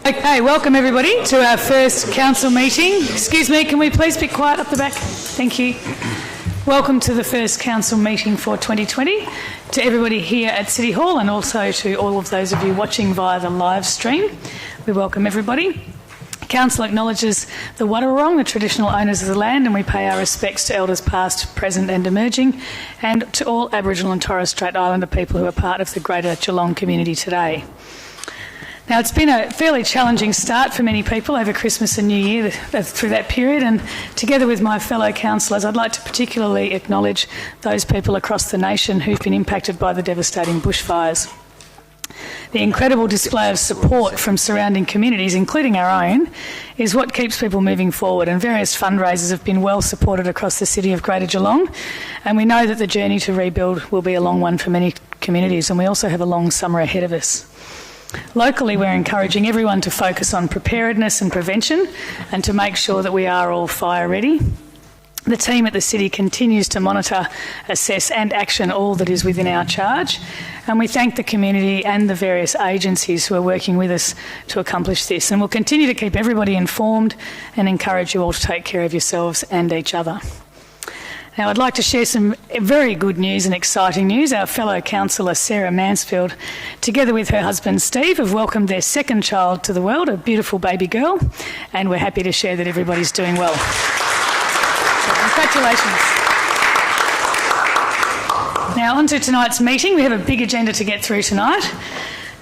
Okay, welcome everybody to our first council meeting. Excuse me, can we please be quiet up the back? Thank you. Welcome to the first council meeting for 2020, to everybody here at City Hall and also to all of those of you watching via the live stream. We welcome everybody. Council acknowledges the Wadawurrung, the traditional owners of the land, and we pay our respects to elders past, present and emerging, and to all Aboriginal and Torres Strait Islander people who are part of the greater Geelong community today. Now, it's been a fairly challenging start for many people over Christmas and New Year through that period, and together with my fellow councillors, I'd like to particularly acknowledge those people across the nation who've been impacted by the devastating bushfires. The incredible display of support from surrounding communities, including our own, is what keeps people moving forward, and various fundraisers have been well supported across the city of Greater Geelong, and we know that the journey to rebuild will be a long one for many communities, and we also have a long summer ahead of us. Locally, we're encouraging everyone to focus on preparedness and prevention and to make sure that we are all fire ready. The team at the City continues to monitor, assess and action all that is within our charge, and we thank the community and the various agencies who are working with us to accomplish this, and we'll continue to keep everybody informed and encourage you all to take care of yourselves and each other. Now, I'd like to share some very good news and exciting news. Our fellow councillor Sarah Mansfield, together with her husband Steve, have welcomed their second child to the world, a beautiful baby girl, and we're happy to share that everybody's doing well. So congratulations. Now, on to tonight's meeting. We have a big agenda to get through tonight.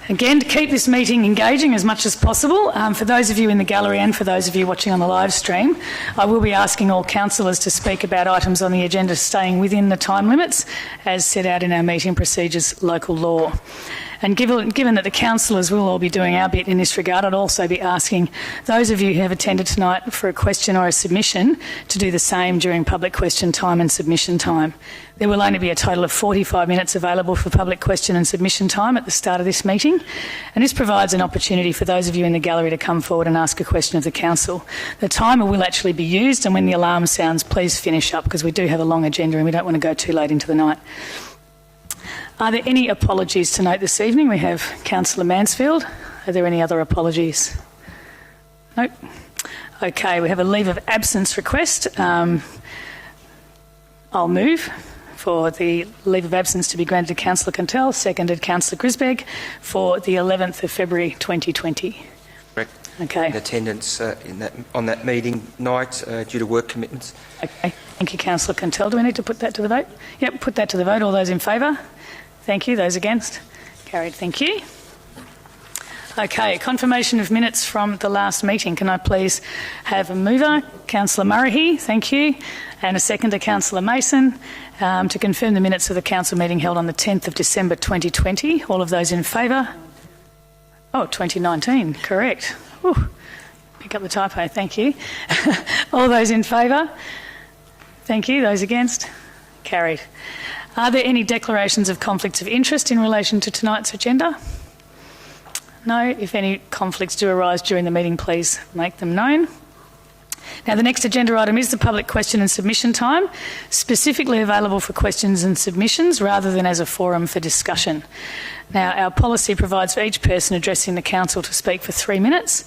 Again, to keep this meeting engaging as much as possible, for those of you in the gallery and for those of you watching on the live stream, I will be asking all councillors to speak about items on the agenda staying within the time limits as set out in our meeting procedures local law. And given that the councillors will all be doing our bit in this regard, I'd also be asking those of you who have attended tonight for a question or a submission to do the same during public question time and submission time. There will only be a total of 45 minutes available for public question and submission time at the start of this meeting, and this provides an opportunity for those of you in the gallery to come forward and ask a question of the council. The timer will actually be used, and when the alarm sounds, please finish up, because we do have a long agenda and we don't want to go too late into the night. Are there any apologies to note this evening? We have Councillor Mansfield. Are there any other apologies? Nope. Okay, we have a leave of absence request. I'll move for the leave of absence to be granted to Councillor Cantell, seconded Councillor Grisbeg, for the 11th of February 2020. Correct. Okay. In attendance on that meeting night due to work commitments. Okay. Thank you, Councillor Cantell. Do we need to put that to the vote? Yep, put that to the vote. All those in favour? Thank you. Those against? Carried. Thank you. Okay, confirmation of minutes from the last meeting. Can I please have a mover? Councillor Murray, thank you. And a seconder, Councillor Mason, to confirm the minutes of the council meeting held on the 10th of December 2020. All of those in favour? Oh, 2019, correct. Ooh, pick up the typo, thank you. All those in favour? Thank you. Those against? Carried. Are there any declarations of conflicts of interest in relation to tonight's agenda? No. If any conflicts do arise during the meeting, please make them known. Now, the next agenda item is the public question and submission time, specifically available for questions and submissions rather than as a forum for discussion. Now, our policy provides for each person addressing the council to speak for 3 minutes,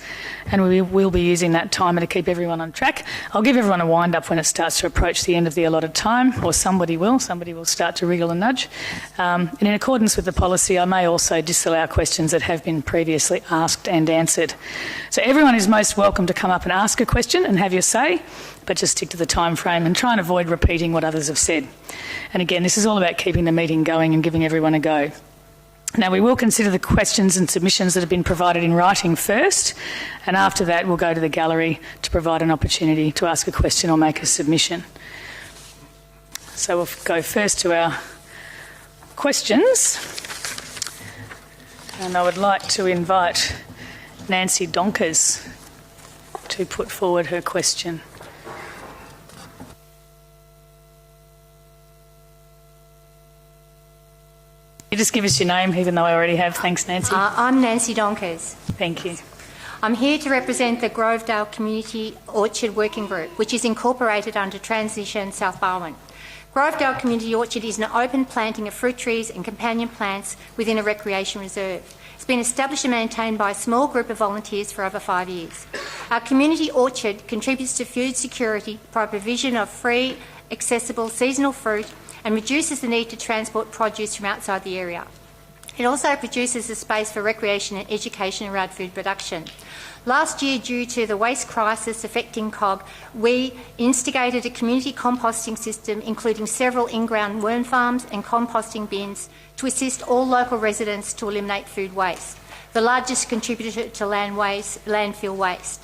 and we will be using that timer to keep everyone on track. I'll give everyone a wind-up when it starts to approach the end of the allotted time, or somebody will start to wriggle and nudge. And in accordance with the policy, I may also disallow questions that have been previously asked and answered. So everyone is most welcome to come up and ask a question and have your say, but just stick to the time frame and try and avoid repeating what others have said. And again, this is all about keeping the meeting going and giving everyone a go. Now, we will consider the questions and submissions that have been provided in writing first, and after that we'll go to the gallery to provide an opportunity to ask a question or make a submission. So we'll go first to our questions, and I would like to invite Nancy Donkers to put forward her question. You just give us your name, even though I already have. Thanks, Nancy. I'm Nancy Donkers. Thank you. I'm here to represent the Grovedale Community Orchard Working Group, which is incorporated under Transition South Barwon. Grovedale Community Orchard is an open planting of fruit trees and companion plants within a recreation reserve. It's been established and maintained by a small group of volunteers for over 5 years. Our community orchard contributes to food security by provision of free, accessible seasonal fruit and reduces the need to transport produce from outside the area. It also produces a space for recreation and education around food production. Last year, due to the waste crisis affecting COG, we instigated a community composting system including several in-ground worm farms and composting bins to assist all local residents to eliminate food waste, the largest contributor to landfill waste.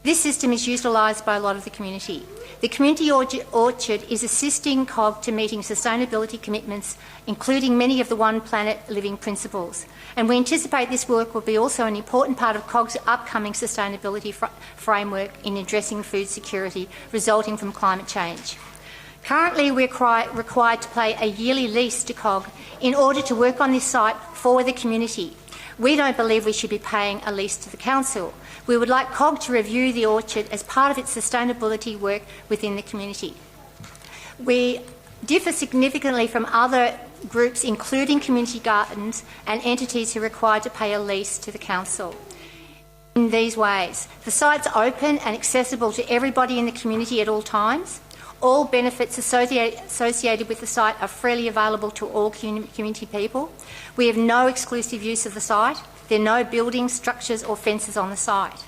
This system is utilised by a lot of the community. The community orchard is assisting COG to meeting sustainability commitments, including many of the One Planet Living principles. And we anticipate this work will be also an important part of COG's upcoming sustainability framework in addressing food security resulting from climate change. Currently, we're required to pay a yearly lease to COG in order to work on this site for the community. We don't believe we should be paying a lease to the council. We would like COG to review the orchard as part of its sustainability work within the community. We differ significantly from other groups, including community gardens and entities who are required to pay a lease to the council. In these ways, the site's open and accessible to everybody in the community at all times. All benefits associated with the site are freely available to all community people. We have no exclusive use of the site. There are no buildings, structures or fences on the site.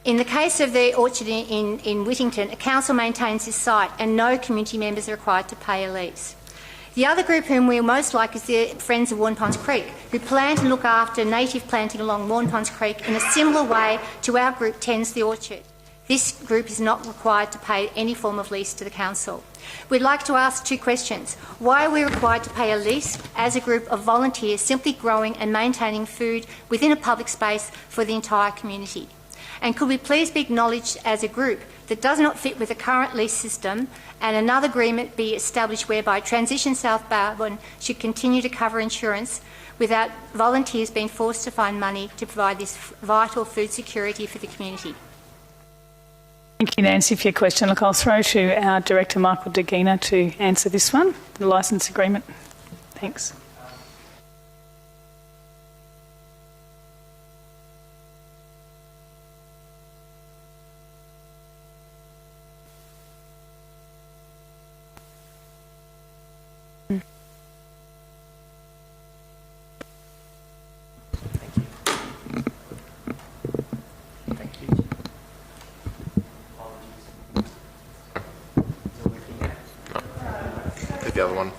In the case of the orchard in Whittington, a council maintains this site and no community members are required to pay a lease. The other group whom we most like is the Friends of Warnponds Creek, who plan to look after native planting along Warnponds Creek in a similar way to our group tends the orchard. This group is not required to pay any form of lease to the council. We'd like to ask two questions. Why are we required to pay a lease as a group of volunteers simply growing and maintaining food within a public space for the entire community? And could we please be acknowledged as a group that does not fit with the current lease system and another agreement be established whereby Transition South Barwon should continue to cover insurance without volunteers being forced to find money to provide this vital food security for the community? Thank you, Nancy, for your question. Look, I'll throw to our Director, Michael Degina, to answer this one, the licence agreement. Thanks. The other one.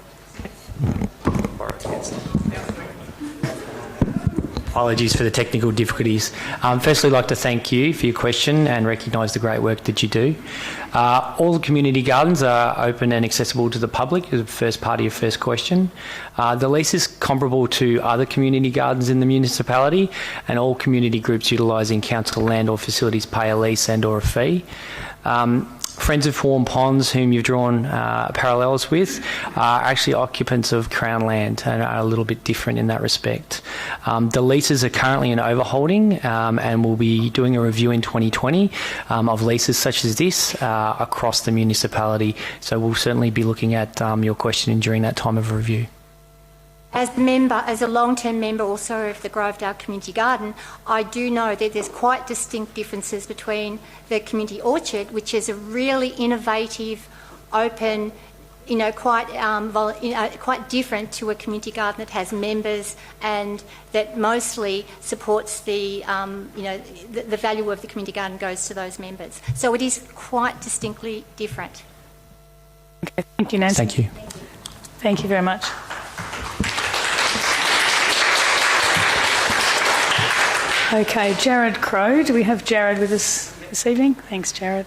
Apologies for the technical difficulties. Firstly, I'd like to thank you for your question and recognise the great work that you do. All the community gardens are open and accessible to the public, is the first part of your first question. The lease is comparable to other community gardens in the municipality, and all community groups utilising council land or facilities pay a lease and or a fee. Friends of Warnponds, whom you've drawn parallels with, are actually occupants of Crown land and are a little bit different in that respect. The leases are currently in overholding and we'll be doing a review in 2020 of leases such as this across the municipality. So we'll certainly be looking at your question during that time of review. As a long-term member also of the Grovedale Community Garden, I do know that there's quite distinct differences between the community orchard, which is a really innovative, open, quite different to a community garden that has members and that mostly supports the value of the community garden goes to those members. So it is quite distinctly different. Okay, thank you, Nancy. Thank you. Thank you very much. Okay, Jared Crow. Do we have Jared with us this evening? Thanks, Jared.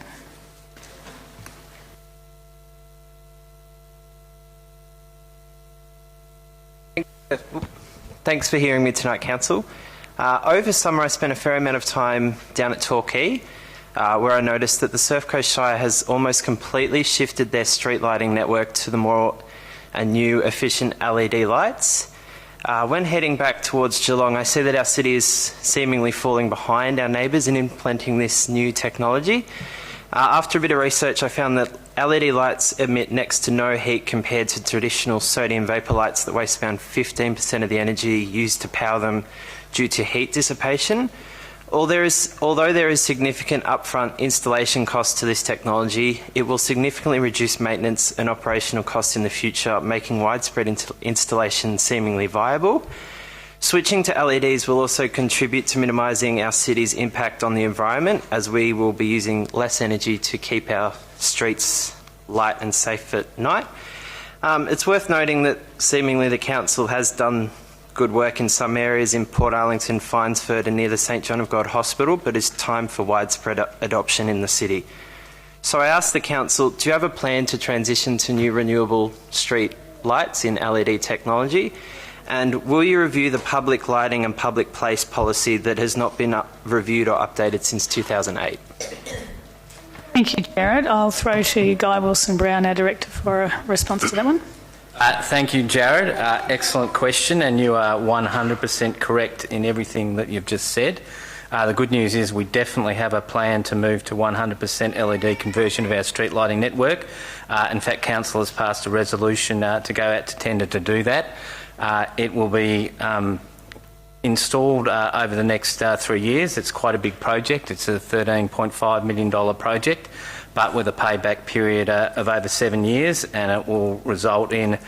Thanks for hearing me tonight, Council. Over summer, I spent a fair amount of time down at Torquay, where I noticed that the Surf Coast Shire has almost completely shifted their street lighting network to the more new efficient LED lights. When heading back towards Geelong, I see that our city is seemingly falling behind our neighbours in implementing this new technology. After a bit of research, I found that LED lights emit next to no heat compared to traditional sodium vapour lights that waste around 15% of the energy used to power them due to heat dissipation. Although there is significant upfront installation costs to this technology, it will significantly reduce maintenance and operational costs in the future, making widespread installation seemingly viable. Switching to LEDs will also contribute to minimising our city's impact on the environment, as we will be using less energy to keep our streets light and safe at night. It's worth noting that seemingly the council has done good work in some areas in Port Arlington, Finesford and near the St John of God Hospital, but it's time for widespread adoption in the city. So I asked the council, do you have a plan to transition to new renewable street lights in LED technology? And will you review the public lighting and public place policy that has not been reviewed or updated since 2008? Thank you, Jared. I'll throw to Guy Wilson-Brown, our Director, for a response to that one. Thank you, Jared. Excellent question, and you are 100% correct in everything that you've just said. The good news is we definitely have a plan to move to 100% LED conversion of our street lighting network. In fact, Council has passed a resolution to go out to tender to do that. It will be installed over the next 3 years. It's quite a big project. It's a $13.5 million project, but with a payback period of over 7 years, and it will result in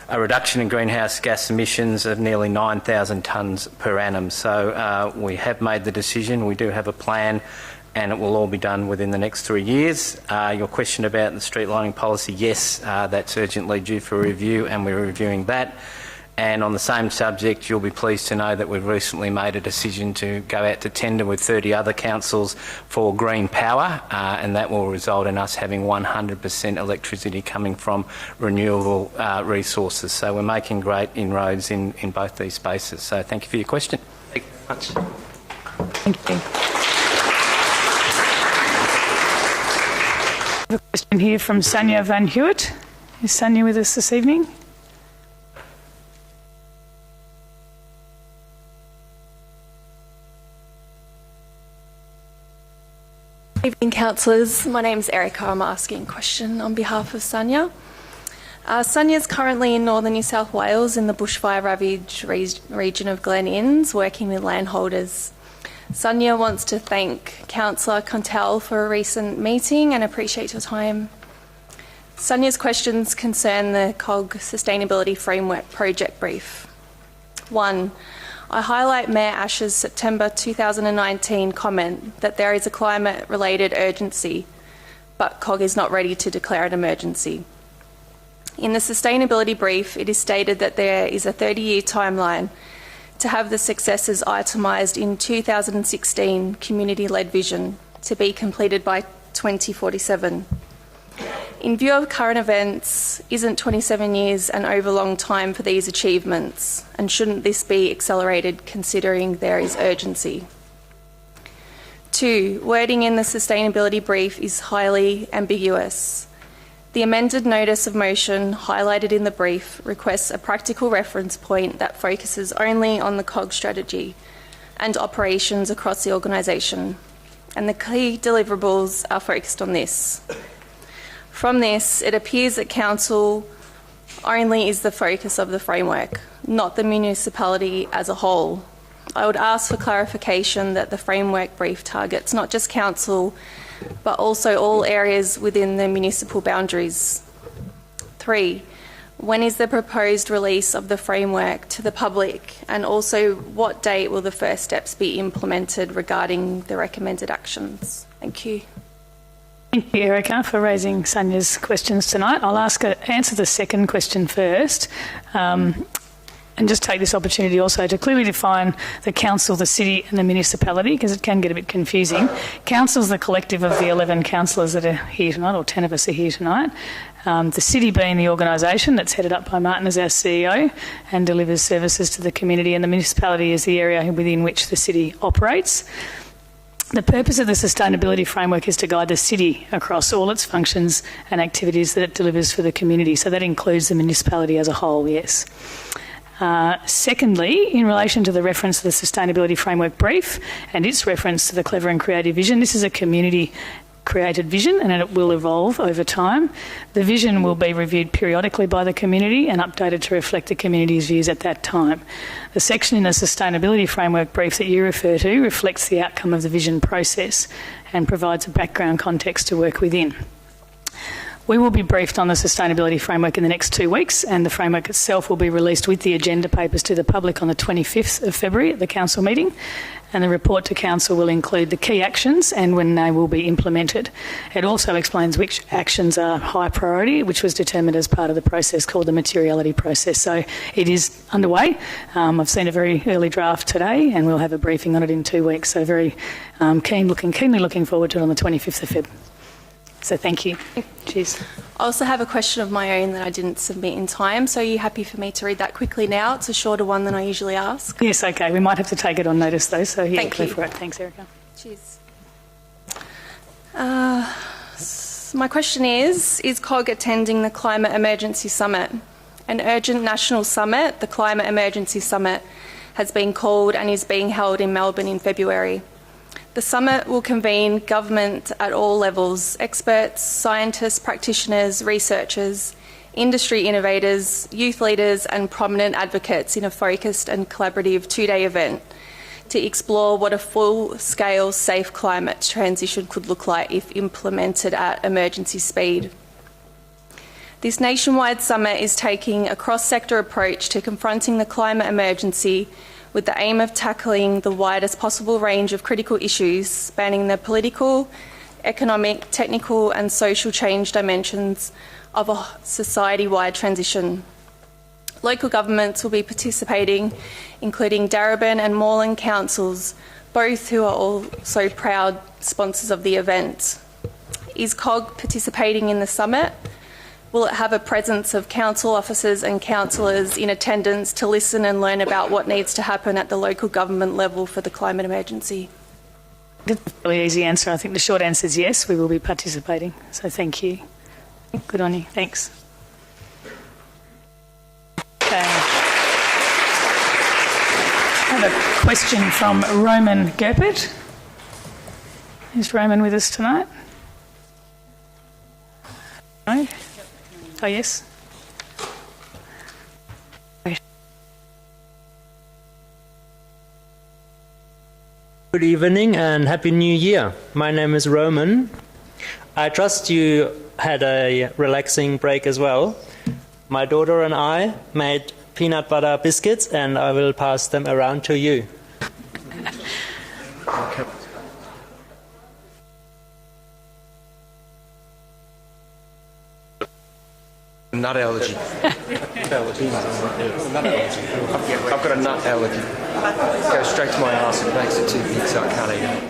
a reduction in greenhouse gas emissions of nearly 9,000 tonnes per annum. So we have made the decision. We do have a plan, and it will all be done within the next 3 years. Your question about the street lighting policy, yes, that's urgently due for review, and we're reviewing that. And on the same subject, you'll be pleased to know that we've recently made a decision to go out to tender with 30 other councils for green power, and that will result in us having 100% electricity coming from renewable resources. So we're making great inroads in both these spaces. So thank you for your question. Thank you very much. Thank you. I have a question here from Sonia Van Hewitt. Is Sonia with us this evening? Evening, councillors. My name's Erica. I'm asking a question on behalf of Sonia. Sonia is currently in northern New South Wales in the bushfire ravaged region of Glen Innes, working with landholders. Sonia wants to thank Councillor Contell for a recent meeting and appreciate your time. Sonia's questions concern the COG Sustainability Framework Project Brief. 1. I highlight Mayor Ash's September 2019 comment that there is a climate-related urgency, but COG is not ready to declare an emergency. In the sustainability brief, it is stated that there is a 30-year timeline to have the successes itemised in 2016 community-led vision to be completed by 2047. In view of current events, isn't 27 years an overlong time for these achievements, and shouldn't this be accelerated considering there is urgency? 2. Wording in the sustainability brief is highly ambiguous. The amended notice of motion highlighted in the brief requests a practical reference point that focuses only on the COG strategy and operations across the organisation, and the key deliverables are focused on this. From this, it appears that Council only is the focus of the framework, not the municipality as a whole. I would ask for clarification that the framework brief targets not just Council, but also all areas within the municipal boundaries. 3. When is the proposed release of the framework to the public, and also what date will the first steps be implemented regarding the recommended actions? Thank you. Thank you, Erica, for raising Sonia's questions tonight. I'll answer the second question first, and just take this opportunity also to clearly define the council, the city and the municipality, because it can get a bit confusing. Council is the collective of the 11 councillors that are here tonight, or 10 of us are here tonight. The city being the organisation that's headed up by Martin as our CEO and delivers services to the community, and the municipality is the area within which the city operates. The purpose of the sustainability framework is to guide the city across all its functions and activities that it delivers for the community. So that includes the municipality as a whole, yes. Secondly, in relation to the reference to the sustainability framework brief and its reference to the clever and creative vision, this is a community created vision and it will evolve over time. The vision will be reviewed periodically by the community and updated to reflect the community's views at that time. The section in the sustainability framework brief that you refer to reflects the outcome of the vision process and provides a background context to work within. We will be briefed on the sustainability framework in the next 2 weeks, and the framework itself will be released with the agenda papers to the public on the 25th of February at the council meeting, and the report to council will include the key actions and when they will be implemented. It also explains which actions are high priority, which was determined as part of the process called the materiality process. So it is underway. I've seen a very early draft today, and we'll have a briefing on it in 2 weeks. So very keenly looking forward to it on the 25th of Feb. So thank you. Cheers. I also have a question of my own that I didn't submit in time, so are you happy for me to read that quickly now? It's a shorter one than I usually ask. Yes, okay. We might have to take it on notice though, so yeah, Thank go you. for it. Thanks, Erica. Cheers. My question is COG attending the Climate Emergency Summit? An urgent national summit, the Climate Emergency Summit, has been called and is being held in Melbourne in February. The summit will convene government at all levels, experts, scientists, practitioners, researchers, industry innovators, youth leaders and prominent advocates in a focused and collaborative 2-day event to explore what a full-scale safe climate transition could look like if implemented at emergency speed. This nationwide summit is taking a cross-sector approach to confronting the climate emergency with the aim of tackling the widest possible range of critical issues spanning the political, economic, technical and social change dimensions of a society-wide transition. Local governments will be participating, including Darebin and Moreland councils, both who are also proud sponsors of the event. Is COG participating in the summit? Will it have a presence of council officers and councillors in attendance to listen and learn about what needs to happen at the local government level for the climate emergency? That's a really easy answer. I think the short answer is yes, we will be participating. So thank you. Good on you. Thanks. Okay. I have a question from Roman Gerpert. Is Roman with us tonight? No? Oh, yes. Good evening and Happy New Year. My name is Roman. I trust you had a relaxing break as well. My daughter and I made peanut butter biscuits and I will pass them around to you. Nut allergy. I've got a nut allergy. It goes straight to my arse and makes it too big, so I can't eat it.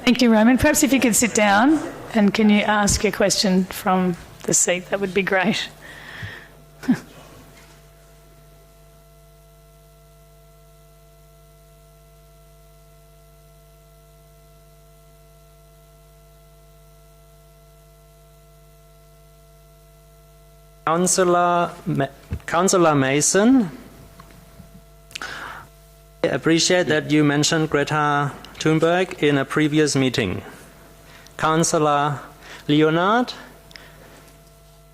Thank you, Roman. Perhaps if you could sit down and can you ask your question from the seat, that would be great. Councillor Mason, I appreciate that you mentioned Greta Thunberg in a previous meeting. Councillor Leonard,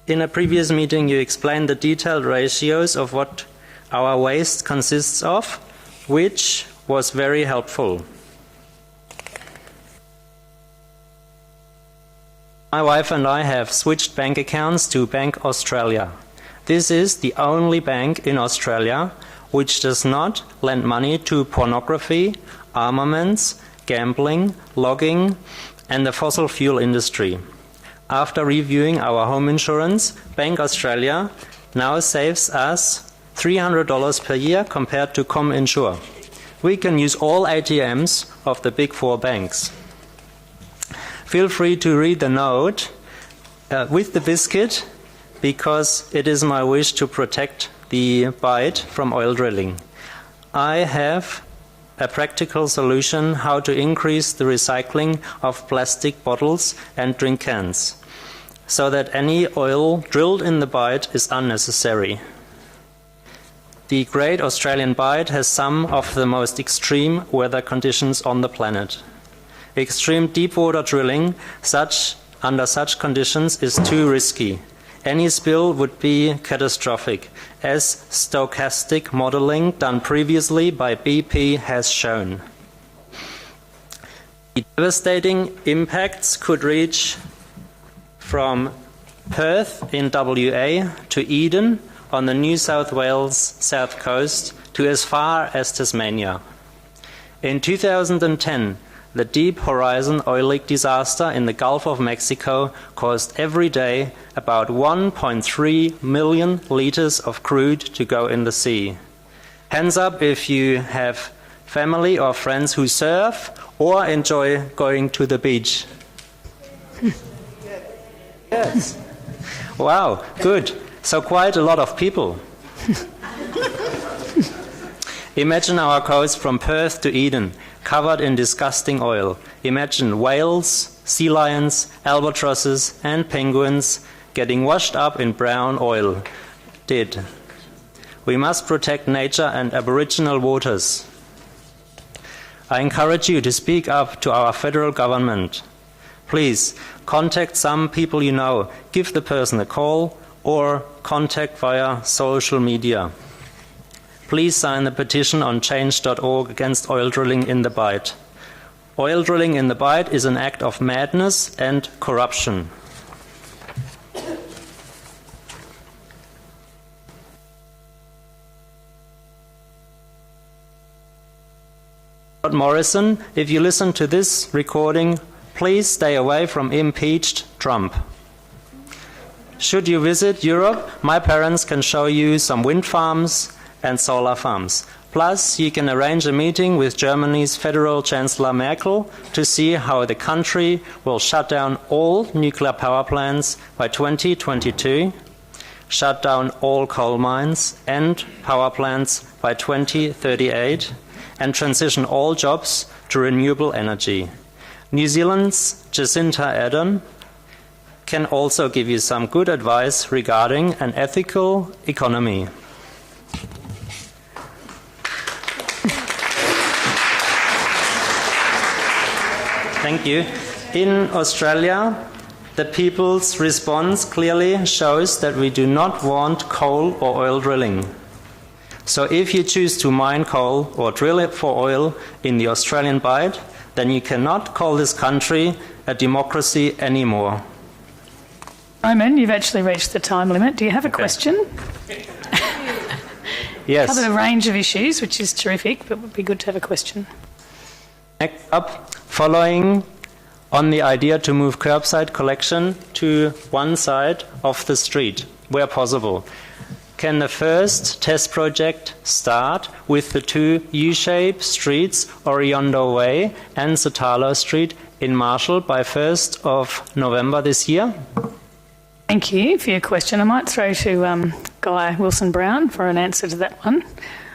in a previous meeting you explained the detailed ratios of what our waste consists of, which was very helpful. My wife and I have switched bank accounts to Bank Australia. This is the only bank in Australia which does not lend money to pornography, armaments, gambling, logging, and the fossil fuel industry. After reviewing our home insurance, Bank Australia now saves us $300 per year compared to ComInsure. We can use all ATMs of the big four banks. Feel free to read the note with the biscuit because it is my wish to protect the Bight from oil drilling. I have a practical solution how to increase the recycling of plastic bottles and drink cans so that any oil drilled in the Bight is unnecessary. The Great Australian Bight has some of the most extreme weather conditions on the planet. Extreme deep-water drilling under such conditions is too risky. Any spill would be catastrophic, as stochastic modeling done previously by BP has shown. The devastating impacts could reach from Perth in WA to Eden on the New South Wales south coast to as far as Tasmania. In 2010, the Deep Horizon oil leak disaster in the Gulf of Mexico caused every day about 1.3 million litres of crude to go in the sea. Hands up if you have family or friends who surf or enjoy going to the beach. Yes. Wow, good. So quite a lot of people. Imagine our coast from Perth to Eden, covered in disgusting oil. Imagine whales, sea lions, albatrosses and penguins getting washed up in brown oil. Dead. We must protect nature and Aboriginal waters. I encourage you to speak up to our federal government. Please contact some people you know, give the person a call, or contact via social media. Please sign the petition on change.org against oil drilling in the Bight. Oil drilling in the Bight is an act of madness and corruption. Morrison, if you listen to this recording, please stay away from impeached Trump. Should you visit Europe, my parents can show you some wind farms and solar farms. Plus, you can arrange a meeting with Germany's Federal Chancellor Merkel to see how the country will shut down all nuclear power plants by 2022, shut down all coal mines and power plants by 2038, and transition all jobs to renewable energy. New Zealand's Jacinta Ardern can also give you some good advice regarding an ethical economy. Thank you. In Australia, the people's response clearly shows that we do not want coal or oil drilling. So if you choose to mine coal or drill it for oil in the Australian Bight, then you cannot call this country a democracy anymore. Roman, you've actually reached the time limit. Do you have a question? Yes. Covered a range of issues, which is terrific, but it would be good to have a question. Next up, following on the idea to move curbside collection to one side of the street, where possible. Can the first test project start with the two U-shaped streets, Oriondo Way and Sotalo Street in Marshall by 1st of November this year? Thank you for your question. I might throw to Guy Wilson-Brown for an answer to that one.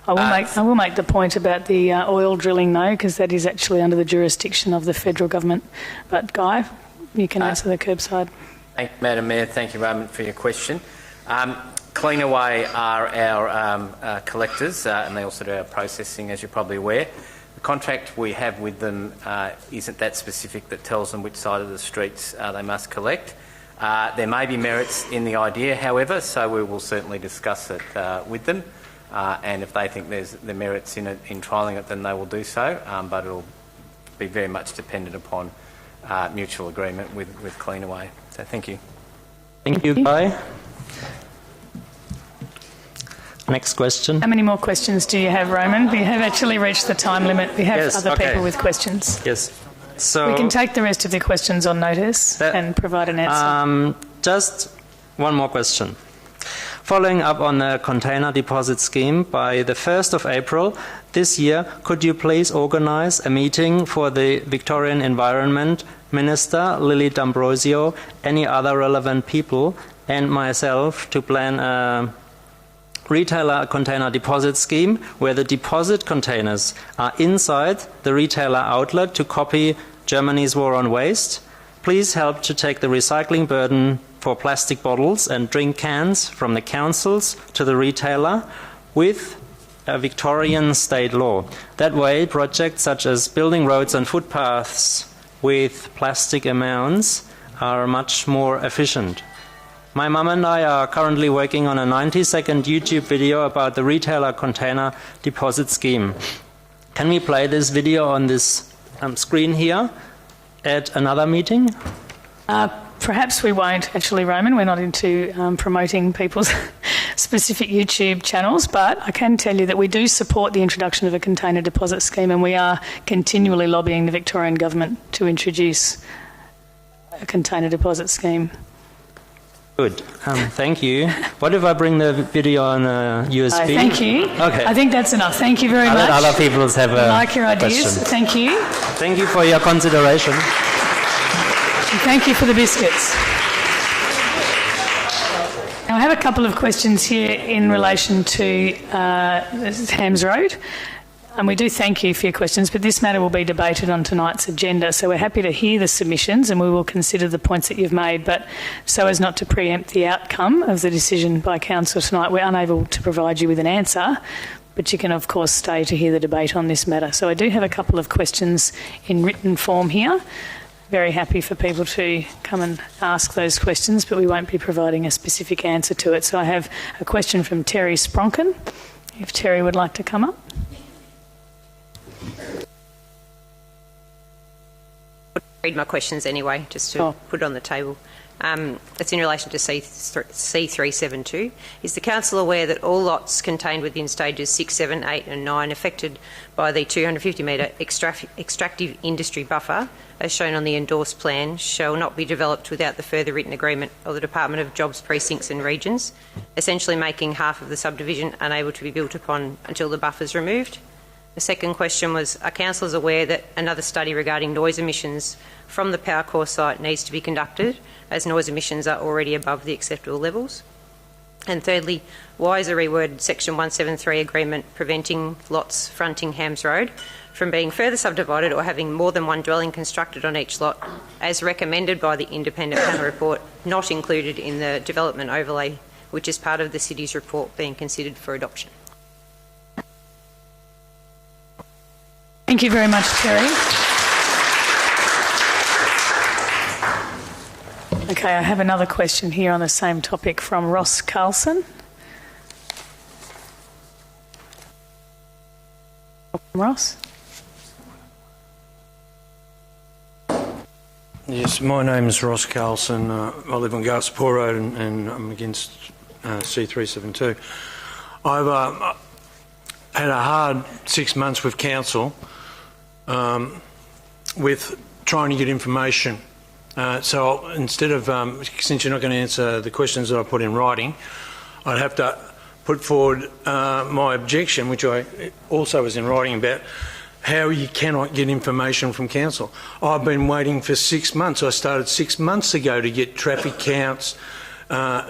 I will make the point about the oil drilling, though, because that is actually under the jurisdiction of the federal government. But Guy, you can answer the curbside. Thank you, Madam Mayor. Thank you, Roman, for your question. Cleanaway are our collectors, and they also do our processing, as you're probably aware. The contract we have with them isn't that specific that tells them which side of the streets they must collect. There may be merits in the idea, however, so we will certainly discuss it with them. And if they think there's the merits in trialling it, then they will do so. But it'll be very much dependent upon mutual agreement with Cleanaway. So thank you. Thank you, Guy. Next question. How many more questions do you have, Roman? We have actually reached the time limit. We have other people with questions. Yes. So we can take the rest of the questions on notice and provide an answer. Just one more question. Following up on the container deposit scheme, by the 1st of April this year, could you please organise a meeting for the Victorian Environment Minister, Lily D'Ambrosio, any other relevant people, and myself to plan a retailer container deposit scheme where the deposit containers are inside the retailer outlet to copy Germany's war on waste? Please help to take the recycling burden for plastic bottles and drink cans from the councils to the retailer with a Victorian state law. That way, projects such as building roads and footpaths with plastic amounts are much more efficient. My mum and I are currently working on a 90-second YouTube video about the retailer container deposit scheme. Can we play this video on this screen here at another meeting? Perhaps we won't, actually, Roman. We're not into promoting people's specific YouTube channels, but I can tell you that we do support the introduction of a container deposit scheme, and we are continually lobbying the Victorian government to introduce a container deposit scheme. Good. Thank you. What if I bring the video on a USB? Thank you. Okay. I think that's enough. Thank you very much. Let other people have a I like your ideas. question. Thank you. Thank you for your consideration. And thank you for the biscuits. Now, I have a couple of questions here in relation to Hams Road. And we do thank you for your questions, but this matter will be debated on tonight's agenda. So we're happy to hear the submissions and we will consider the points that you've made, but so as not to preempt the outcome of the decision by Council tonight, we're unable to provide you with an answer, but you can, of course, stay to hear the debate on this matter. So I do have a couple of questions in written form here. Very happy for people to come and ask those questions, but we won't be providing a specific answer to it. So I have a question from Terry Spronken, if Terry would like to come up. Read my questions anyway, just to put it on the table. It's in relation to C372. Is the Council aware that all lots contained within stages 6, 7, 8 and 9 affected by the 250-metre extractive industry buffer, as shown on the Endorse plan, shall not be developed without the further written agreement of the Department of Jobs, Precincts and Regions, essentially making half of the subdivision unable to be built upon until the buffer is removed? The second question was, are councillors aware that another study regarding noise emissions from the power core site needs to be conducted, as noise emissions are already above the acceptable levels? And thirdly, why is the reworded Section 173 agreement preventing lots fronting Hams Road from being further subdivided or having more than one dwelling constructed on each lot, as recommended by the independent panel report, not included in the development overlay, which is part of the city's report being considered for adoption? Thank you very much, Terry. Okay, I have another question here on the same topic from Ross Carlson. Ross? Yes, my name is Ross Carlson. I live on Garspore Road and I'm against C372. I've had a hard 6 months with council with trying to get information. So instead of, since you're not going to answer the questions that I put in writing, I'd have to put forward my objection, which I also was in writing, about how you cannot get information from council. I've been waiting for 6 months. I started 6 months ago to get traffic counts,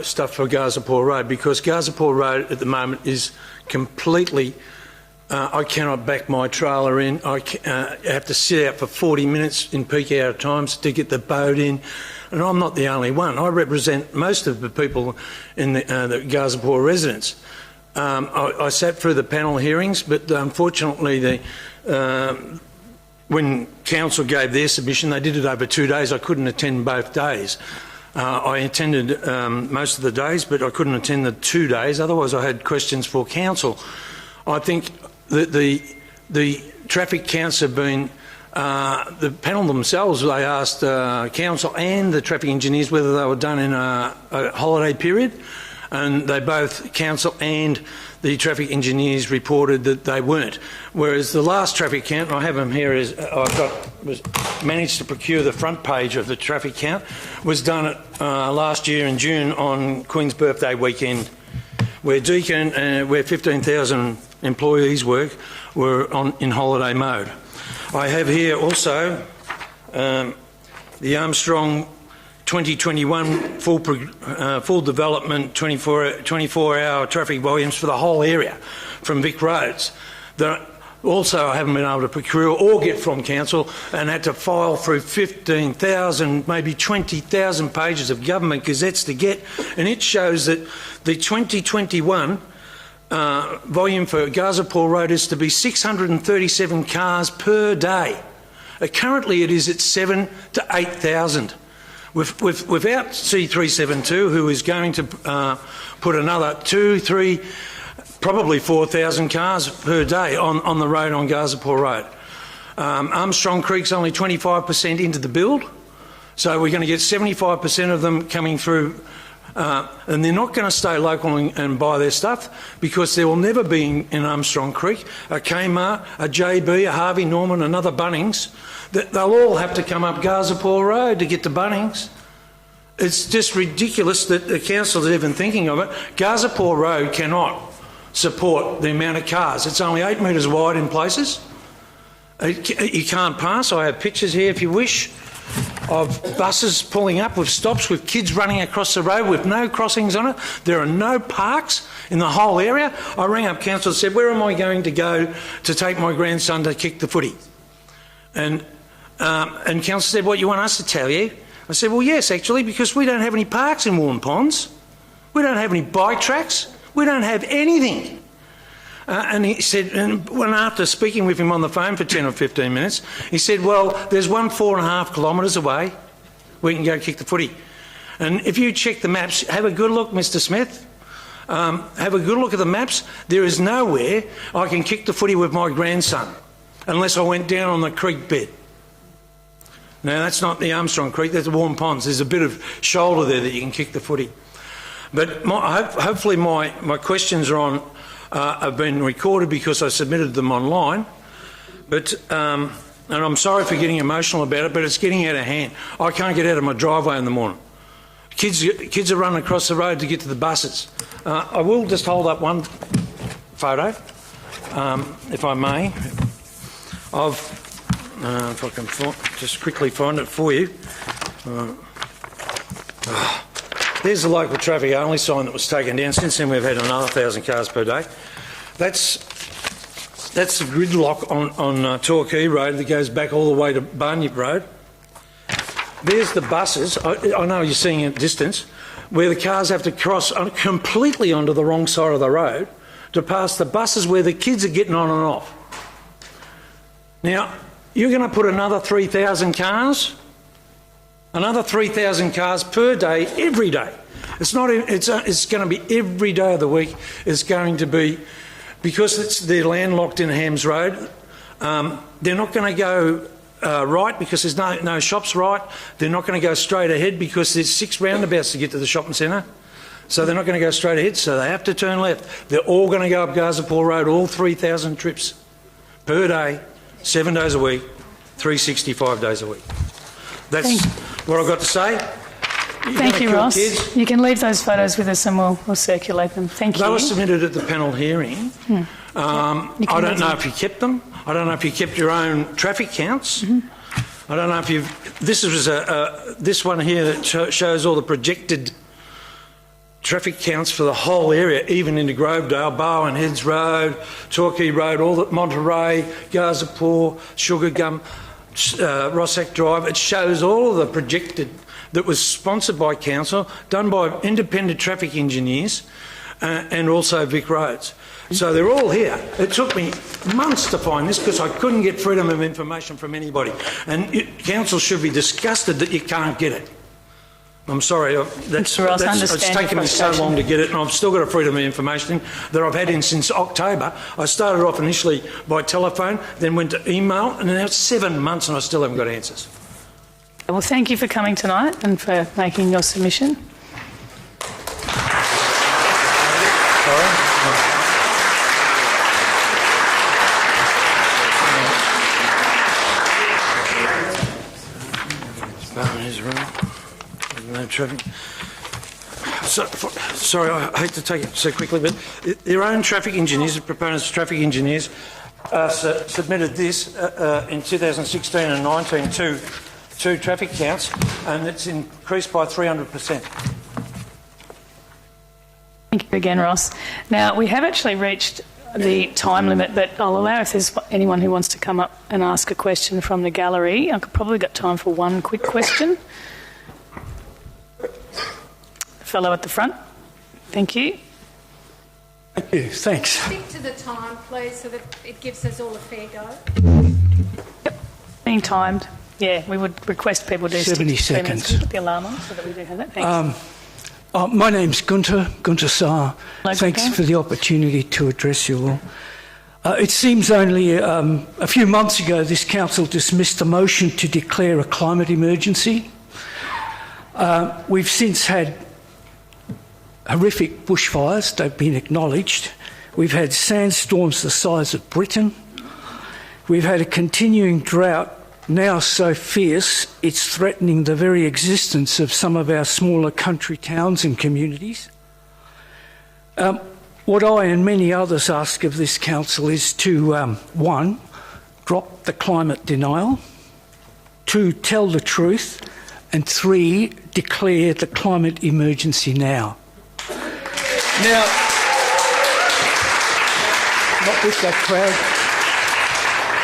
stuff for Garspore Road, because Garspore Road at the moment is completely... I cannot back my trailer in. I have to sit out for 40 minutes in peak hour times to get the boat in. And I'm not the only one. I represent most of the people in the Garspore residents. I sat through the panel hearings, but unfortunately when council gave their submission, they did it over 2 days. I couldn't attend both days. I attended most of the days, but I couldn't attend the 2 days. Otherwise, I had questions for council. I think that the traffic counts have been, the panel themselves, they asked council and the traffic engineers whether they were done in a holiday period, and they both, council and the traffic engineers, reported that they weren't. Whereas the last traffic count, and I have them here, managed to procure the front page of the traffic count, was done last year in June on Queen's Birthday weekend, where Deakin, where 15,000 employees work, were in holiday mode. I have here also the Armstrong 2021 full development 24-hour traffic volumes for the whole area from Vic Roads. Also, I haven't been able to procure or get from council, and had to file through 15,000, maybe 20,000 pages of government gazettes to get, and it shows that the 2021 volume for Garspore Road is to be 637 cars per day. Currently it is at 7,000 to 8,000. Without C372, who is going to put another 2, 3, probably 4,000 cars per day on the road on Gazapur Road. Armstrong Creek's only 25% into the build, so we're going to get 75% of them coming through, and they're not going to stay local and buy their stuff, because there will never be in Armstrong Creek a Kmart, a JB, a Harvey Norman, another Bunnings. They'll all have to come up Gazapur Road to get to Bunnings. It's just ridiculous that the council is even thinking of it. Gazapur Road cannot support the amount of cars. It's only 8 metres wide in places. You can't pass. I have pictures here if you wish of buses pulling up with stops with kids running across the road with no crossings on it. There are no parks in the whole area. I rang up council and said, where am I going to go to take my grandson to kick the footy? And council said, what, you want us to tell you? I said, well, yes, actually, because we don't have any parks in Warren Ponds. We don't have any bike tracks. We don't have anything. And he said, and when after speaking with him on the phone for 10 or 15 minutes, he said, well, there's one 4.5 kilometres away. We can go kick the footy. And if you check the maps, have a good look, Mr Smith. Have a good look at the maps. There is nowhere I can kick the footy with my grandson unless I went down on the creek bed. Now, that's not the Armstrong Creek, that's the Warren Ponds. There's a bit of shoulder there that you can kick the footy. But hopefully my questions are on, have been recorded because I submitted them online. But, and I'm sorry for getting emotional about it, but it's getting out of hand. I can't get out of my driveway in the morning. Kids are running across the road to get to the buses. I will just hold up one photo, if I may, of... if I can just quickly find it for you. There's the local traffic only sign that was taken down. Since then we've had another 1,000 cars per day. That's the gridlock on Torquay Road that goes back all the way to Barnyip Road. There's the buses. I know you're seeing it at distance, where the cars have to cross completely onto the wrong side of the road to pass the buses where the kids are getting on and off. Now, you're going to put another 3,000 cars? Another 3,000 cars per day, every day. It's going to be every day of the week. It's going to be, because they're landlocked in Hams Road, they're not going to go right because there's no shops right. They're not going to go straight ahead because there's 6 roundabouts to get to the shopping centre. So they're not going to go straight ahead, so they have to turn left. They're all going to go up Gazapur Road, all 3,000 trips per day. 7 days a week, 365 days a week. That's what I've got to say. Thank you, Ross. Kids. You can leave those photos with us and we'll circulate them. Thank you. They were submitted at the panel hearing. I don't know if you kept them. I don't know if you kept your own traffic counts. I don't know if you've... This was this one here that shows all the projected traffic counts for the whole area, even into Grovedale, Barwon Heads Road, Torquay Road, all the Monterey, Gazapur, Sugargum, Rossack Drive. It shows all of the projected that was sponsored by council, done by independent traffic engineers, and also Vic Roads. So they're all here. It took me months to find this because I couldn't get freedom of information from anybody. And council should be disgusted that you can't get it. I'm sorry, it's taken me so long to get it, and I've still got a freedom of information that I've had in since October. I started off initially by telephone, then went to email, and now it's 7 months and I still haven't got answers. Well, thank you for coming tonight and for making your submission. No traffic. Sorry, I hate to take it so quickly, but their own traffic engineers, the proponents of traffic engineers, submitted this in 2016 and 19 two traffic counts, and it's increased by 300%. Thank you again, Ross. Now, we have actually reached the time limit, but I'll allow if there's anyone who wants to come up and ask a question from the gallery. I've probably got time for one quick question. Fellow at the front. Thank you. Thank you. Thanks. Stick to the time, please, so that it gives us all a fair go. Yep. Being timed. Yeah, we would request people do 70 stick to 3 minutes. seconds. Can you put the alarm on so that we do have that? Thanks. My name's Gunter Saar. Hello, Thanks Gunter. for the opportunity to address you all. It seems only a few months ago this council dismissed a motion to declare a climate emergency. We've since had horrific bushfires, they've been acknowledged. We've had sandstorms the size of Britain. We've had a continuing drought, now so fierce it's threatening the very existence of some of our smaller country towns and communities. What I and many others ask of this council is to, 1, drop the climate denial, 2, tell the truth, and 3, declare the climate emergency now. Now, not with that crowd.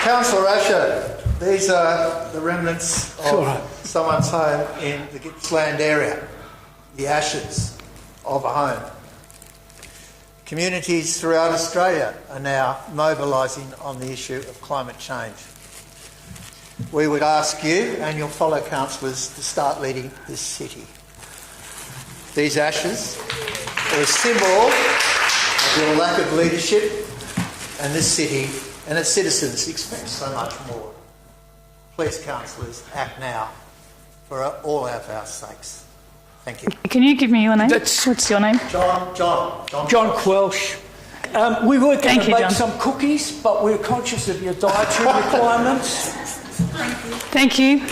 Councillor Asher, these are the remnants of someone's home in the Gippsland area, the ashes of a home. Communities throughout Australia are now mobilising on the issue of climate change. We would ask you and your fellow councillors to start leading this city. These ashes are a symbol of your lack of leadership, and this city and its citizens expect so much more. Please, councillors, act now for all of our sakes. Thank you. Can you give me your name? What's your name? John Quelch. We were going Thank to you, make John. some cookies, but we're conscious of your dietary requirements. Thank you.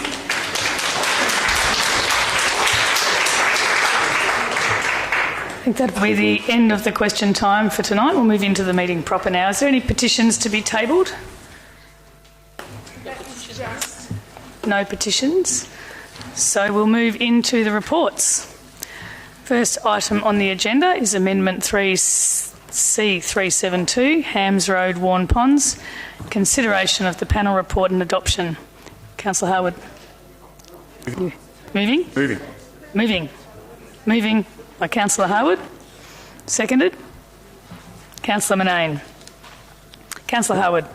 I think that'll be the end of the question time for tonight. We'll move into the meeting proper now. Is there any petitions to be tabled? No petitions. So we'll move into the reports. First item on the agenda is Amendment 3C372, Hams Road, Warn Ponds. Consideration of the panel report and adoption. Councillor Howard. Moving? Moving by Councillor Howard. Seconded. Councillor Manane. Councillor Howard.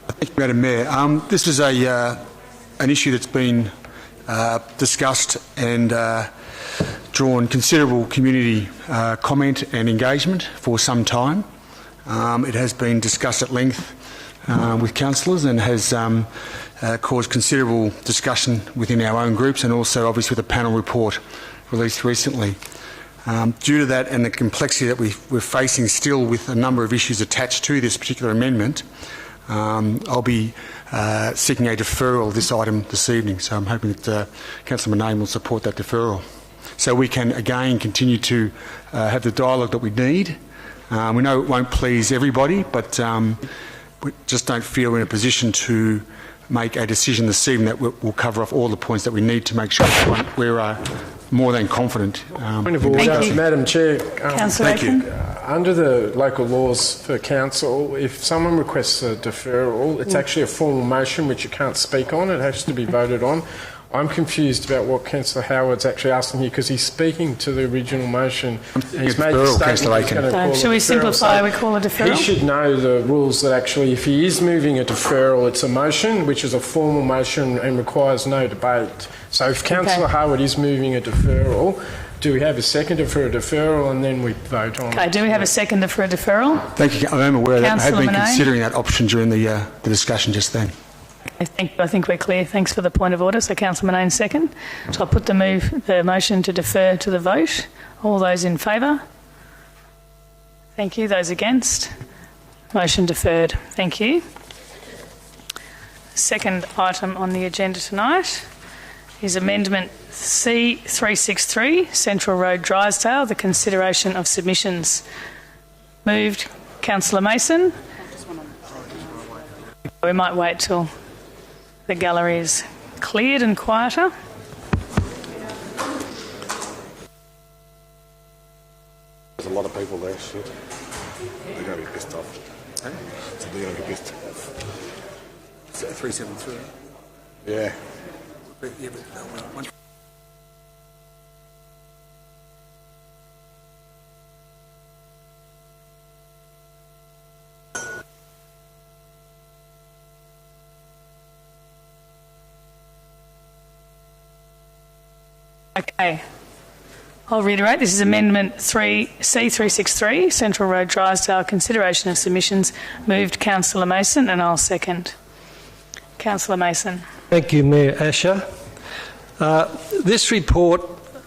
Thank you, Madam Mayor. This is an issue that's been discussed and drawn considerable community comment and engagement for some time. It has been discussed at length with councillors and has caused considerable discussion within our own groups, and also obviously with a panel report released recently. Due to that and the complexity that we're facing still with a number of issues attached to this particular amendment, I'll be seeking a deferral of this item this evening. So I'm hoping that Councillor Manane will support that deferral, so we can again continue to have the dialogue that we need. We know it won't please everybody, but we just don't feel we're in a position to make a decision this evening that will cover off all the points that we need to make sure that we're more than confident. Point of order, Madam Chair. Thank you. Under the local laws for council, if someone requests a deferral, it's actually a formal motion which you can't speak on. It has to be voted on. I'm confused about what Councillor Howard's actually asking here, because he's speaking to the original motion. He's made the statement. Should we simplify? We call a deferral. He should know the rules that actually, if he is moving a deferral, it's a motion which is a formal motion and requires no debate. So if Councillor Howard is moving a deferral, do we have a seconder for a deferral and then we vote on it? Okay, do we have a seconder for a deferral? Thank you. I am aware of that. I have been Manane. considering that option during the discussion just then. I think we're clear. Thanks for the point of order. So Councillor Manane second. So I'll put the motion to defer to the vote. All those in favour? Thank you. Those against? Motion deferred. Thank you. Second item on the agenda tonight is Amendment C363, Central Road, Drysdale, the consideration of submissions. Moved Councillor Mason. We might wait till the gallery is cleared and quieter. There's a lot of people there, shit. They're going to be pissed off. So they're going to be pissed off. 373? Yeah. Okay. I'll reiterate, this is Amendment C363, Central Road, Drysdale, consideration of submissions. Moved Councillor Mason, and I'll second. Councillor Mason. Thank you, Mayor Asher. This report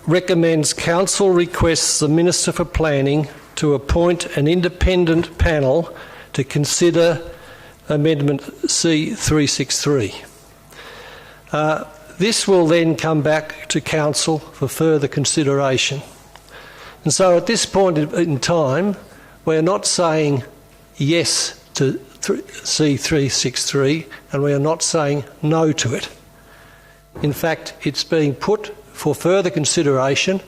recommends Council requests the Minister for Planning to appoint an independent panel to consider Amendment C363. This will then come back to Council for further consideration. And so at this point in time, we're not saying yes to C363 and we are not saying no to it. In fact, it's being put for further consideration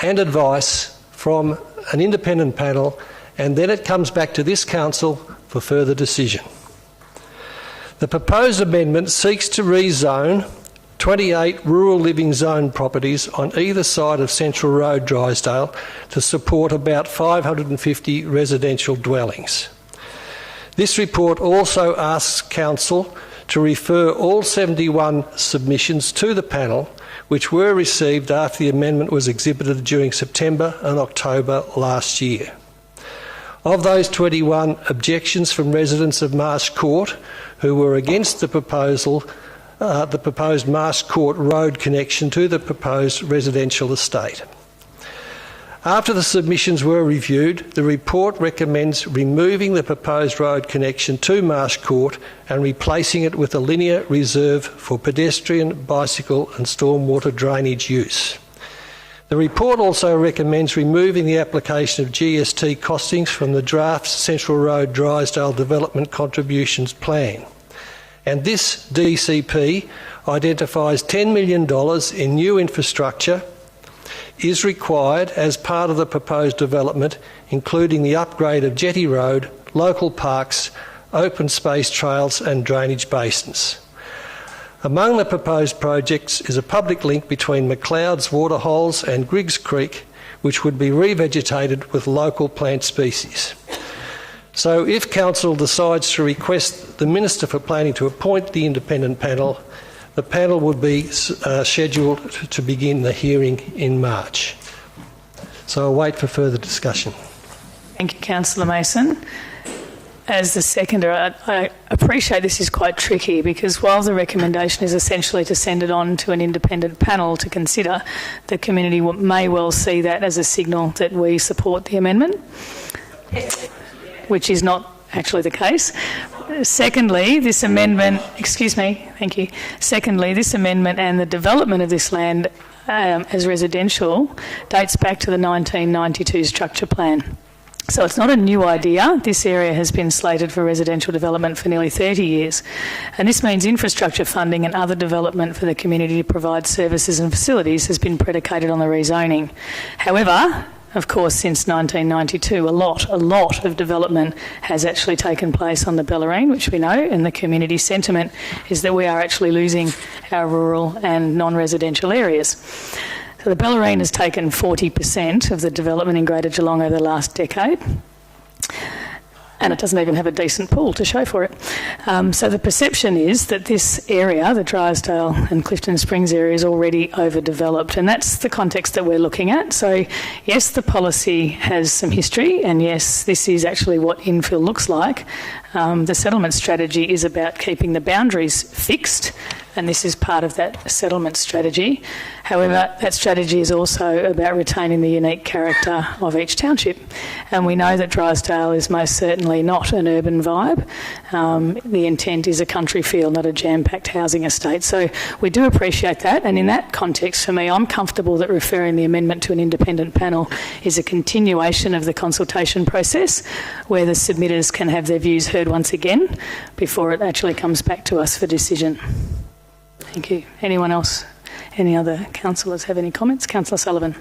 and advice from an independent panel, and then it comes back to this Council for further decision. The proposed amendment seeks to rezone 28 rural living zone properties on either side of Central Road, Drysdale, to support about 550 residential dwellings. This report also asks Council to refer all 71 submissions to the panel which were received after the amendment was exhibited during September and October last year. Of those 21 objections from residents of Marsh Court who were against the proposed Marsh Court road connection to the proposed residential estate. After the submissions were reviewed, the report recommends removing the proposed road connection to Marsh Court and replacing it with a linear reserve for pedestrian, bicycle and stormwater drainage use. The report also recommends removing the application of GST costings from the draft Central Road Drysdale Development Contributions Plan. And this DCP identifies $10 million in new infrastructure is required as part of the proposed development, including the upgrade of Jetty Road, local parks, open space trails and drainage basins. Among the proposed projects is a public link between McLeod's waterholes and Griggs Creek, which would be revegetated with local plant species. So if Council decides to request the Minister for Planning to appoint the independent panel, the panel would be scheduled to begin the hearing in March. So I'll wait for further discussion. Thank you, Councillor Mason. As the seconder, I appreciate this is quite tricky because while the recommendation is essentially to send it on to an independent panel to consider, the community may well see that as a signal that we support the amendment, which is not actually the case. Secondly, this amendment, Secondly, this amendment and the development of this land as residential dates back to the 1992 structure plan. So it's not a new idea. This area has been slated for residential development for nearly 30 years. And this means infrastructure funding and other development for the community to provide services and facilities has been predicated on the rezoning. However, of course, since 1992, a lot of development has actually taken place on the Bellarine, which we know, and the community sentiment is that we are actually losing our rural and non-residential areas. So the Bellarine has taken 40% of the development in Greater Geelong over the last decade, and it doesn't even have a decent pool to show for it. So the perception is that this area, the Drysdale and Clifton Springs area, is already overdeveloped, and that's the context that we're looking at. So yes, the policy has some history, and yes, this is actually what infill looks like. The settlement strategy is about keeping the boundaries fixed, and this is part of that settlement strategy. However, that strategy is also about retaining the unique character of each township. And we know that Drysdale is most certainly not an urban vibe. The intent is a country feel, not a jam-packed housing estate. So we do appreciate that. And in that context, for me, I'm comfortable that referring the amendment to an independent panel is a continuation of the consultation process where the submitters can have their views heard once again before it actually comes back to us for decision. Thank you. Anyone else? Any other councillors have any comments? Councillor Sullivan.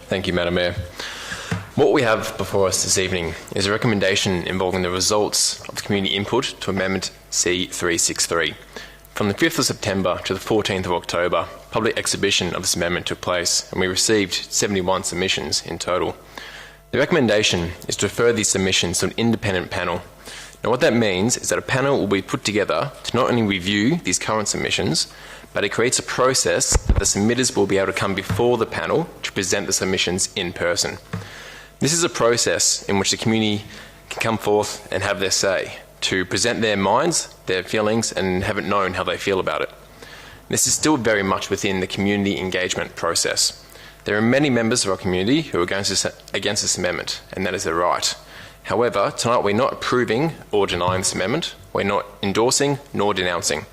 Thank you, Madam Mayor. What we have before us this evening is a recommendation involving the results of the community input to Amendment C363. From the 5th of September to the 14th of October, public exhibition of this amendment took place and we received 71 submissions in total. The recommendation is to refer these submissions to an independent panel Now, what that means is that a panel will be put together to not only review these current submissions, but it creates a process that the submitters will be able to come before the panel to present the submissions in person. This is a process in which the community can come forth and have their say, to present their minds, their feelings, and have it known how they feel about it. This is still very much within the community engagement process. There are many members of our community who are against this amendment, and that is their right. However, tonight we're not approving or denying this amendment. We're not endorsing nor denouncing.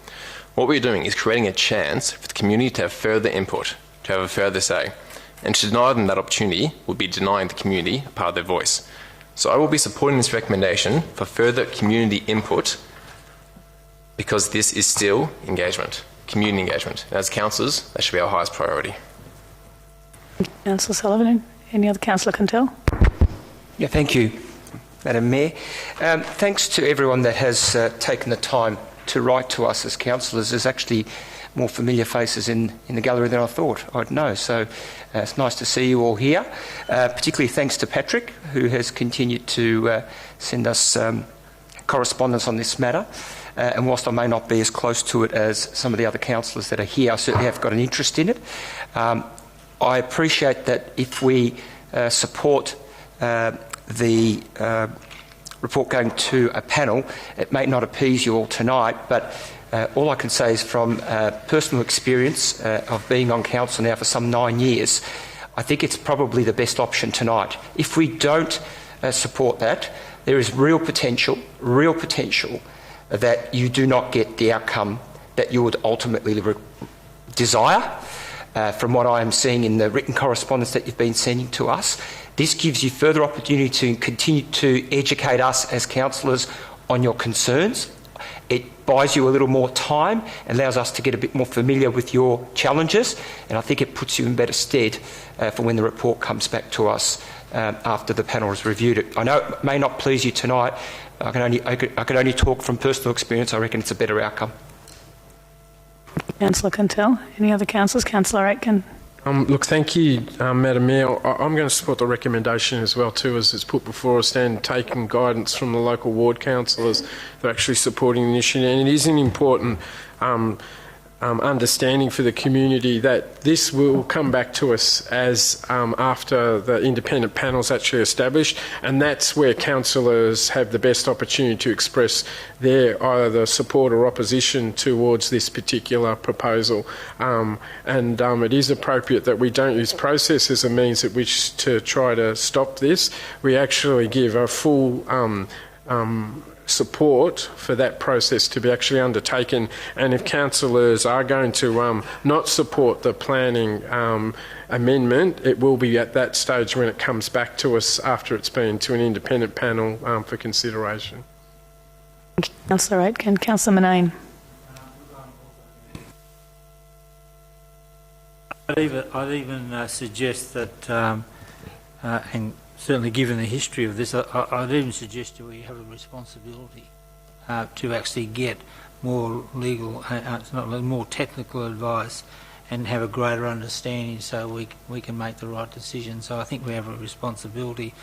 What we're doing is creating a chance for the community to have further input, to have a further say. And to deny them that opportunity would be denying the community a part of their voice. So I will be supporting this recommendation for further community input, because this is still engagement, community engagement. And as councillors, that should be our highest priority. Councillor Sullivan, any other councillor can tell? Yeah, thank you, Madam Mayor. Thanks to everyone that has taken the time to write to us as councillors. There's actually more familiar faces in the gallery than I thought I'd know. So it's nice to see you all here. Particularly thanks to Patrick, who has continued to send us correspondence on this matter. And whilst I may not be as close to it as some of the other councillors that are here, I certainly have got an interest in it. I appreciate that if we support the report going to a panel, it may not appease you all tonight, but all I can say is from personal experience of being on council now for some 9 years, I think it's probably the best option tonight. If we don't support that, there is real potential that you do not get the outcome that you would ultimately desire. From what I am seeing in the written correspondence that you've been sending to us, this gives you further opportunity to continue to educate us as councillors on your concerns. It buys you a little more time and allows us to get a bit more familiar with your challenges, and I think it puts you in better stead for when the report comes back to us after the panel has reviewed it. I know it may not please you tonight. I can only talk from personal experience. I reckon it's a better outcome. Councillor Cantell. Any other councillors? Councillor Aitken. Look, thank you, Madam Mayor. I'm going to support the recommendation as well, too, as it's put before us, and taking guidance from the local ward councillors that are actually supporting the initiative. And it is an important understanding for the community that this will come back to us as after the independent panel is actually established, and that's where councillors have the best opportunity to express their either support or opposition towards this particular proposal. It is appropriate that we don't use process as a means at which to try to stop this. We actually give a full support for that process to be actually undertaken, and if councillors are going to not support the planning amendment, it will be at that stage when it comes back to us after it's been to an independent panel for consideration. Thank you, Councillor Aitken. Councillor Manane. I'd even suggest that, and certainly given the history of this, I'd even suggest that we have a responsibility to actually get more legal, more technical advice and have a greater understanding so we can make the right decision. So I think we have a responsibility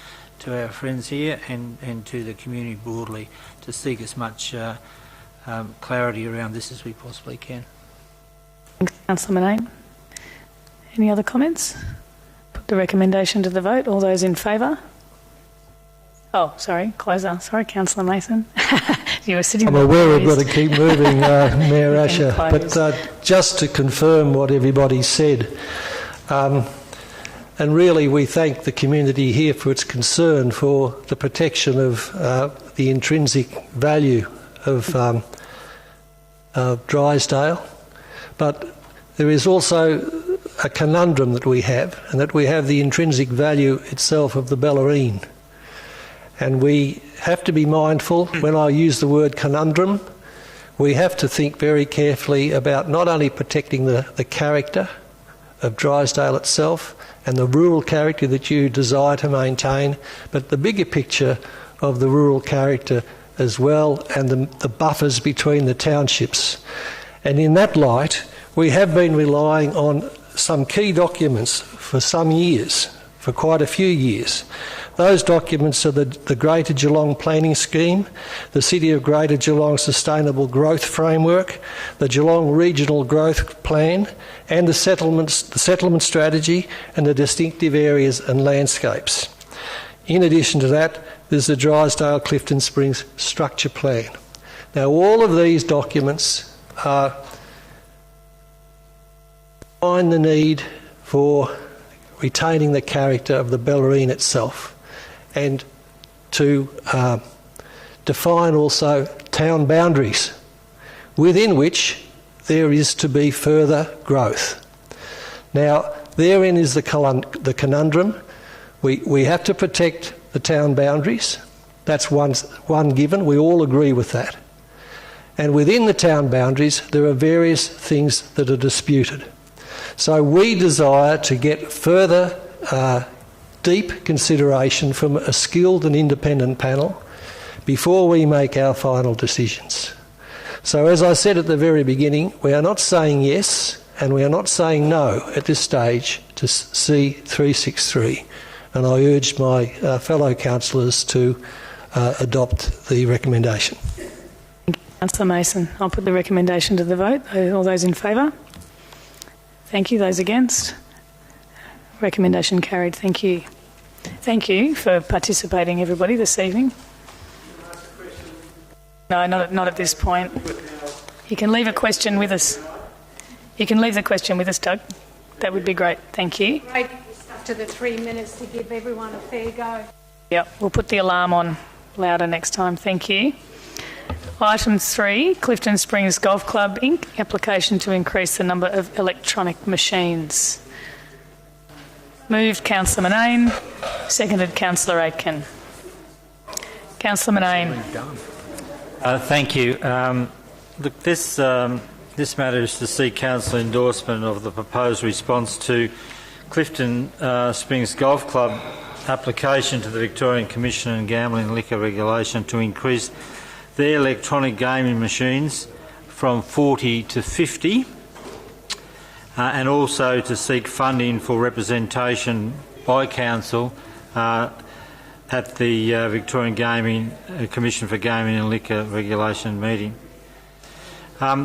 to our friends here and to the community broadly to seek as much clarity around this as we possibly can. Thanks, Councillor Manane. Any other comments? Put the recommendation to the vote. All those in favour? Oh, sorry, closer. Sorry, Councillor Mason. You were sitting I'm there. aware we've got to keep moving, Mayor Asher, but just to confirm what everybody said, and really we thank the community here for its concern for the protection of the intrinsic value of Drysdale, but there is also a conundrum that we have, and that we have the intrinsic value itself of the Bellarine. And we have to be mindful, when I use the word conundrum, we have to think very carefully about not only protecting the character of Drysdale itself and the rural character that you desire to maintain, but the bigger picture of the rural character as well, and the buffers between the townships. And in that light, we have been relying on some key documents for some years, for quite a few years. Those documents are the Greater Geelong Planning Scheme, the City of Greater Geelong Sustainable Growth Framework, the Geelong Regional Growth Plan, and the settlement strategy and the distinctive areas and landscapes. In addition to that, there's the Drysdale Clifton Springs Structure Plan. Now, all of these documents find the need for retaining the character of the Bellarine itself and to define also town boundaries within which there is to be further growth. Now, therein is the conundrum. We have to protect the town boundaries. That's one given. We all agree with that. And within the town boundaries, there are various things that are disputed. So we desire to get further deep consideration from a skilled and independent panel before we make our final decisions. So as I said at the very beginning, we are not saying yes and we are not saying no at this stage to C363. And I urge my fellow councillors to adopt the recommendation. Councillor Mason, I'll put the recommendation to the vote. All those in favour? Thank you. Those against? Recommendation carried. Thank you. Thank you for participating, everybody, this evening. No, not at this point. You can leave a question with us. You can leave the question with us, Doug. That would be great. Thank you. Great. Stuck to the 3 minutes to give everyone a fair go. Yep, we'll put the alarm on louder next time. Thank you. Item 3, Clifton Springs Golf Club Inc. Application to increase the number of electronic machines. Moved Councillor Manane, seconded Councillor Aitken. Councillor Manane. Thank you. Look, this matter is to seek council endorsement of the proposed response to Clifton Springs Golf Club application to the Victorian Commission on Gambling and Liquor Regulation to increase their electronic gaming machines from 40 to 50 and also to seek funding for representation by council at the Victorian Commission for Gaming and Liquor Regulation meeting.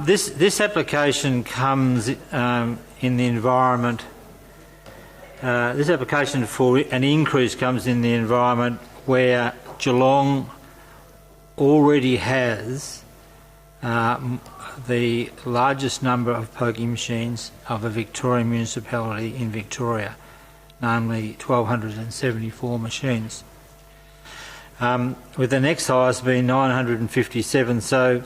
This application comes in the environment. This application for an increase comes in the environment where Geelong already has the largest number of pokie machines of a Victorian municipality in Victoria, namely 1,274 machines, with the next highest being 957. So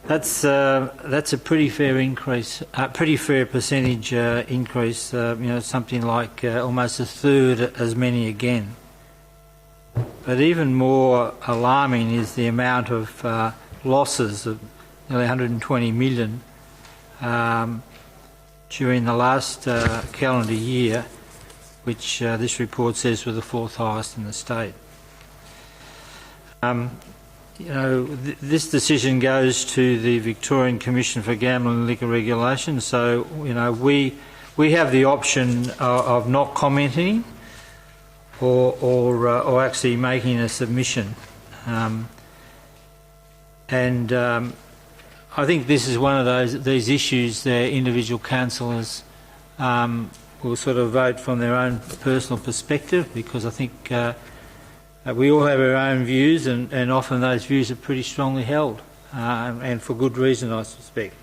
that's a pretty fair increase, pretty fair percentage increase. Something like almost a third as many again. But even more alarming is the amount of losses of nearly 120 million during the last calendar year, which this report says were the fourth highest in the state. This decision goes to the Victorian Commission for Gambling and Liquor Regulation, so we have the option of not commenting or actually making a submission. I think this is one of these issues that individual councillors will sort of vote from their own personal perspective, because I think we all have our own views, and often those views are pretty strongly held, and for good reason, I suspect.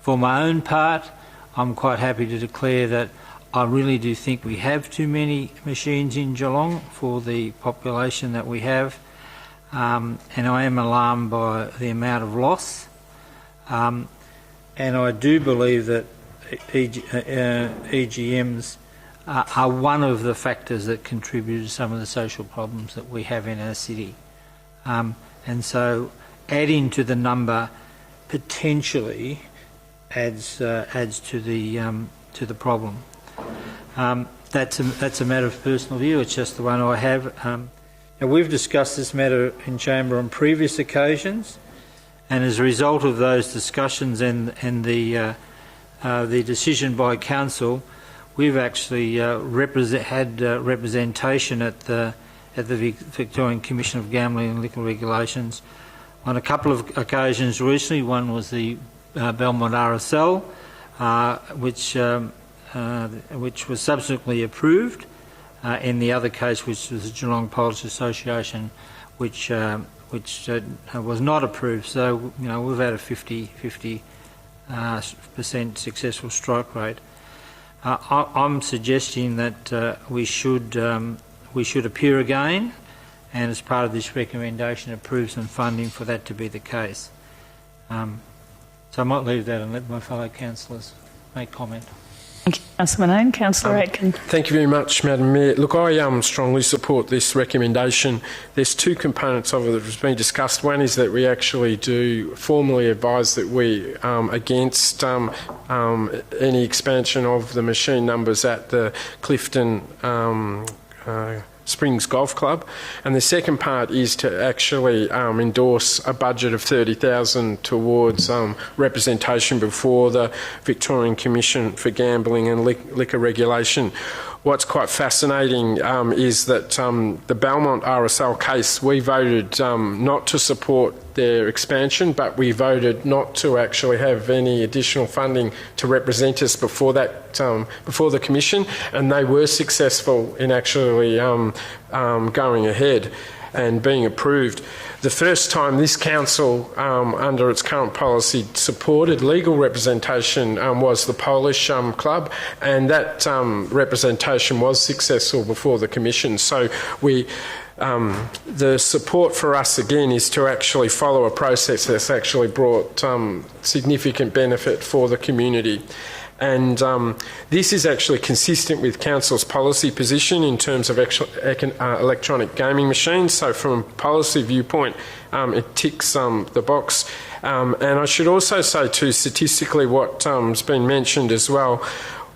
For my own part, I'm quite happy to declare that I really do think we have too many machines in Geelong for the population that we have, and I am alarmed by the amount of loss. And I do believe that EGMs are one of the factors that contribute to some of the social problems that we have in our city. And so adding to the number potentially adds to the problem. That's a matter of personal view. It's just the one I have. Now, we've discussed this matter in chamber on previous occasions, and as a result of those discussions and the decision by council, we've actually had representation at the at the Victorian Commission of Gambling and Liquor Regulations on a couple of occasions recently. One was the Belmont RSL, which was subsequently approved. In the other case, which was the Geelong Police Association, which was not approved. So, we've had a 50% successful strike rate. I'm suggesting that we should appear again, and as part of this recommendation, approve some funding for that to be the case. So I might leave that and let my fellow councillors make comment. Thank you, Councillor Manane. Councillor Aitken. Thank you very much, Madam Mayor. Look, I strongly support this recommendation. There's two components of it that has been discussed. One is that we actually do formally advise that we against any expansion of the machine numbers at the Clifton Springs Golf Club, and the second part is to actually endorse a budget of $30,000 towards representation before the Victorian Commission for Gambling and Liquor Regulation. What's quite fascinating is that the Belmont RSL case, we voted not to support their expansion, but we voted not to actually have any additional funding to represent us before that, before the Commission, and they were successful in actually going ahead and being approved. The first time this council, under its current policy, supported legal representation was the Polish club, and that representation was successful before the Commission. So the support for us again is to actually follow a process that's actually brought significant benefit for the community. And this is actually consistent with Council's policy position in terms of electronic gaming machines. So from a policy viewpoint, it ticks the box. And I should also say too, statistically, what has been mentioned as well,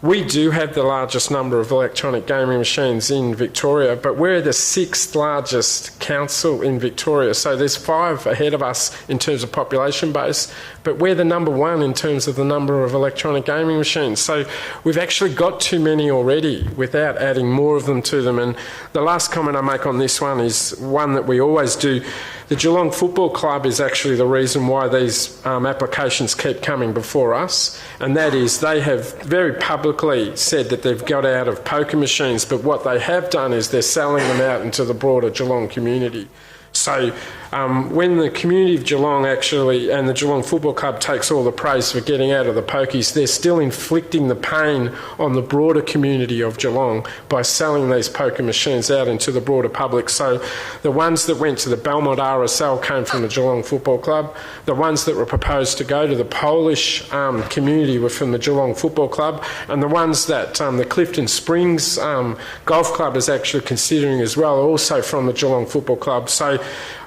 we do have the largest number of electronic gaming machines in Victoria, but we're the 6th largest council in Victoria. So there's 5 ahead of us in terms of population base, but we're the number 1 in terms of the number of electronic gaming machines. So we've actually got too many already without adding more of them to them. And the last comment I make on this one is one that we always do. The Geelong Football Club is actually the reason why these applications keep coming before us, and that is they have very publicly said that they've got out of poker machines, but what they have done is they're selling them out into the broader Geelong community. So when the community of Geelong actually, and the Geelong Football Club takes all the praise for getting out of the pokies, they're still inflicting the pain on the broader community of Geelong by selling these poker machines out into the broader public. So the ones that went to the Belmont RSL came from the Geelong Football Club. The ones that were proposed to go to the Polish community were from the Geelong Football Club, and the ones that the Clifton Springs Golf Club is actually considering as well are also from the Geelong Football Club. So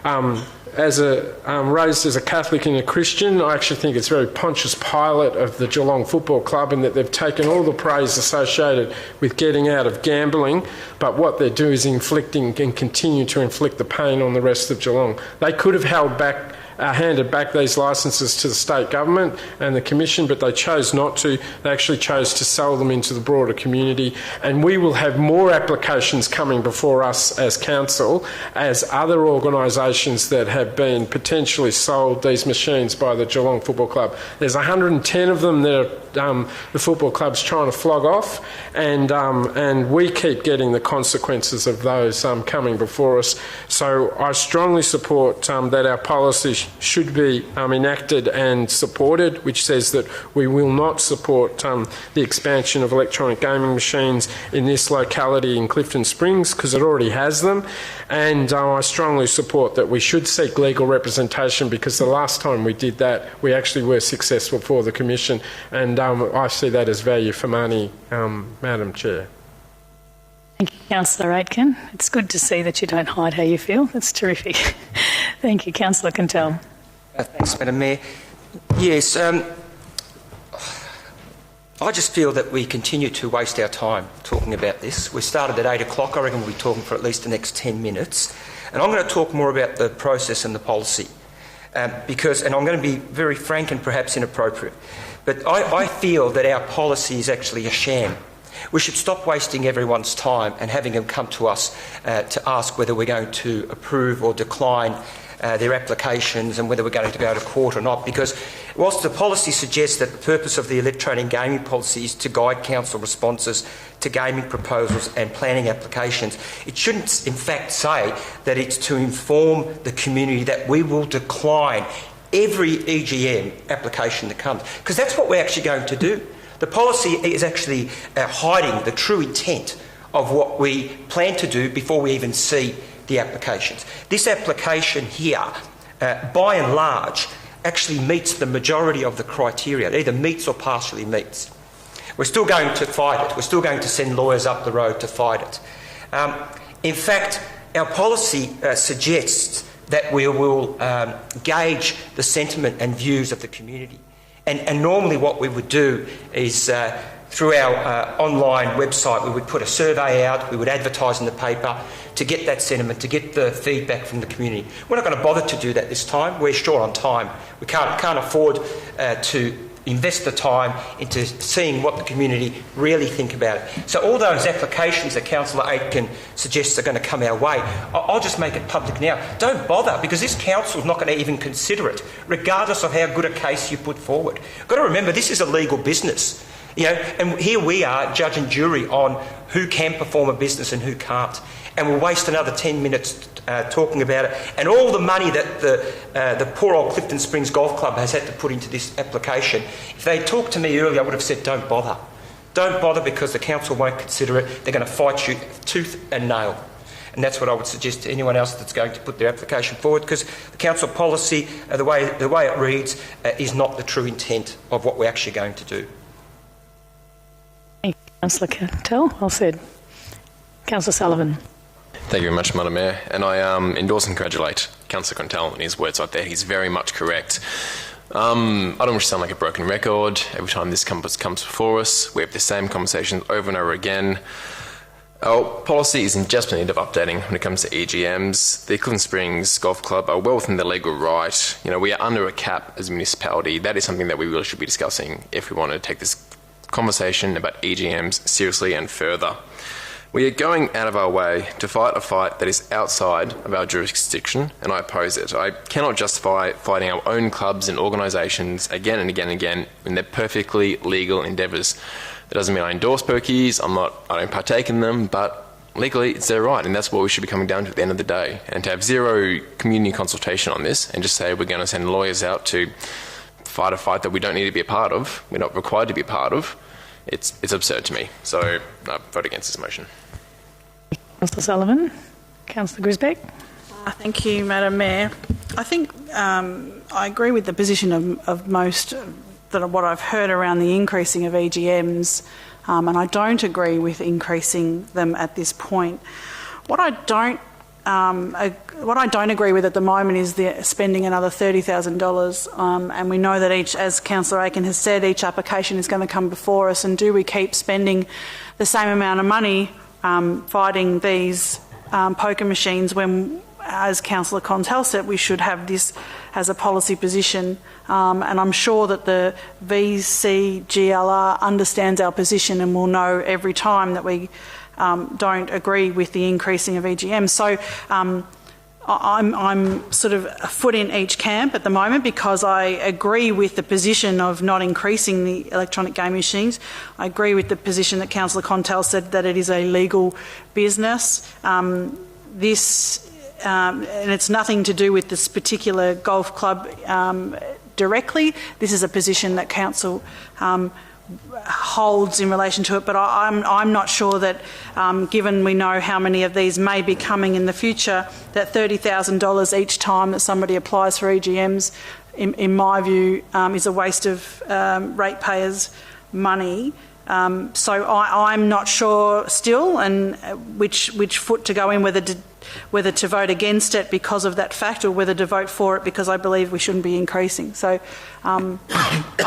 raised as a Catholic and a Christian, I actually think it's very Pontius Pilate of the Geelong Football Club in that they've taken all the praise associated with getting out of gambling, but what they do is inflicting and continue to inflict the pain on the rest of Geelong. They could have handed back these licences to the state government and the Commission, but they chose not to. They actually chose to sell them into the broader community, and we will have more applications coming before us as council as other organisations that have been potentially sold these machines by the Geelong Football Club. There's 110 of them that the football club's trying to flog off, and we keep getting the consequences of those coming before us. So I strongly support that our policy should be enacted and supported, which says that we will not support the expansion of electronic gaming machines in this locality in Clifton Springs because it already has them. And I strongly support that we should seek legal representation because the last time we did that, we actually were successful for the Commission. And I see that as value for money, Madam Chair. Thank you, Councillor Aitken. It's good to see that you don't hide how you feel. That's terrific. Thank you, Councillor Quintal. Thanks, Madam Mayor. Yes, I just feel that we continue to waste our time talking about this. We started at 8 o'clock. I reckon we'll be talking for at least the next 10 minutes. And I'm going to talk more about the process and the policy and I'm going to be very frank and perhaps inappropriate, but I feel that our policy is actually a sham. We should stop wasting everyone's time and having them come to us to ask whether we're going to approve or decline their applications and whether we're going to go to court or not, because whilst the policy suggests that the purpose of the electronic gaming policy is to guide council responses to gaming proposals and planning applications, it shouldn't in fact say that it's to inform the community that we will decline every EGM application that comes, because that's what we're actually going to do. The policy is actually hiding the true intent of what we plan to do before we even see the applications. This application here, by and large, actually meets the majority of the criteria. It either meets or partially meets. We're still going to fight it. We're still going to send lawyers up the road to fight it. In fact, our policy suggests that we will gauge the sentiment and views of the community. And normally what we would do is through our online website, we would put a survey out, we would advertise in the paper to get that sentiment, to get the feedback from the community. We're not going to bother to do that this time. We're short on time. We can't afford to invest the time into seeing what the community really think about it. So all those applications that Councillor Aitken suggests are going to come our way, I'll just make it public now. Don't bother, because this council is not going to even consider it, regardless of how good a case you put forward. You've got to remember, this is a legal business. You know, and here we are, judge and jury on who can perform a business and who can't. And we'll waste another 10 minutes talking about it. And all the money that the poor old Clifton Springs Golf Club has had to put into this application, if they talked to me earlier, I would have said, don't bother. Don't bother, because the council won't consider it. They're going to fight you tooth and nail. And that's what I would suggest to anyone else that's going to put their application forward, because the council policy, the way it reads, is not the true intent of what we're actually going to do. Thank you, Councillor Cantell. Well said. Councillor Sullivan. Thank you very much, Madam Mayor. And I endorse and congratulate Councillor Cantell on his words right there. He's very much correct. I don't wish to sound like a broken record. Every time this comes before us, we have the same conversations over and over again. Our policy is in just need of updating when it comes to EGMs. The Clifton Springs Golf Club are well within their legal right. You know, we are under a cap as a municipality. That is something that we really should be discussing if we want to take this conversation about EGMs seriously and further. We are going out of our way to fight a fight that is outside of our jurisdiction, and I oppose it. I cannot justify fighting our own clubs and organisations again and again and again when they're perfectly legal endeavours. That doesn't mean I endorse pokies, I don't partake in them, but legally it's their right, and that's what we should be coming down to at the end of the day. And to have zero community consultation on this and just say we're going to send lawyers out to fight a fight that we don't need to be a part of, we're not required to be a part of, it's absurd to me. So I vote against this motion. Councillor Sullivan. Councillor Grisbeck. Thank you, Madam Mayor. I think I agree with the position of most that what I've heard around the increasing of EGMs, and I don't agree with increasing them at this point. What I don't agree with at the moment is the spending another $30,000, and we know that as Councillor Aiken has said, each application is going to come before us, and do we keep spending the same amount of money fighting these poker machines when, as Councillor Contell said, we should have this as a policy position, and I'm sure that the VCGLR understands our position and will know every time that we don't agree with the increasing of EGM. So I'm sort of a foot in each camp at the moment, because I agree with the position of not increasing the electronic game machines. I agree with the position that Councillor Contell said, that it is a legal business. And it's nothing to do with this particular golf club directly. This is a position that Council holds in relation to it, but I'm not sure that, given we know how many of these may be coming in the future, that $30,000 each time that somebody applies for EGMs, in my view, is a waste of ratepayers' money. So I'm not sure still, and which foot to go in, whether to vote against it because of that fact, or whether to vote for it because I believe we shouldn't be increasing. So I'm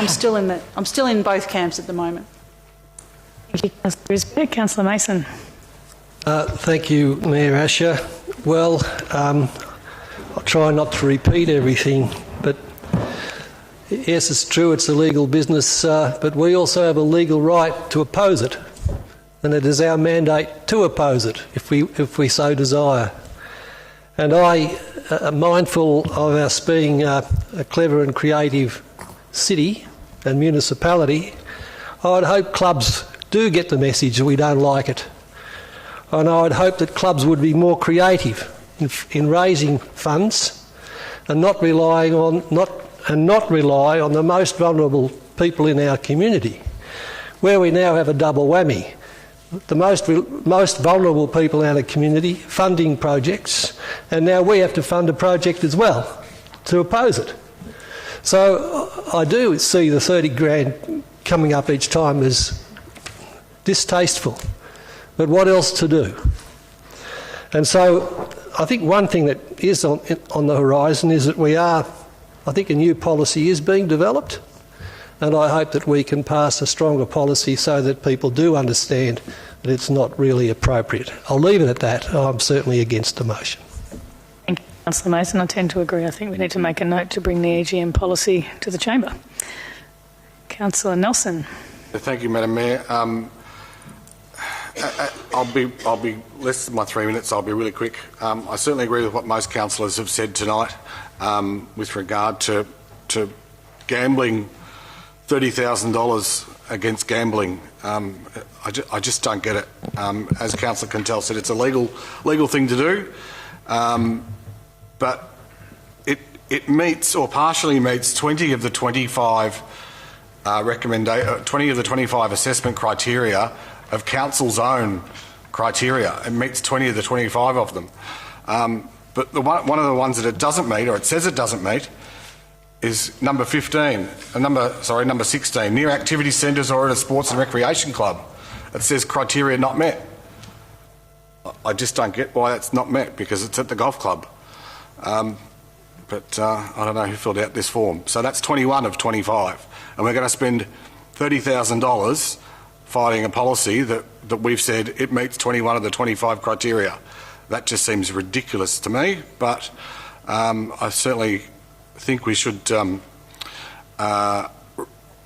still in both camps at the moment. Thank you, Councillor Grisbeck. Councillor Mason. Thank you, Mayor Asher. Well, I'll try not to repeat everything, but yes, it's true, it's a legal business, but we also have a legal right to oppose it. then it is our mandate to oppose it if we so desire. And I, mindful of us being a clever and creative city and municipality, I'd hope clubs do get the message that we don't like it. And I'd hope that clubs would be more creative in raising funds and not rely on the most vulnerable people in our community, where we now have a double whammy. The most vulnerable people in our community funding projects, and now we have to fund a project as well to oppose it. So I do see the 30 grand coming up each time as distasteful, but what else to do? And so I think one thing that is on the horizon is that I think a new policy is being developed, and I hope that we can pass a stronger policy so that people do understand that it's not really appropriate. I'll leave it at that. I'm certainly against the motion. Thank you, Councillor Mason. I tend to agree. I think we need to make a note to bring the AGM policy to the chamber. Councillor Nelson. Thank you, Madam Mayor. I'll be less than my 3 minutes. I'll be really quick. I certainly agree with what most councillors have said tonight with regard to gambling. $30,000 against gambling. I just don't get it. As Councillor Quintel said, it's a legal thing to do, but it meets or partially meets 20 of the 25 20 of the 25 assessment criteria of council's own criteria. It meets 20 of the 25 of them. But one of the ones that it doesn't meet, or it says it doesn't meet, is number 16, near activity centres or at a sports and recreation club. It says criteria not met. I just don't get why that's not met, because it's at the golf club. But I don't know who filled out this form. So that's 21 of 25. And we're going to spend $30,000 fighting a policy that we've said it meets 21 of the 25 criteria. That just seems ridiculous to me, but I certainly think we should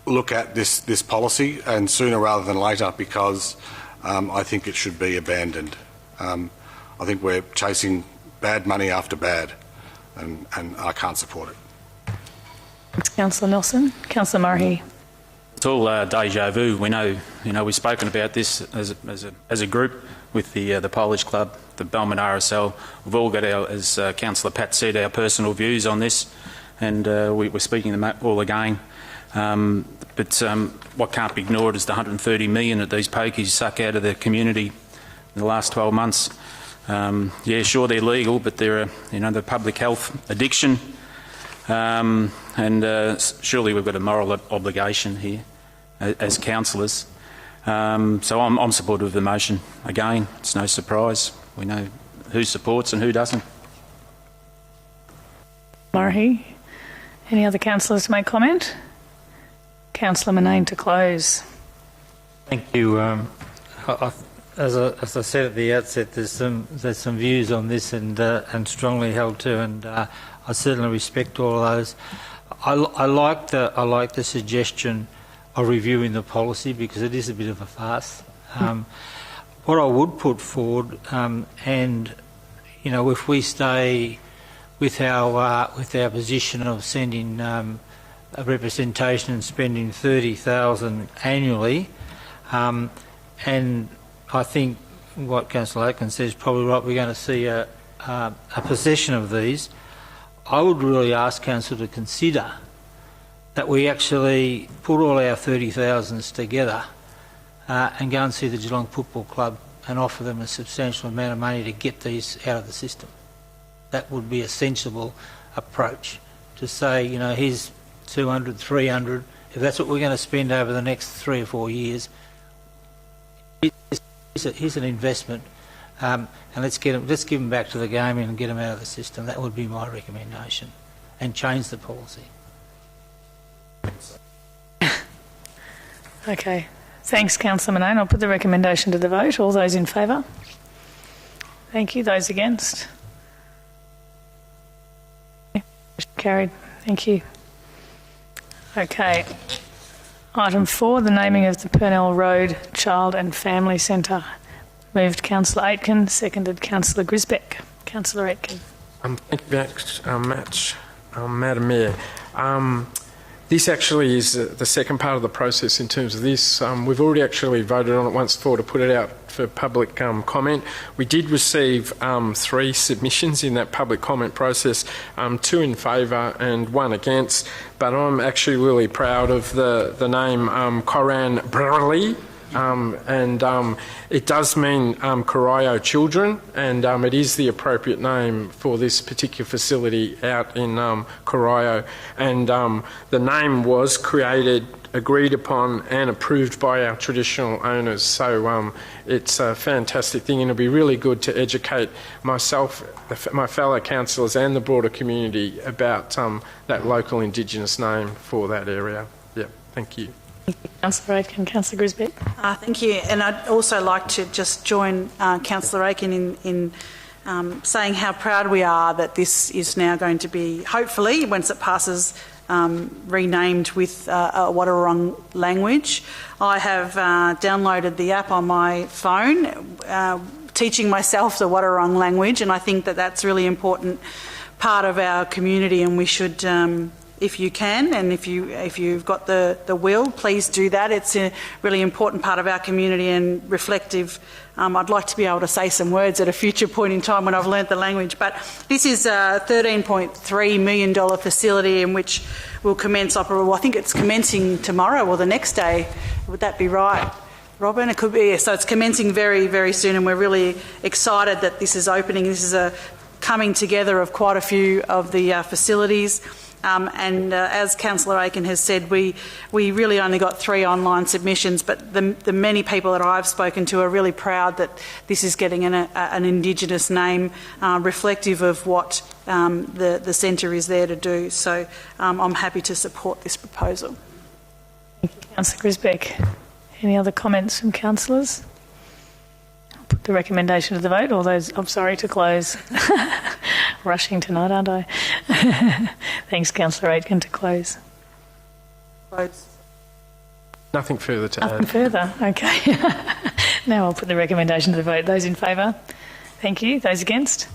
look at this policy, and sooner rather than later, because I think it should be abandoned. I think we're chasing bad money after bad, and I can't support it. Thanks, Councillor Nelson. Councillor Murray. It's all deja vu. We know, we've spoken about this as a group with the Polish Club, the Belmont RSL. We've all got our, as Councillor Pat said, our personal views on this, and we're speaking them all again. But what can't be ignored is the $130 million that these pokies suck out of the community in the last 12 months. Yeah, sure, they're legal, but they're the public health addiction. And surely we've got a moral obligation here as councillors. So I'm supportive of the motion. Again, it's no surprise. We know who supports and who doesn't. Murray, any other councillors to make comment? Councillor Manane to close. Thank you. As I said at the outset, there's some views on this and strongly held to, and I certainly respect all of those. I like the suggestion of reviewing the policy, because it is a bit of a farce. What I would put forward, and if we stay with our position of sending a representation and spending $30,000 annually, and I think what Councillor Atkins says is probably right. We're going to see a possession of these. I would really ask Council to consider that we actually put all our 30,000s together and go and see the Geelong Football Club and offer them a substantial amount of money to get these out of the system. That would be a sensible approach, to say, here's 200, 300, if that's what we're going to spend over the next 3 or 4 years, here's an investment, and let's give them back to the game and get them out of the system. That would be my recommendation, and change the policy. Okay. Thanks, Councillor Manone. I'll put the recommendation to the vote. All those in favour? Thank you. Those against? Carried. Thank you. Okay. Item 4, the naming of the Purnell Road Child and Family Centre. Moved Councillor Aitken, seconded Councillor Grisbeck. Councillor Aitken. Thank you very much, Madam Mayor. This actually is the second part of the process in terms of this. We've already actually voted on it once before to put it out for public comment. We did receive 3 submissions in that public comment process, 2 in favour and 1 against, but I'm actually really proud of the name Coran Braley. It does mean Corio children, and it is the appropriate name for this particular facility out in Corio. And the name was created, agreed upon and approved by our traditional owners. So it's a fantastic thing, and it'll be really good to educate myself, my fellow councillors and the broader community about that local Indigenous name for that area. Yeah, thank you. Councillor Aitken. Councillor Grisbeck. Thank you. And I'd also like to just join Councillor Aitken in saying how proud we are that this is now going to be, hopefully, once it passes, renamed with a Wadawurrung language. I have downloaded the app on my phone, teaching myself the Wadawurrung language, and I think that that's a really important part of our community, and we should... if you can, and if you've got the will, please do that. It's a really important part of our community and reflective. I'd like to be able to say some words at a future point in time when I've learnt the language. But this is a $13.3 million facility in which will commence operation. Well, I think it's commencing tomorrow or the next day. Would that be right, Robin? It could be. Yeah. So it's commencing very, very soon, and we're really excited that this is opening. This is a coming together of quite a few of the facilities. As Councillor Aitken has said, we really only got 3 online submissions, but the many people that I've spoken to are really proud that this is getting an Indigenous name reflective of what the centre is there to do. So I'm happy to support this proposal. Thank you, Councillor Grisbeck. Any other comments from councillors? I'll put the recommendation to the vote. All those, I'm sorry to close. Rushing tonight, aren't I? Thanks, Councillor Aitken, to close. Nothing further to add. Nothing further, okay. Now I'll put the recommendation to the vote. Those in favour? Thank you. Those against?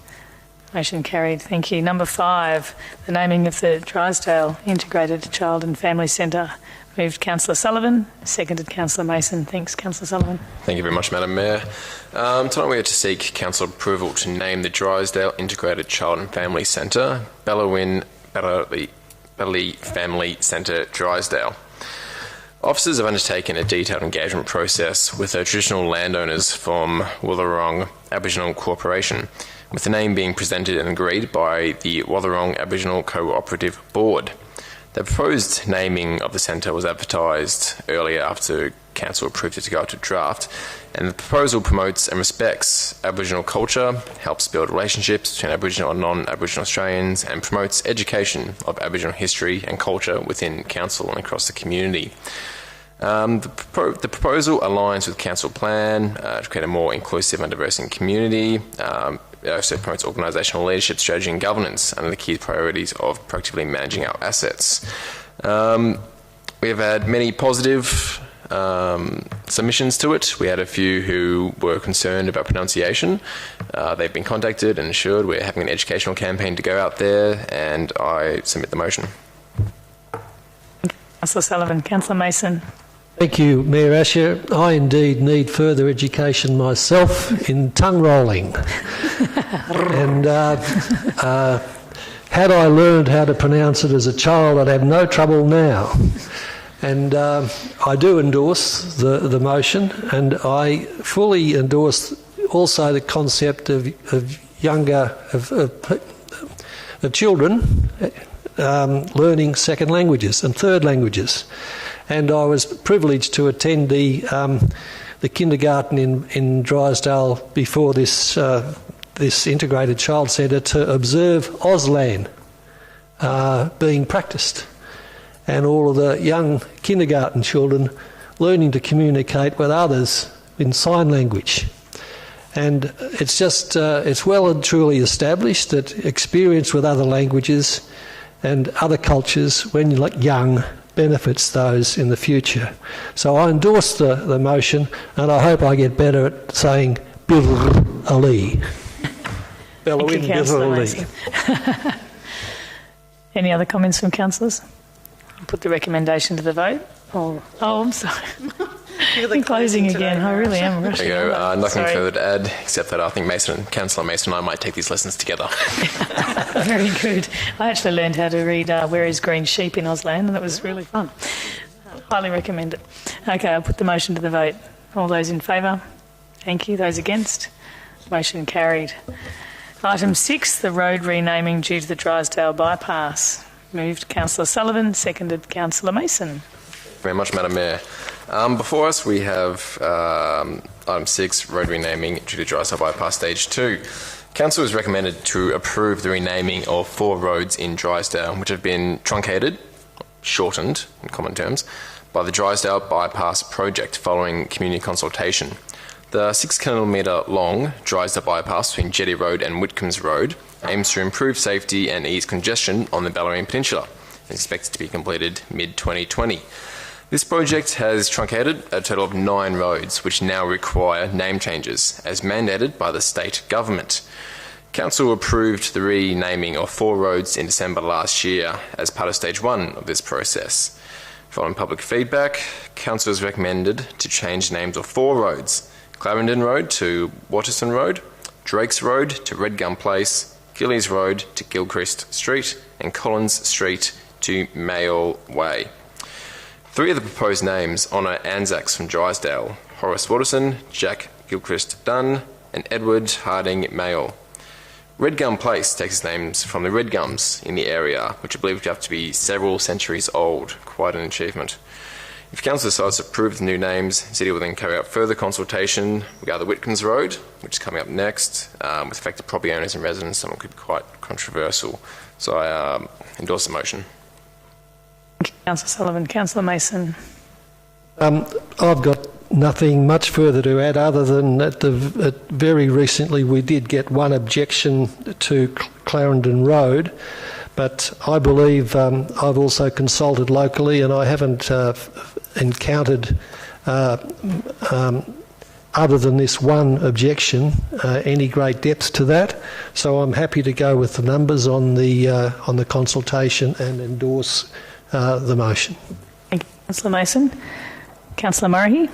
Motion carried. Thank you. Number 5, the naming of the Drysdale Integrated Child and Family Centre. Moved Councillor Sullivan, seconded Councillor Mason. Thanks, Councillor Sullivan. Thank you very much, Madam Mayor. Tonight we are to seek council approval to name the Drysdale Integrated Child and Family Centre, Bellawin Belly Family Centre, Drysdale. Officers have undertaken a detailed engagement process with the traditional landowners from Wadawurrung Aboriginal Corporation, with the name being presented and agreed by the Wadawurrung Aboriginal Cooperative Board. The proposed naming of the centre was advertised earlier after Council approved it to go out to draft, and the proposal promotes and respects Aboriginal culture, helps build relationships between Aboriginal and non-Aboriginal Australians, and promotes education of Aboriginal history and culture within Council and across the community. The proposal aligns with Council plan to create a more inclusive and diverse community. It also promotes organisational leadership, strategy and governance under the key priorities of proactively managing our assets. We have had many positive submissions to it. We had a few who were concerned about pronunciation. They've been contacted and assured we're having an educational campaign to go out there, and I submit the motion. Councillor Sullivan. Councillor Mason. Thank you, Mayor Asher. I indeed need further education myself in tongue rolling. And had I learned how to pronounce it as a child, I'd have no trouble now. And I do endorse the motion, and I fully endorse also the concept of children learning second languages and third languages. And I was privileged to attend the kindergarten in Drysdale before this integrated child centre to observe Auslan being practised, and all of the young kindergarten children learning to communicate with others in sign language. And it's just it's well and truly established that experience with other languages and other cultures when you're young benefits those in the future. So I endorse the motion, and I hope I get better at saying Bill Ali. Thank you, Councillor Mason. Any other comments from councillors? I'll put the recommendation to the vote. Oh, I'm sorry. I'm closing again. I really am rushing. There you go. Nothing Sorry. further to add, except that I think Councillor Mason and I might take these lessons together. Very good. I actually learned how to read Where is Green Sheep in Auslan, and it was really fun. Highly recommend it. Okay, I'll put the motion to the vote. All those in favour? Thank you. Those against? Motion carried. Item 6, the road renaming due to the Drysdale bypass. Moved Councillor Sullivan, seconded Councillor Mason. Very much, Madam Mayor. Before us, we have item 6, road renaming due to Drysdale bypass stage 2. Council has recommended to approve the renaming of 4 roads in Drysdale, which have been truncated, shortened in common terms, by the Drysdale bypass project following community consultation. The 6 kilometre long Drysdale bypass between Jetty Road and Whitcombs Road aims to improve safety and ease congestion on the Bellarine Peninsula and is expected to be completed mid-2020. This project has truncated a total of 9 roads, which now require name changes, as mandated by the state government. Council approved the renaming of 4 roads in December last year as part of stage 1 of this process. Following public feedback, Council has recommended to change names of 4 roads: Clarendon Road to Waterston Road, Drake's Road to Redgum Place, Gillies Road to Gilchrist Street, and Collins Street to Mayall Way. 3 of the proposed names honour Anzacs from Drysdale: Horace Waterson, Jack Gilchrist Dunn, and Edward Harding Mayall. Redgum Place takes its names from the red gums in the area, which are believed to have to be several centuries old. Quite an achievement. If Council decides to approve the new names, the City will then carry out further consultation regarding the Whitcombs Road, which is coming up next, with affected property owners and residents, and it could be quite controversial. So I endorse the motion. Thank you, Councillor Sullivan. Councillor Mason. I've got nothing much further to add other than very recently we did get one objection to Clarendon Road, but I believe I've also consulted locally and I haven't encountered, other than this one objection, any great depth to that. So I'm happy to go with the numbers on the consultation and endorse the motion. Thank you, Councillor Mason. Councillor Murray.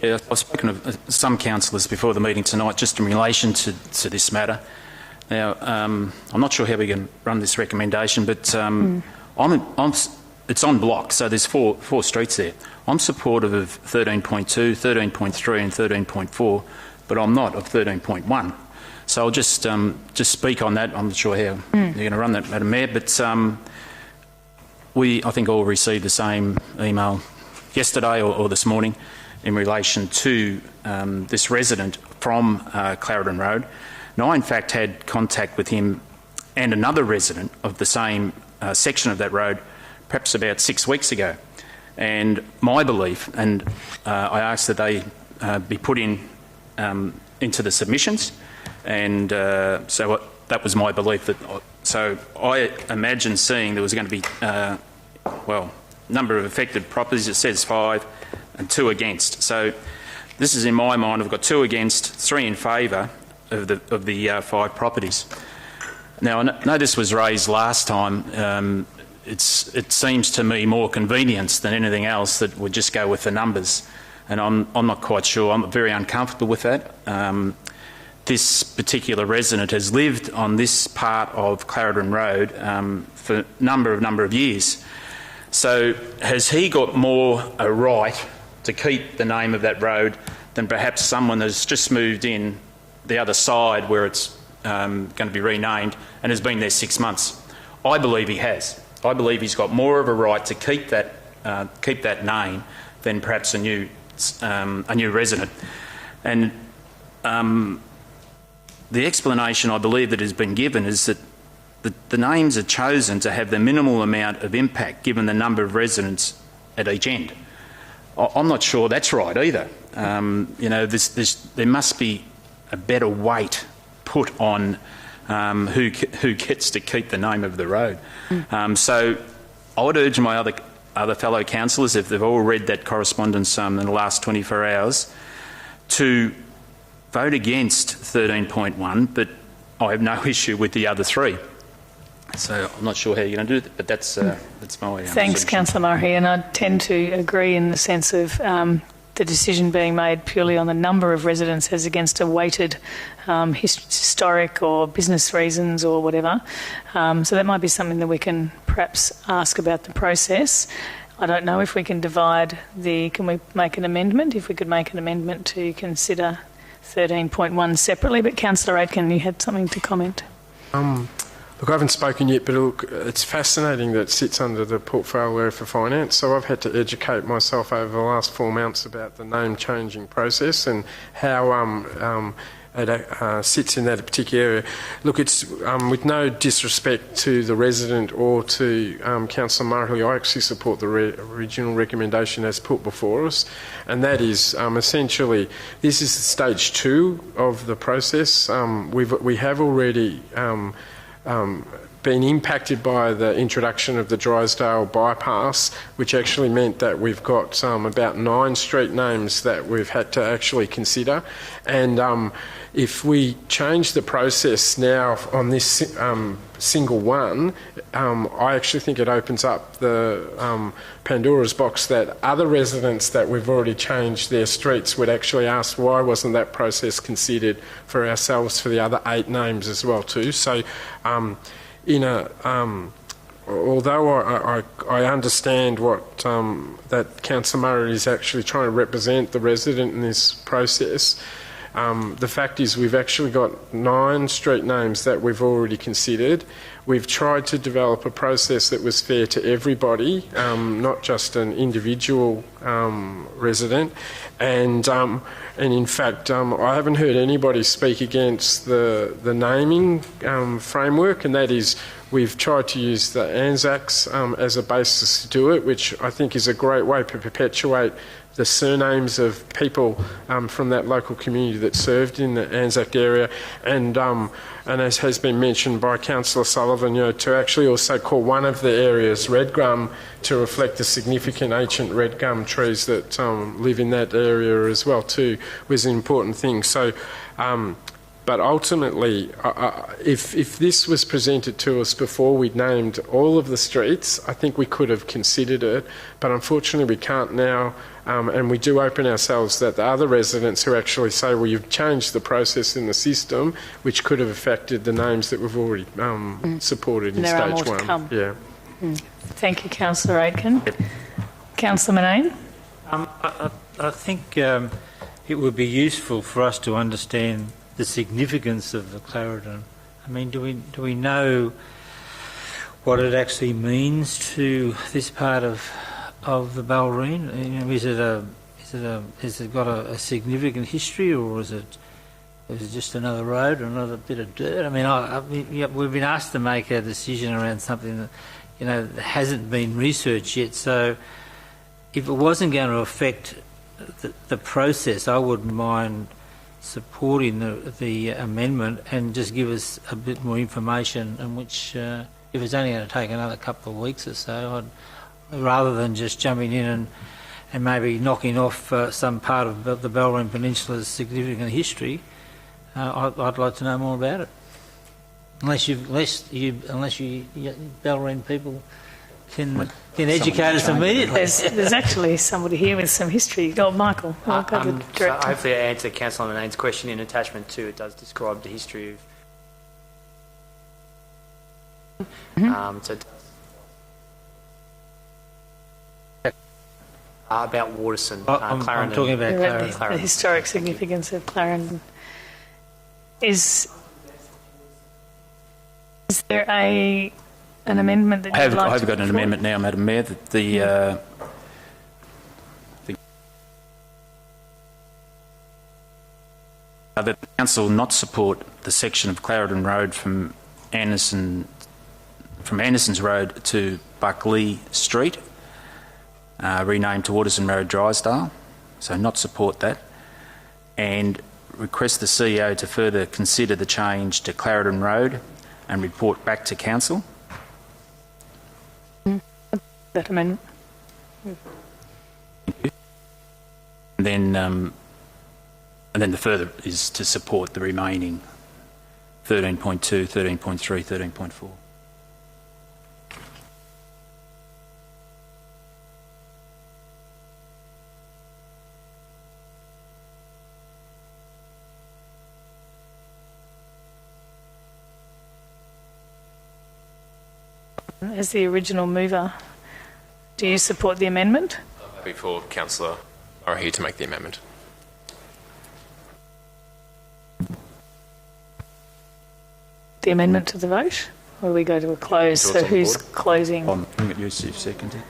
Yeah, I've spoken to some councillors before the meeting tonight just in relation to this matter. Now, I'm not sure how we can run this recommendation, but it's on block, so there's four streets there. I'm supportive of 13.2, 13.3 and 13.4, but I'm not of 13.1. So I'll just speak on that. I'm not sure how you're going to run that, Madam Mayor, but I think all received the same email yesterday or this morning in relation to this resident from Clarendon Road. Now, I in fact had contact with him and another resident of the same section of that road perhaps about 6 weeks ago. And my belief, and I asked that they be put into the submissions, and so that was my belief. So I imagined seeing there was going to be, number of affected properties. It says 5 and 2 against. So this is in my mind. I've got 2 against, 3 in favour of the 5 properties. Now I know this was raised last time. It seems to me more convenience than anything else that we just go with the numbers, and I'm not quite sure. I'm very uncomfortable with that. This particular resident has lived on this part of Clarendon Road for a number of years. So has he got more a right to keep the name of that road than perhaps someone that's just moved in the other side where it's going to be renamed and has been there 6 months? I believe he has. I believe he's got more of a right to keep that name than perhaps a new resident. And the explanation I believe that has been given is that the names are chosen to have the minimal amount of impact given the number of residents at each end. I'm not sure that's right either. There must be a better weight put on who gets to keep the name of the road. So I would urge my other other fellow councillors, if they've all read that correspondence in the last 24 hours, to vote against 13.1, but I have no issue with the other three. So I'm not sure how you're going to do it, but that's my Thanks, Councillor Murray, and I tend to agree in the sense of the decision being made purely on the number of residents as against a weighted historic or business reasons or whatever. So that might be something that we can perhaps ask about the process. I don't know if we can divide can we make an amendment? If we could make an amendment to consider 13.1 separately, but Councillor Aitken, you had something to comment. Look, I haven't spoken yet, but look, it's fascinating that it sits under the portfolio for finance. So I've had to educate myself over the last 4 months about the name changing process and how it sits in that particular area. Look, it's with no disrespect to the resident or to Councillor Murray, I actually support the original recommendation as put before us, and that is essentially this is stage 2 of the process. We have already been impacted by the introduction of the Drysdale bypass, which actually meant that we've got about 9 street names that we've had to actually consider. And if we change the process now on this single one, I actually think it opens up the Pandora's box that other residents that we've already changed their streets would actually ask why wasn't that process considered for ourselves for the other 8 names as well too. So although I understand what that Councillor Murray is actually trying to represent the resident in this process, the fact is we've actually got 9 street names that we've already considered. We've tried to develop a process that was fair to everybody, not just an individual resident. And in fact, I haven't heard anybody speak against the naming framework, and that is we've tried to use the Anzacs as a basis to do it, which I think is a great way to perpetuate the surnames of people from that local community that served in the Anzac area, and as has been mentioned by Councillor Sullivan, to actually also call one of the areas red gum to reflect the significant ancient red gum trees that live in that area as well too was an important thing. So, but ultimately, if this was presented to us before we'd named all of the streets, I think we could have considered it, but unfortunately we can't now. And we do open ourselves that the other residents who actually say, well, you've changed the process in the system, which could have affected the names that we've already supported in there stage 1. To come. Yeah. Thank you, Councillor Aitken. Councillor Manane? I think it would be useful for us to understand the significance of the Clarendon. I mean, do we know what it actually means to this part of the Ballerine? Has it got a significant history, or is it just another road or another bit of dirt? I mean, we've been asked to make a decision around something that that hasn't been researched yet. So, if it wasn't going to affect the process, I wouldn't mind supporting the amendment and just give us a bit more information. In which, if it's only going to take another couple of weeks or so, rather than just jumping in and maybe knocking off some part of the Ballerine Peninsula's significant history, I'd like to know more about it. Unless you Ballerine people can educate us immediately. There's actually somebody here with some history. Oh, Michael. So hopefully I answered Councillor Manane's question. In attachment 2, it does describe the history of about Waterson, Clarendon. I'm talking about Clarendon. The historic significance of Clarendon. Is there an amendment that you'd like I have to got an put amendment now, Madam Mayor, that the council not support the section of Clarendon Road from Anderson's Road to Buckley Street, renamed to Waterson Road, Drysdale, so not support that, and request the CEO to further consider the change to Clarendon Road and report back to council. that amendment? And then the further is to support the remaining 13.2, 13.3, 13.4. As the original mover, do you support the amendment? I'm happy for Councillor Murray to make the amendment. The amendment to the vote? Or do we go to a close? So who's closing? I'm at you, Steve, seconded.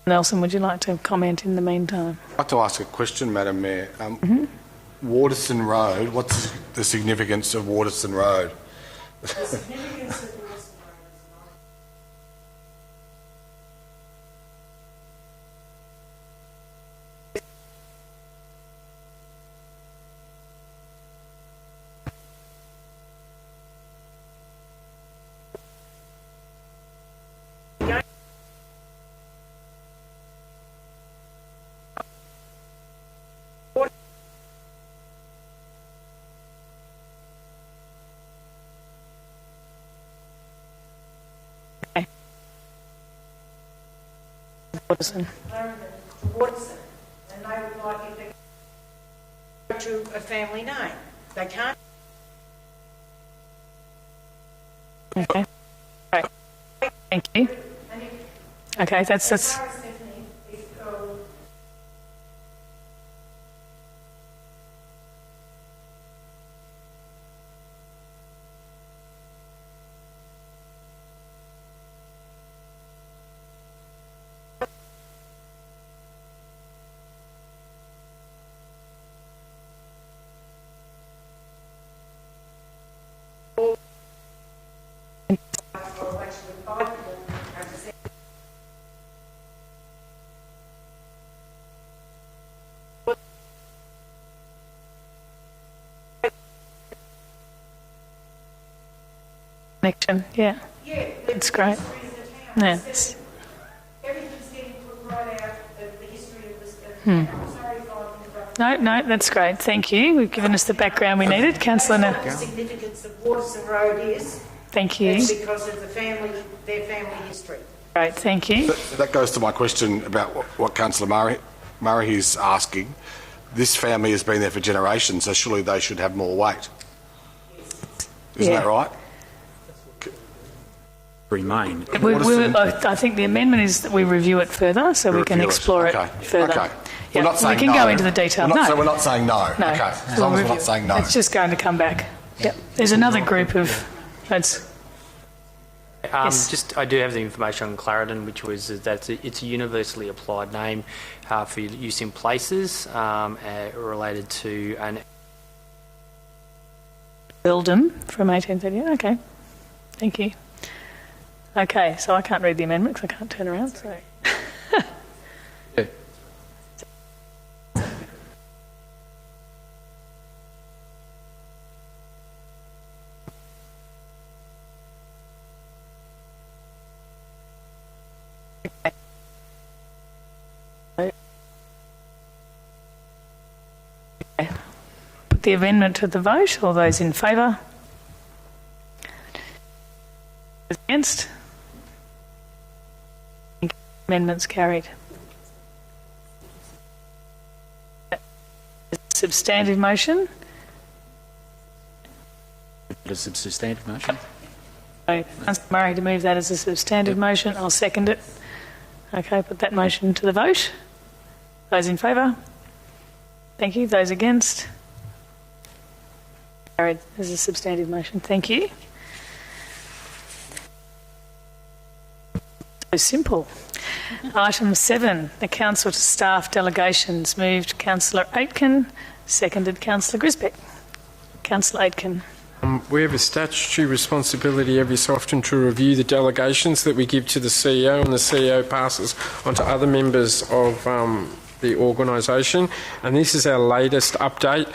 Nelson, would you like to comment in the meantime? I'd like to ask a question, Madam Mayor. Waterston Road, what's the significance of Waterston Road? The significance of Waterston Road Waterston. Waterston, and they would like it to go to a family name. They can't. Okay. Right. Thank you. Okay, that's. Connection, yeah. Yeah, it's great. Yeah, it's, everything's getting put right out of the history of this. Hmm. I'm sorry if I interrupted. no, that's great. Thank you. We've given us the background we needed. Councillor. The significance of Waterston Road is. Thank you. It's because of their family history. Great, thank you. That goes to my question about what Councillor Murray is asking. This family has been there for generations, so surely they should have more weight. Isn't that right? Remain. I think the amendment is that we review it further so we can explore it further. Okay. Yeah, We're not saying we can no. go into the detail. So we're not saying no. No. Okay. As long as we're not saying no. It's just going to come back. Yep. There's another group of. Yes. I do have the information on Clarendon, which was that it's a universally applied name for use in places related to an Earldom from 1830. Okay. Thank you. Okay, so I can't read the amendment because I can't turn around. So. Put the amendment to the vote. All those in favour? Against? Amendments carried. Substantive motion. As a substantive motion. Councillor Murray to move that as a substantive motion. I'll second it. Okay, put that motion to the vote. Those in favour? Thank you. Those against? Carried as a substantive motion. Thank you. So simple. Item 7, the Council to Staff Delegations. Moved Councillor Aitken, seconded Councillor Grisbeck. Councillor Aitken. We have a statutory responsibility every so often to review the delegations that we give to the CEO, and the CEO passes on to other members of the organisation, and this is our latest update.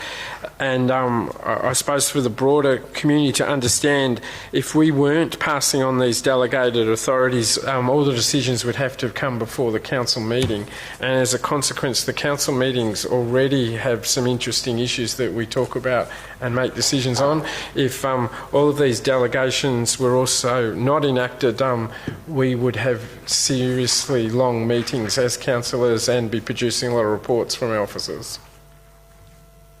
And I suppose for the broader community to understand, if we weren't passing on these delegated authorities, all the decisions would have to come before the council meeting, and as a consequence the council meetings already have some interesting issues that we talk about and make decisions on. If all of these delegations were also not enacted, we would have seriously long meetings as councillors and be producing a lot of reports from our officers.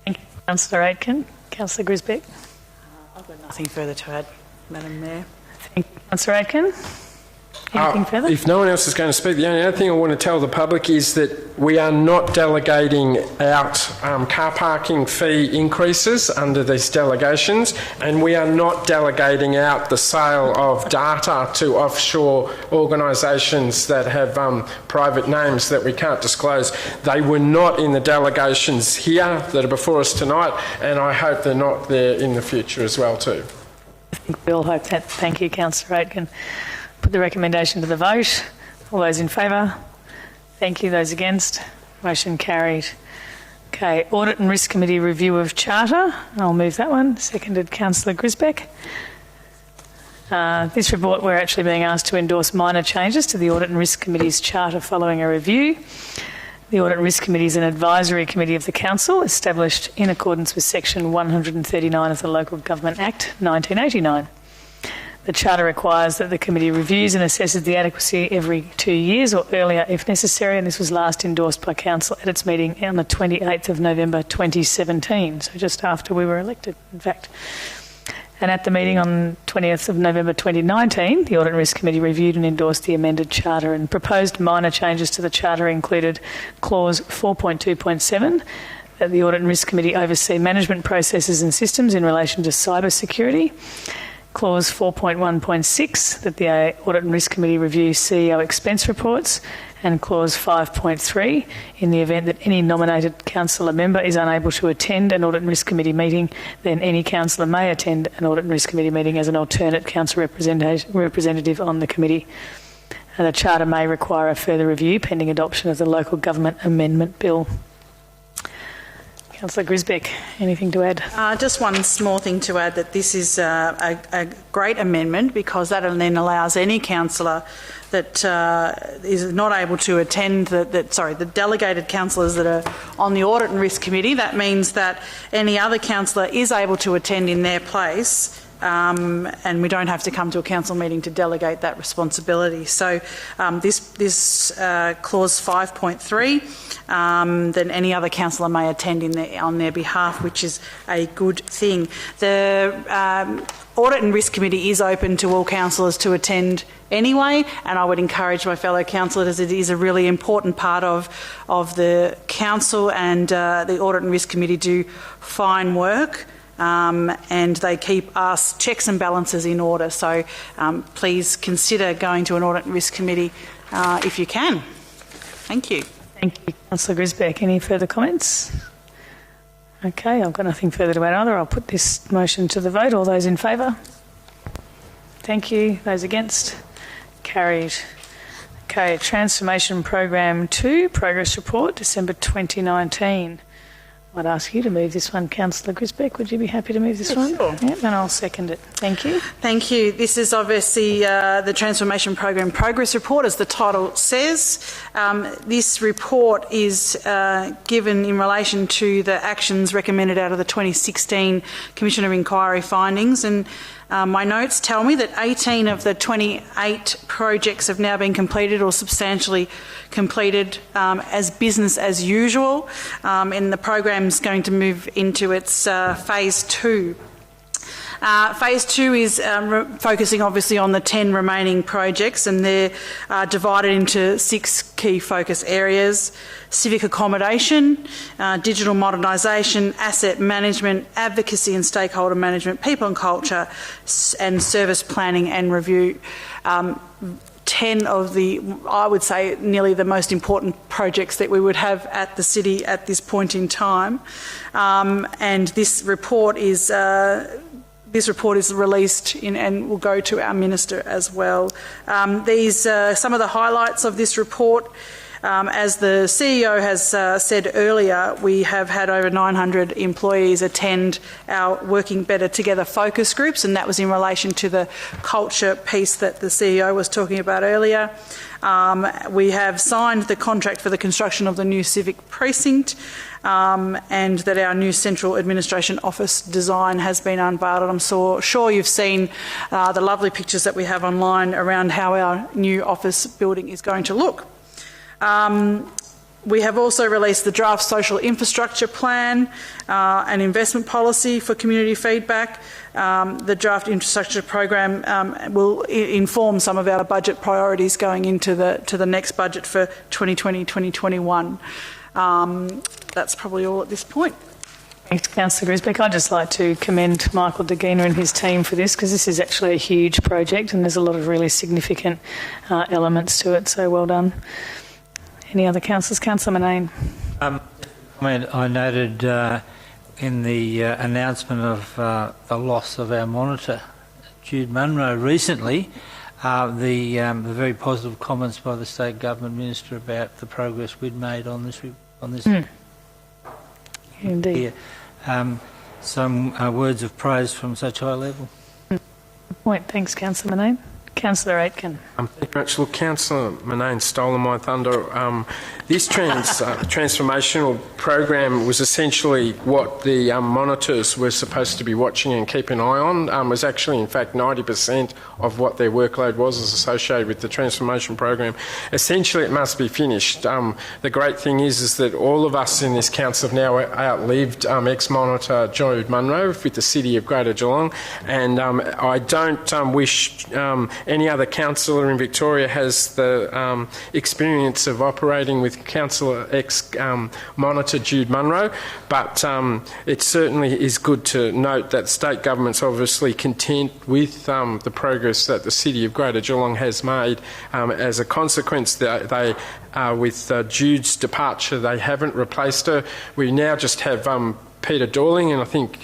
Thank you, Councillor Aitken. Councillor Grisbeck. I've got nothing further to add, Madam Mayor. Thank you, Councillor Aitken. Anything further? If no one else is going to speak, the only other thing I want to tell the public is that we are not delegating out car parking fee increases under these delegations, and we are not delegating out the sale of data to offshore organisations that have private names that we can't disclose. They were not in the delegations here that are before us tonight, and I hope they're not there in the future as well too. I think we all hope that. Thank you, Councillor Aitken. Put the recommendation to the vote. All those in favour? Thank you. Those against? Motion carried. Okay, Audit and Risk Committee review of Charter. I'll move that one. Seconded, Councillor Grisbeck. This report, we're actually being asked to endorse minor changes to the Audit and Risk Committee's Charter following a review. The Audit and Risk Committee is an advisory committee of the Council established in accordance with Section 139 of the Local Government Act 1989. The Charter requires that the committee reviews and assesses the adequacy every 2 years or earlier if necessary, and this was last endorsed by Council at its meeting on the 28th of November 2017, so just after we were elected, in fact. And at the meeting on 20th of November 2019, the Audit and Risk Committee reviewed and endorsed the amended Charter, and proposed minor changes to the Charter included Clause 4.2.7, that the Audit and Risk Committee oversee management processes and systems in relation to cyber security. Clause 4.1.6, that the Audit and Risk Committee review CEO expense reports, and Clause 5.3, in the event that any nominated councillor member is unable to attend an Audit and Risk Committee meeting, then any councillor may attend an Audit and Risk Committee meeting as an alternate council representative on the committee. The Charter may require a further review pending adoption of the Local Government Amendment Bill. Councillor Grisbeck, anything to add? Just one small thing to add, that this is a great amendment, because that then allows any councillor that is not able to attend, the delegated councillors that are on the Audit and Risk Committee. That means that any other councillor is able to attend in their place, and we don't have to come to a council meeting to delegate that responsibility. So this clause 5.3, then any other councillor may attend on their behalf, which is a good thing. The Audit and Risk Committee is open to all councillors to attend anyway, and I would encourage my fellow councillors, it is a really important part of the council, and the Audit and Risk Committee do fine work. And they keep us checks and balances in order. So please consider going to an Audit and Risk Committee if you can. Thank you. Thank you, Councillor Grisbeck. Any further comments? Okay, I've got nothing further to add either. I'll put this motion to the vote. All those in favour? Thank you. Those against? Carried. Okay, Transformation Program 2, Progress Report, December 2019. I'd ask you to move this one, Councillor Grisbeck. Would you be happy to move this one? Sure. Yep, and I'll second it. Thank you. Thank you. This is obviously the Transformation Program Progress Report, as the title says. This report is given in relation to the actions recommended out of the 2016 Commission of Inquiry findings, and my notes tell me that 18 of the 28 projects have now been completed or substantially completed as business as usual, and the program is going to move into its phase 2. Phase 2 is focusing obviously on the 10 remaining projects, and they're divided into 6 key focus areas: civic accommodation, digital modernisation, asset management, advocacy and stakeholder management, people and culture, and service planning and review. 10 of the, I would say, nearly the most important projects that we would have at the city at this point in time. And this report is released and will go to our Minister as well. These some of the highlights of this report. As the CEO has said earlier, we have had over 900 employees attend our Working Better Together focus groups, and that was in relation to the culture piece that the CEO was talking about earlier. We have signed the contract for the construction of the new Civic Precinct, and that our new central administration office design has been unveiled. And I'm sure you've seen the lovely pictures that we have online around how our new office building is going to look. We have also released the draft social infrastructure plan and investment policy for community feedback. The draft infrastructure program will inform some of our budget priorities going into the next budget for 2020-2021. That's probably all at this point. Thanks, Councillor Grisbeck. I'd just like to commend Michael Degina and his team for this, because this is actually a huge project and there's a lot of really significant elements to it, so well done. Any other councillors? Councillor Manane. I noted in the announcement of the loss of our monitor, Jude Munro, recently, the very positive comments by the State Government Minister about the progress we'd made on this. Indeed. Some words of praise from such high level. Point. Thanks, Councillor Manane. Councillor Aitken. Thank you very much. Look, Councillor Manane stolen my thunder. This transformational program was essentially what the monitors were supposed to be watching and keep an eye on. It was actually, in fact, 90% of what their workload was associated with the transformation program. Essentially, it must be finished. The great thing is that all of us in this council have now outlived ex-monitor Jude Munro with the City of Greater Geelong, and I don't wish any other councillor in Victoria has the experience of operating with Councillor ex-monitor Jude Munro, but it certainly is good to note that state government's obviously content with the progress that the City of Greater Geelong has made. As a consequence, they with Jude's departure, they haven't replaced her. We now just have Peter Dorling, and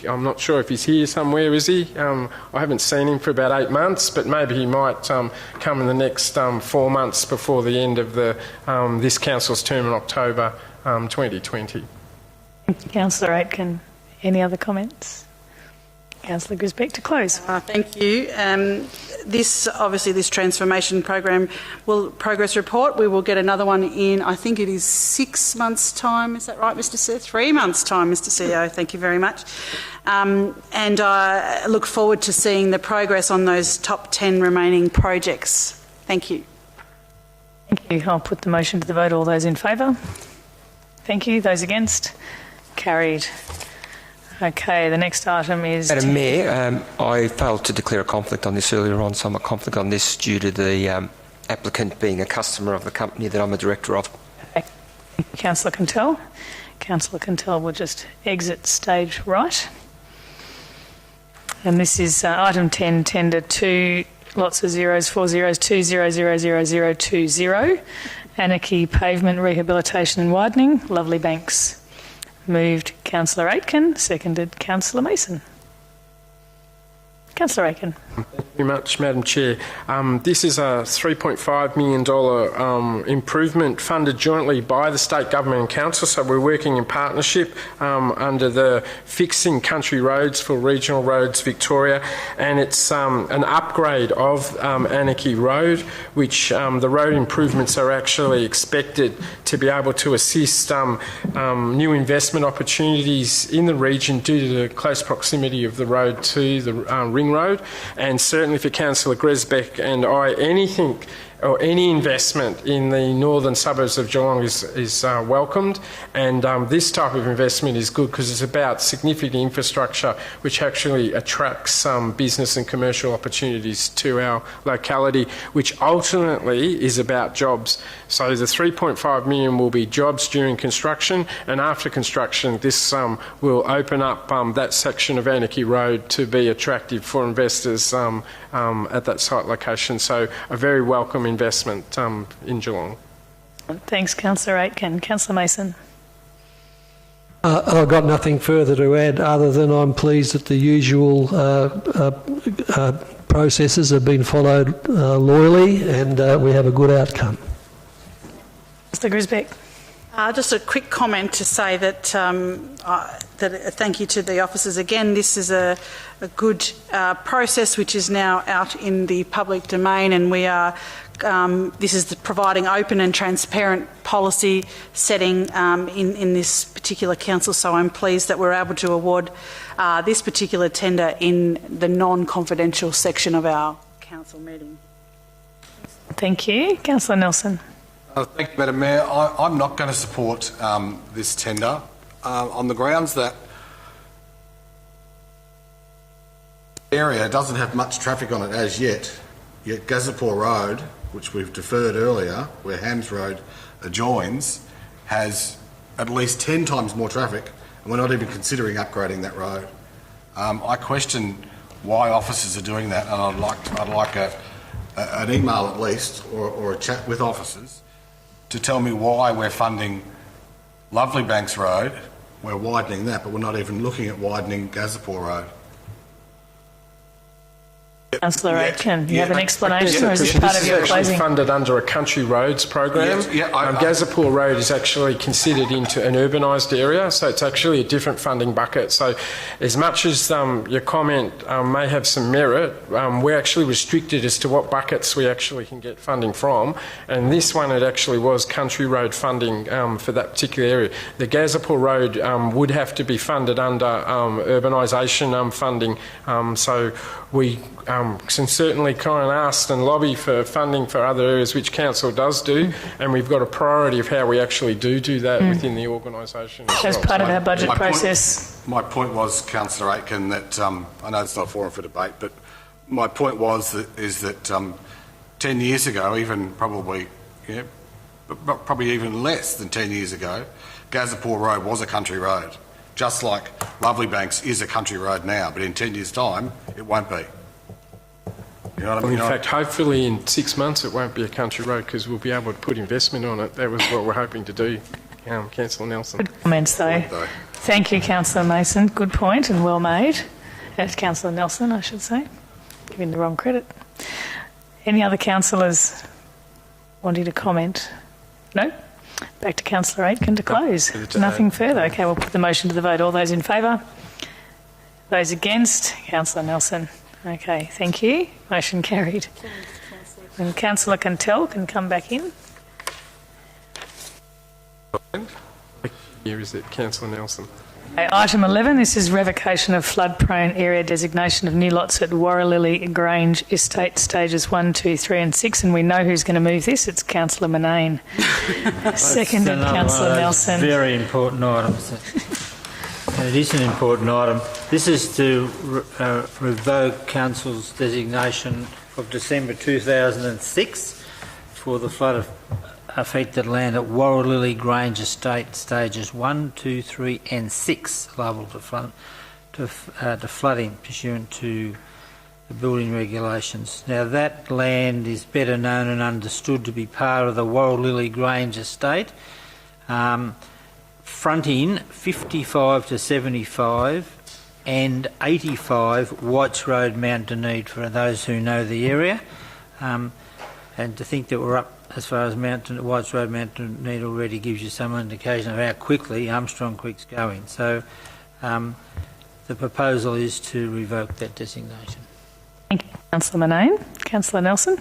I'm not sure if he's here somewhere, is he? I haven't seen him for about 8 months, but maybe he might come in the next 4 months before the end of this council's term in October 2020. Councillor Aitken, any other comments? Councillor Grisbeck to close. Thank you. This transformation program progress report. We will get another one in. I think it is 6 months' time. Is that right, Mr. CEO? 3 months' time, Mr. CEO. Thank you very much. And I look forward to seeing the progress on those top 10 remaining projects. Thank you. Thank you. I'll put the motion to the vote. All those in favour? Thank you. Those against? Carried. Okay, the next item is... Madam Mayor, I failed to declare a conflict on this earlier on, so I'm a conflict on this due to the applicant being a customer of the company that I'm a director of. Councillor Cantell. Councillor Cantell will just exit stage right. And this is item 10, tender 2, lots of zeros, 4 zeros, 20000020. Anarchy Pavement Rehabilitation and Widening, Lovely Banks. Moved Councillor Aitken, seconded Councillor Mason. Councillor Aitken. Thank you very much, Madam Chair. This is a $3.5 million improvement funded jointly by the State Government and Council, so we're working in partnership under the Fixing Country Roads for Regional Roads Victoria, and it's an upgrade of Anarchy Road, which the road improvements are actually expected to be able to assist new investment opportunities in the region due to the close proximity of the road to the Ring Road, and certainly for Councillor Grisbeck and I, anything or any investment in the northern suburbs of Geelong is welcomed, and this type of investment is good because it's about significant infrastructure which actually attracts some business and commercial opportunities to our locality, which ultimately is about jobs. So the $3.5 million will be jobs during construction, and after construction this will open up that section of Anarchy Road to be attractive for investors at that site location. So a very welcome investment in Geelong. Thanks, Councillor Aitken. Councillor Mason. I've got nothing further to add other than I'm pleased that the usual processes have been followed loyally, and we have a good outcome. Mr. Grisbeck. Just a quick comment to say that, thank you to the officers again. This is a good process which is now out in the public domain, and we are. This is providing open and transparent policy setting in this particular council. So I'm pleased that we're able to award this particular tender in the non-confidential section of our council meeting. Thank you, Councillor Nelson. Thank you, Madam Mayor. I'm not going to support this tender on the grounds that the area doesn't have much traffic on it as yet. Yet Gazapur Road, which we've deferred earlier, where Hams Road adjoins, has at least 10 times more traffic, and we're not even considering upgrading that road. I question why officers are doing that, and I'd like an email at least, or a chat with officers, to tell me why we're funding Lovely Banks Road, we're widening that, but we're not even looking at widening Gazapur Road. Councillor Aitken, you have an explanation, or is this part of your closing? This is actually funded under a country roads program. Gazapur Road is actually considered into an urbanised area, so it's actually a different funding bucket. So as much as your comment may have some merit, we're actually restricted as to what buckets we actually can get funding from, and this one, it actually was country road funding for that particular area. The Gazapur Road would have to be funded under urbanisation funding, so we can certainly kind of ask and lobby for funding for other areas, which council does do, and we've got a priority of how we actually do that within the organisation. As part of our budget process. My point was, Councillor Aitken, that I know it's not a forum for debate, but my point was that 10 years ago, even probably even less than 10 years ago, Gazapur Road was a country road, just like Lovely Banks is a country road now, but in 10 years' time, it won't be. You know what I mean? In fact, hopefully in 6 months it won't be a country road because we'll be able to put investment on it. That was what we're hoping to do, Councillor Nelson. Good comments, though. Thank you, Councillor Mason. Good point and well made. Councillor Nelson, I should say. Giving the wrong credit. Any other councillors wanting to comment? No? Back to Councillor Aitken to close. Nothing further. Okay, we'll put the motion to the vote. All those in favour? Those against? Councillor Nelson. Okay, thank you. Motion carried. And Councillor Cantell can come back in. Here is it, Councillor Nelson. Okay, item 11, this is revocation of flood-prone area designation of new lots at Warralilly Grange Estate Stages 1, 2, 3 and 6, and we know who's going to move this. It's Councillor Manane. Seconded, Councillor Nelson. Very important items. It is an important item. This is to revoke Council's designation of December 2006 for the flood affected land at Warralilly Grange Estate Stages 1, 2, 3 and 6 liable to flooding pursuant to the building regulations. Now that land is better known and understood to be part of the Warralilly Grange Estate, fronting 55 to 75 and 85 Whites Road, Mount Dunedin, for those who know the area. And to think that we're up as far as Whites Road, Mount Dunedin already gives you some indication of how quickly Armstrong Creek's going. So the proposal is to revoke that designation. Thank you, Councillor Manane. Councillor Nelson?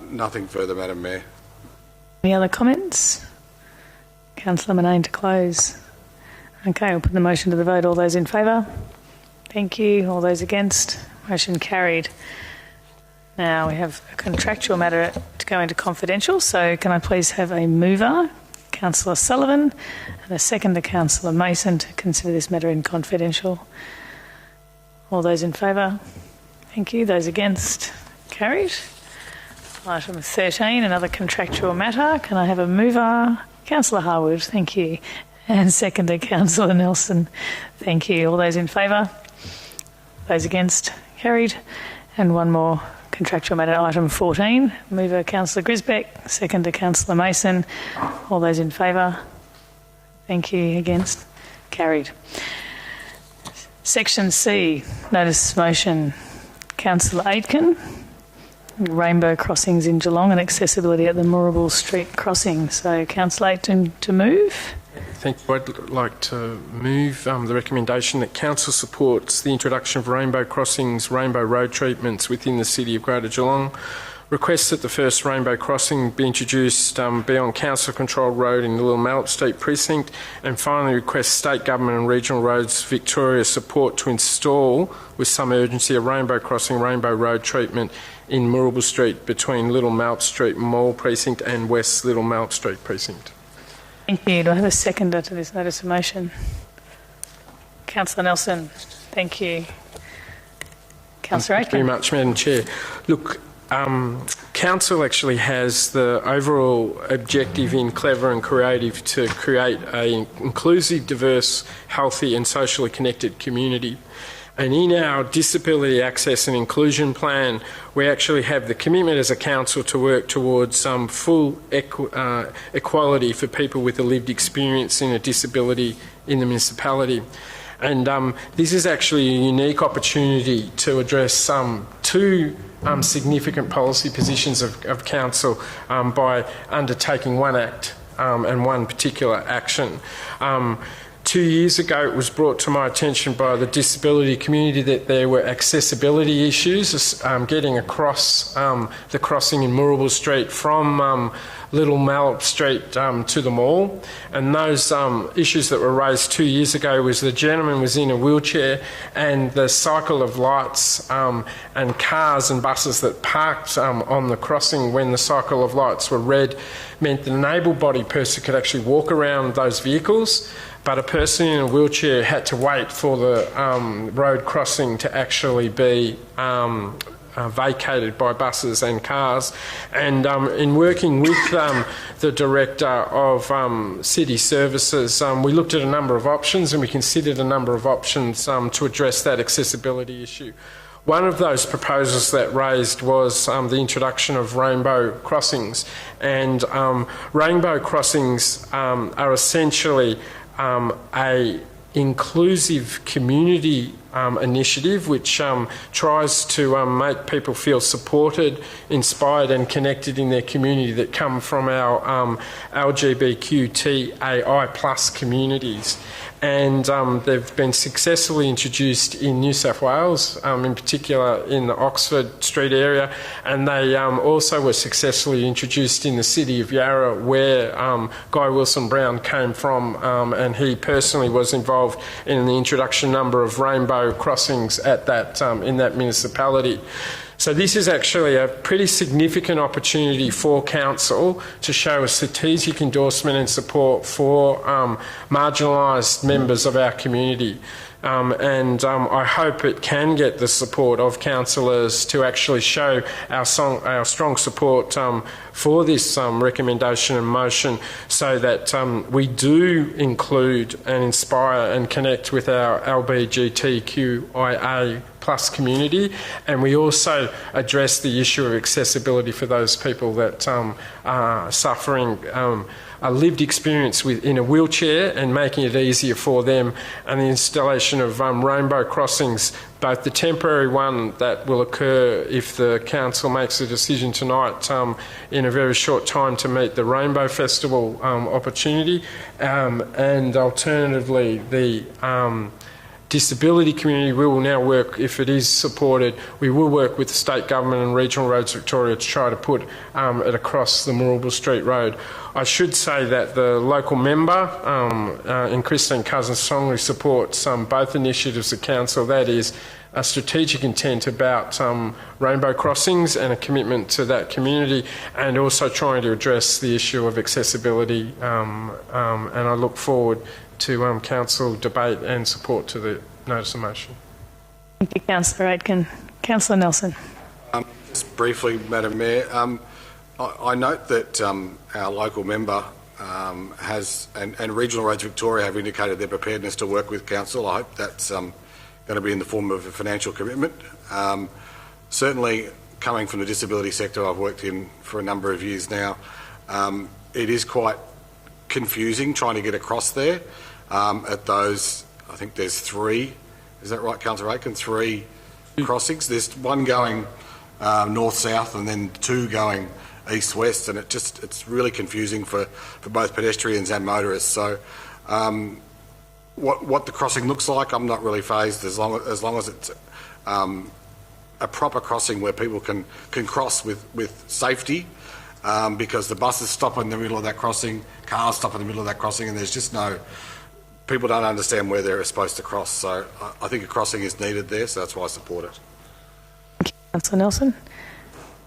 Nothing further, Madam Mayor. Any other comments? Councillor Manane to close. Okay, we'll put the motion to the vote. All those in favour? Thank you. All those against? Motion carried. Now we have a contractual matter to go into confidential, so can I please have a mover, Councillor Sullivan, and a seconder, Councillor Mason, to consider this matter in confidential. All those in favour? Thank you. Those against? Carried. Item 13, another contractual matter. Can I have a mover? Councillor Harwood, thank you. And seconder, Councillor Nelson, thank you. All those in favour? Those against? Carried. And one more contractual matter, item 14. Mover, Councillor Grisbeck. Seconder, Councillor Mason. All those in favour? Thank you. Against? Carried. Section C, notice motion. Councillor Aitken. rainbow crossings in Geelong and accessibility at the Moorabool Street crossing. So, Councillor Aiton to move. Thank you. I'd like to move the recommendation that Council supports the introduction of rainbow crossings, rainbow road treatments within the City of Greater Geelong. Requests that the first rainbow crossing be introduced be on council-controlled road in the Little Mallet Street precinct, and finally request State Government and Regional Roads Victoria support to install, with some urgency, a rainbow crossing, rainbow road treatment in Moorabool Street between Little Mallet Street Mall precinct and West Little Mallet Street precinct. Thank you. Do I have a seconder to this notice of motion? Councillor Nelson. Thank you. Councillor Aitken. Thank you very much, Madam Chair. Look, Council actually has the overall objective in Clever and Creative to create an inclusive, diverse, healthy and socially connected community. And in our Disability Access and Inclusion Plan, we actually have the commitment as a council to work towards full equality for people with a lived experience in a disability in the municipality. And this is actually a unique opportunity to address two significant policy positions of council by undertaking one act and one particular action. 2 years ago, it was brought to my attention by the disability community that there were accessibility issues getting across the crossing in Moorabool Street from Little Mallet Street to the mall. And those issues that were raised 2 years ago was the gentleman was in a wheelchair, and the cycle of lights and cars and buses that parked on the crossing when the cycle of lights were red meant that an able-bodied person could actually walk around those vehicles, but a person in a wheelchair had to wait for the road crossing to actually be vacated by buses and cars. And in working with the Director of City Services, we looked at a number of options, and we considered a number of options to address that accessibility issue. One of those proposals that raised was the introduction of rainbow crossings. And rainbow crossings are essentially a inclusive community initiative which tries to make people feel supported, inspired and connected in their community that come from our LGBTQIA plus communities. And they've been successfully introduced in New South Wales, in particular in the Oxford Street area, and they also were successfully introduced in the city of Yarra, where Guy Wilson Brown came from, and he personally was involved in the introduction number of rainbow crossings at that in that municipality. So this is actually a pretty significant opportunity for Council to show a strategic endorsement and support for marginalised members of our community. I hope it can get the support of councillors to actually show our strong support for this recommendation and motion, so that we do include and inspire and connect with our LGBTQIA plus community, and we also address the issue of accessibility for those people that are suffering a lived experience in a wheelchair, and making it easier for them, and the installation of rainbow crossings, both the temporary one that will occur if the council makes a decision tonight in a very short time to meet the Rainbow Festival opportunity, and alternatively the disability community. We will now work, if it is supported, we will work with the State Government and Regional Roads Victoria to try to put it across the Moorabool Street Road. I should say that the local member in Christine Cousins strongly supports both initiatives of Council. That is a strategic intent about rainbow crossings and a commitment to that community, and also trying to address the issue of accessibility, and I look forward to Council debate and support to the notice of motion. Thank you, Councillor Aitken. Councillor Nelson. Just briefly, Madam Mayor, I note that our local member has, and Regional Roads Victoria have indicated their preparedness to work with Council. I hope that's going to be in the form of a financial commitment. Certainly, coming from the disability sector I've worked in for a number of years now, it is quite confusing trying to get across there at those. I think there's three. Is that right, Councillor Aitken? Three crossings. There's one going north-south and then 2 going east-west, and it's really confusing for both pedestrians and motorists. So what the crossing looks like, I'm not really phased as long as it's a proper crossing where people can cross with safety, because the buses stop in the middle of that crossing, cars stop in the middle of that crossing, and there's just people don't understand where they're supposed to cross. So I think a crossing is needed there, so that's why I support it. Thank you, Councillor Nelson.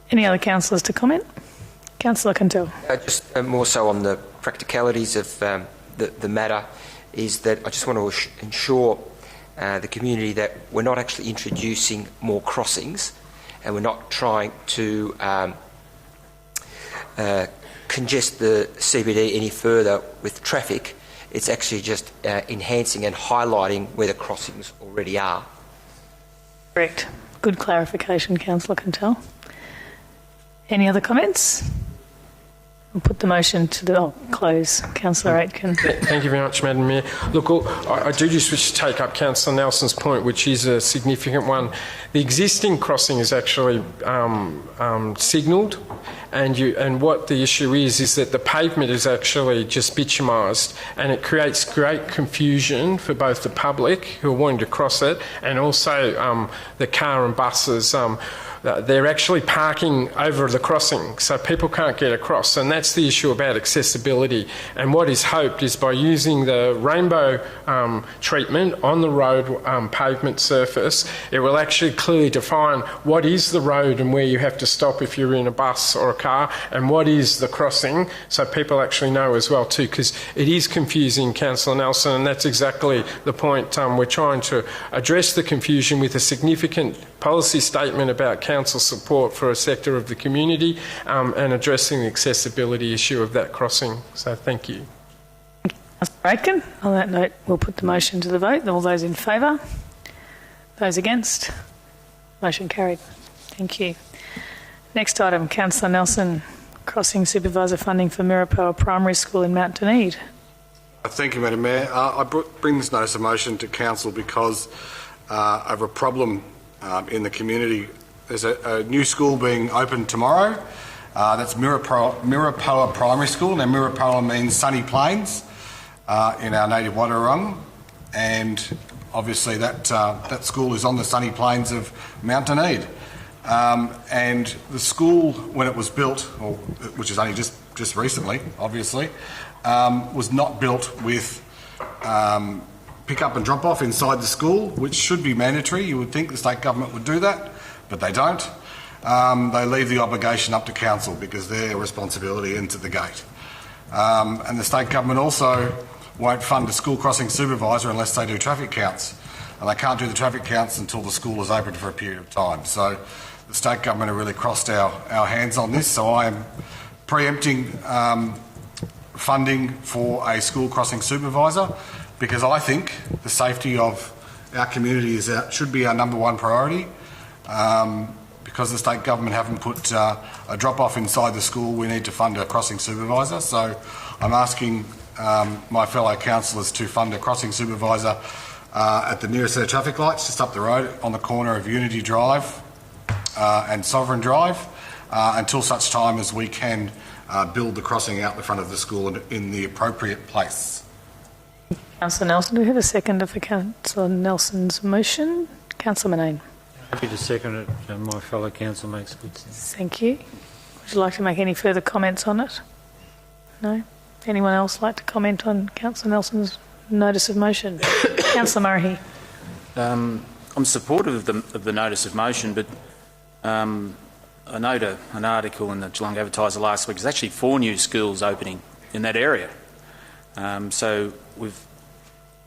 Any other councillors to comment? Councillor Cantell. Just more so on the practicalities of the matter, is that I just want to ensure the community that we're not actually introducing more crossings, and we're not trying to congest the CBD any further with traffic. It's actually just enhancing and highlighting where the crossings already are. Correct. Good clarification, Councillor Cantell. Any other comments? I'll put the motion to close. Councillor Aitken. Thank you very much, Madam Mayor. Look, I do just wish to take up Councillor Nelson's point, which is a significant one. The existing crossing is actually signalled, and what the issue is that the pavement is actually just bitumised, and it creates great confusion for both the public who are wanting to cross it and also the car and buses. They're actually parking over the crossing, so people can't get across, and that's the issue about accessibility. And what is hoped is by using the rainbow treatment on the road pavement surface, it will actually clearly define what is the road and where you have to stop if you're in a bus or a car, and what is the crossing, so people actually know as well too, because it is confusing, Councillor Nelson, and that's exactly the point. We're trying to address the confusion with a significant policy statement about council support for a sector of the community, and addressing the accessibility issue of that crossing. So thank you. Councillor Aitken. On that note, we'll put the motion to the vote. All those in favour? Those against? Motion carried. Thank you. Next item, Councillor Nelson, crossing supervisor funding for Mirapoa Primary School in Mount Dunedin. Thank you, Madam Mayor. I bring this notice of motion to Council because of a problem in the community. There's a new school being opened tomorrow. That's Mirapoa Primary School. Now, Mirapoa means sunny plains in our native Wadawurrung, and obviously that school is on the sunny plains of Mount Dunedin. And the school, when it was built, which is only just recently, obviously, was not built with pick up and drop off inside the school, which should be mandatory. You would think the state government would do that, but they don't. They leave the obligation up to council because they're responsibility into the gate. And the state government also won't fund a school crossing supervisor unless they do traffic counts. And they can't do the traffic counts until the school is open for a period of time. So the state government have really crossed our hands on this. So I am preempting funding for a school crossing supervisor, because I think the safety of our community should be our number one priority. Because the state government haven't put a drop-off inside the school, we need to fund a crossing supervisor. So I'm asking my fellow councillors to fund a crossing supervisor at the nearest set of traffic lights, just up the road on the corner of Unity Drive and Sovereign Drive, until such time as we can build the crossing out the front of the school in the appropriate place. Councillor Nelson, do we have a seconder for Councillor Nelson's motion? Councillor Manane. Happy to second it, and my fellow council makes good sense. Thank you. Would you like to make any further comments on it? No? Anyone else like to comment on Councillor Nelson's notice of motion? Councillor Murray. I'm supportive of the notice of motion, but I note an article in the Geelong Advertiser last week. There's actually 4 new schools opening in that area. So we've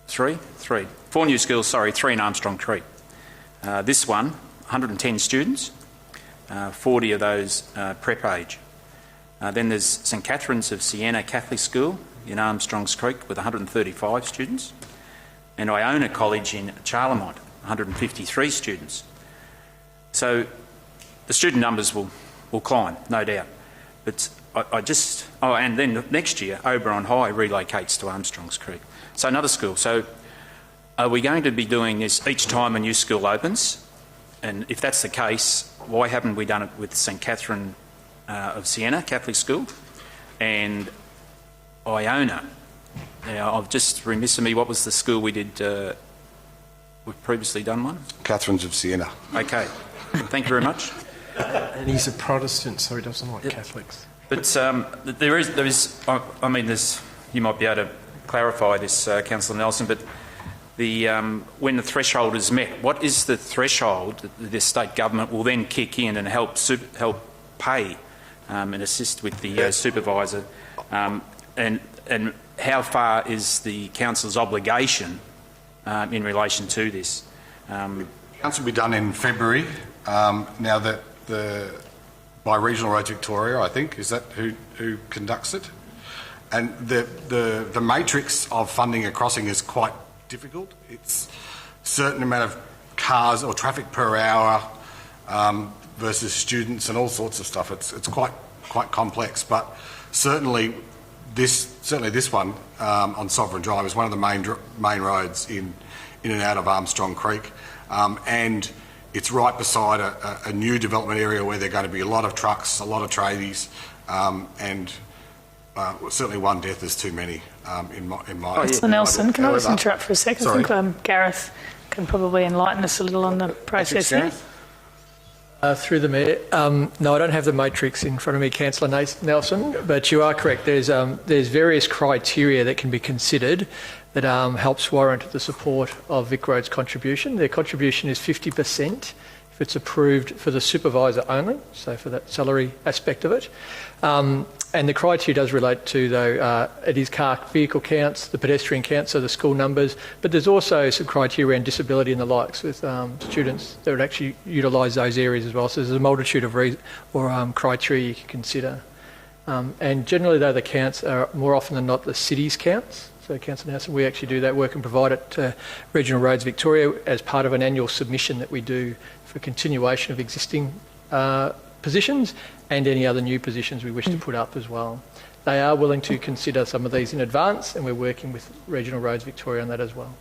4 new schools, 3 in Armstrong Creek. This one, 110 students, 40 of those prep age. Then there's St Catherine's of Siena Catholic School in Armstrongs Creek with 135 students, and Iona College in Charlemont, 153 students. So the student numbers will climb, no doubt. But and then next year, Oberon High relocates to Armstrongs Creek. So another school. So are we going to be doing this each time a new school opens? And if that's the case, why haven't we done it with St Catherine of Siena Catholic School and Iona? Now, I've just remiss of me, what was the school we did, we've previously done one? Catherine's of Siena. Okay, thank you very much. And he's a Protestant, so he doesn't like Catholics. But there is. I mean, you might be able to clarify this, Councillor Nelson. But when the threshold is met, what is the threshold that the state government will then kick in and help pay and assist with the supervisor, and how far is the council's obligation in relation to this? Council will be done in February. Now that by Regional Roads Victoria, I think, is that who conducts it? And the matrix of funding a crossing is quite difficult. It's a certain amount of cars or traffic per hour versus students and all sorts of stuff. It's quite complex, but certainly this one on Sovereign Drive is one of the main roads in and out of Armstrong Creek, and it's right beside a new development area where there are going to be a lot of trucks, a lot of tradies, and certainly one death is too many in my Councillor Nelson, can I just interrupt for a second? Sorry. I think Gareth can probably enlighten us a little on the process here. Through the Mayor. No, I don't have the matrix in front of me, Councillor Nelson, but you are correct. There's various criteria that can be considered that helps warrant the support of Vic Road's contribution. Their contribution is 50% if it's approved for the supervisor only, so for that salary aspect of it. And the criteria does relate to, though, it is car vehicle counts, the pedestrian counts, so the school numbers, but there's also some criteria around disability and the likes with students that would actually utilise those areas as well. So there's a multitude of criteria you can consider. And generally, though, the counts are more often than not the city's counts. So, Councillor Nelson, we actually do that work and provide it to Regional Roads Victoria as part of an annual submission that we do for continuation of existing positions and any other new positions we wish to put up as well. They are willing to consider some of these in advance, and we're working with Regional Roads Victoria on that as well.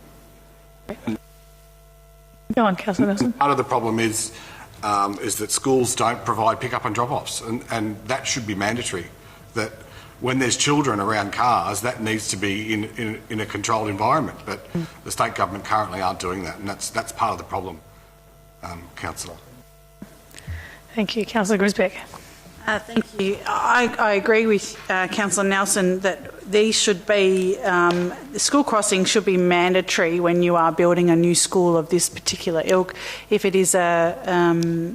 Go on, Councillor Nelson. Part of the problem is that schools don't provide pick-up and drop-offs, and that should be mandatory. That when there's children around cars, that needs to be in a controlled environment. But the state government currently aren't doing that, and that's part of the problem, Councillor. Thank you. Councillor Grisbeck. Thank you. I agree with Councillor Nelson that these should be, the school crossing should be mandatory when you are building a new school of this particular ilk. If it is a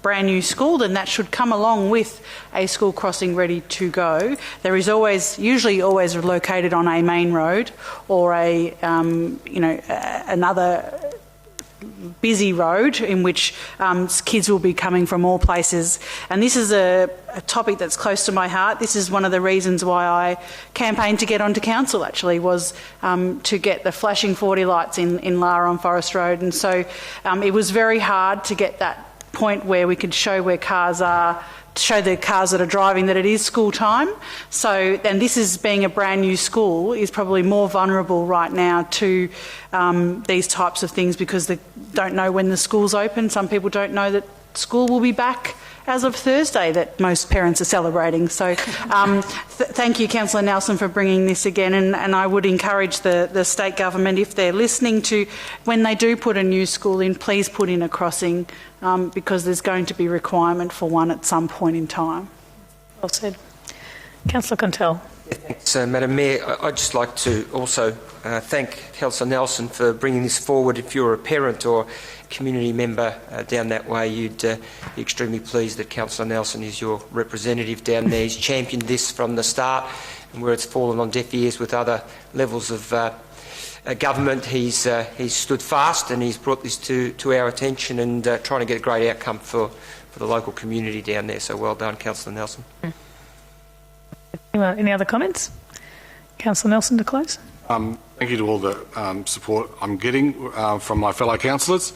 brand new school, then that should come along with a school crossing ready to go. There is usually always located on a main road or another busy road in which kids will be coming from all places. And this is a topic that's close to my heart. This is one of the reasons why I campaigned to get onto council, actually, was to get the flashing 40 lights in Lara on Forest Road. And so it was very hard to get that point where we could show where cars are, show the cars that are driving that it is school time. So then this is being a brand new school is probably more vulnerable right now to these types of things because they don't know when the school's open. Some people don't know that school will be back as of Thursday that most parents are celebrating. So thank you, Councillor Nelson, for bringing this again, and I would encourage the state government, if they're listening, to, when they do put a new school in, please put in a crossing because there's going to be requirement for one at some point in time. Well said. Councillor Contell. Thanks, Madam Mayor. I'd just like to also thank Councillor Nelson for bringing this forward. If you're a parent or community member down that way, you'd be extremely pleased that Councillor Nelson is your representative down there. He's championed this from the start, and where it's fallen on deaf ears with other levels of government, he's stood fast and he's brought this to our attention and trying to get a great outcome for the local community down there. So well done, Councillor Nelson. Any other comments? Councillor Nelson to close. Thank you to all the support I'm getting from my fellow councillors,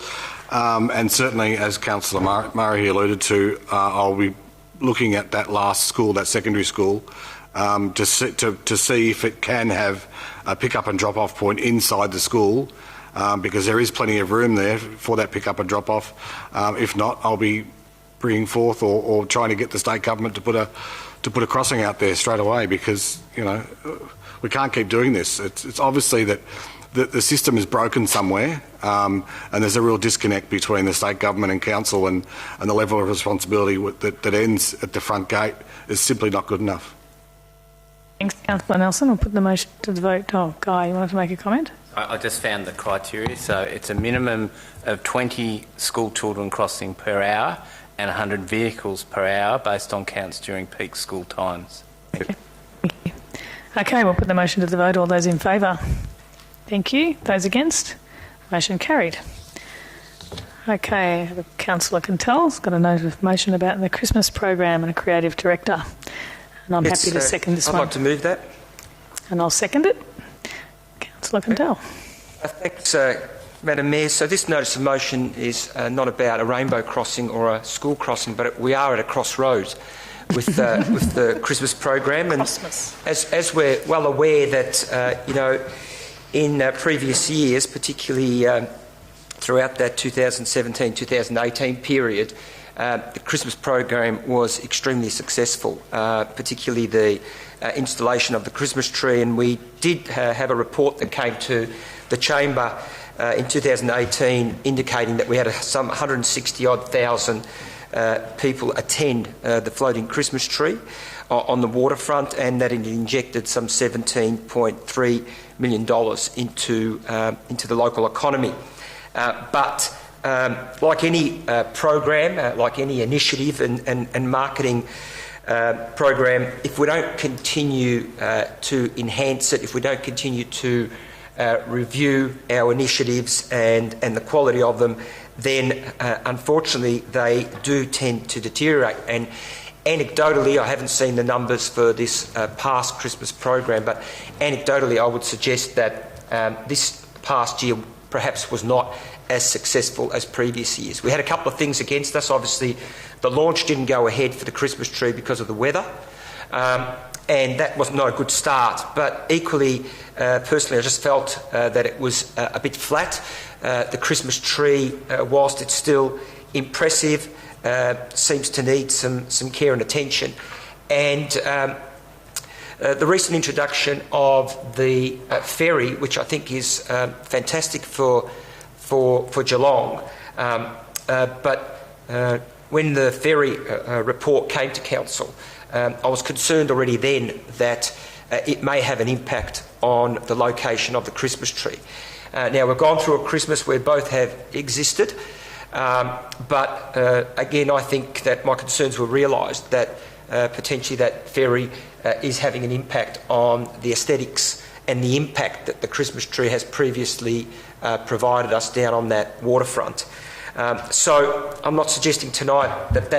and certainly, as Councillor Murray alluded to, I'll be looking at that last school, that secondary school, to see if it can have a pick-up and drop-off point inside the school, because there is plenty of room there for that pick up and drop off. If not, I'll be bringing forth or trying to get the state government to put a crossing out there straight away, because we can't keep doing this. It's obviously that the system is broken somewhere, and there's a real disconnect between the state government and council, and the level of responsibility that ends at the front gate is simply not good enough. Thanks, Councillor Nelson. I'll put the motion to the vote. Oh, Guy, you wanted to make a comment? I just found the criteria. So it's a minimum of 20 school children crossing per hour and 100 vehicles per hour based on counts during peak school times. Okay, we'll put the motion to the vote. All those in favour? Thank you. Those against? Motion carried. Okay, Councillor Cantell's got a note of motion about the Christmas program and a creative director. And I'm happy to second this one. I'd like to move that. And I'll second it. Councillor Cantell. Thanks, Madam Mayor. So this notice of motion is not about a rainbow crossing or a school crossing, but we are at a crossroads with the Christmas program. And as we're well aware that, in previous years, particularly throughout that 2017-2018 period, the Christmas program was extremely successful, particularly the installation of the Christmas tree, and we did have a report that came to the chamber in 2018 indicating that we had some 160-odd thousand people attend the floating Christmas tree on the waterfront, and that it injected some $17.3 million into the local economy. But like any program, like any initiative and marketing program, if we don't continue to enhance it, if we don't continue to review our initiatives and the quality of them, then unfortunately they do tend to deteriorate. And anecdotally, I haven't seen the numbers for this past Christmas program, but anecdotally I would suggest that this past year perhaps was not as successful as previous years. We had a couple of things against us. Obviously, the launch didn't go ahead for the Christmas tree because of the weather, and that was not a good start. But equally, personally, I just felt that it was a bit flat. The Christmas tree, whilst it's still impressive, seems to need some care and attention. And the recent introduction of the ferry, which I think is fantastic for Geelong, but when the ferry report came to council, I was concerned already then that it may have an impact on the location of the Christmas tree. Now, we've gone through a Christmas where both have existed, but again, I think that my concerns were realised that potentially that ferry is having an impact on the aesthetics and the impact that the Christmas tree has previously provided us down on that waterfront. So I'm not suggesting tonight that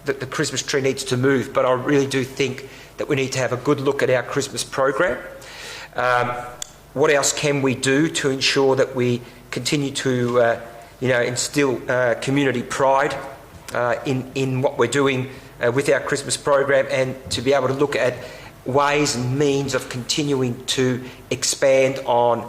the Christmas tree needs to move, but I really do think that we need to have a good look at our Christmas program. What else can we do to ensure that we continue to instill community pride in what we're doing with our Christmas program, and to be able to look at ways and means of continuing to expand on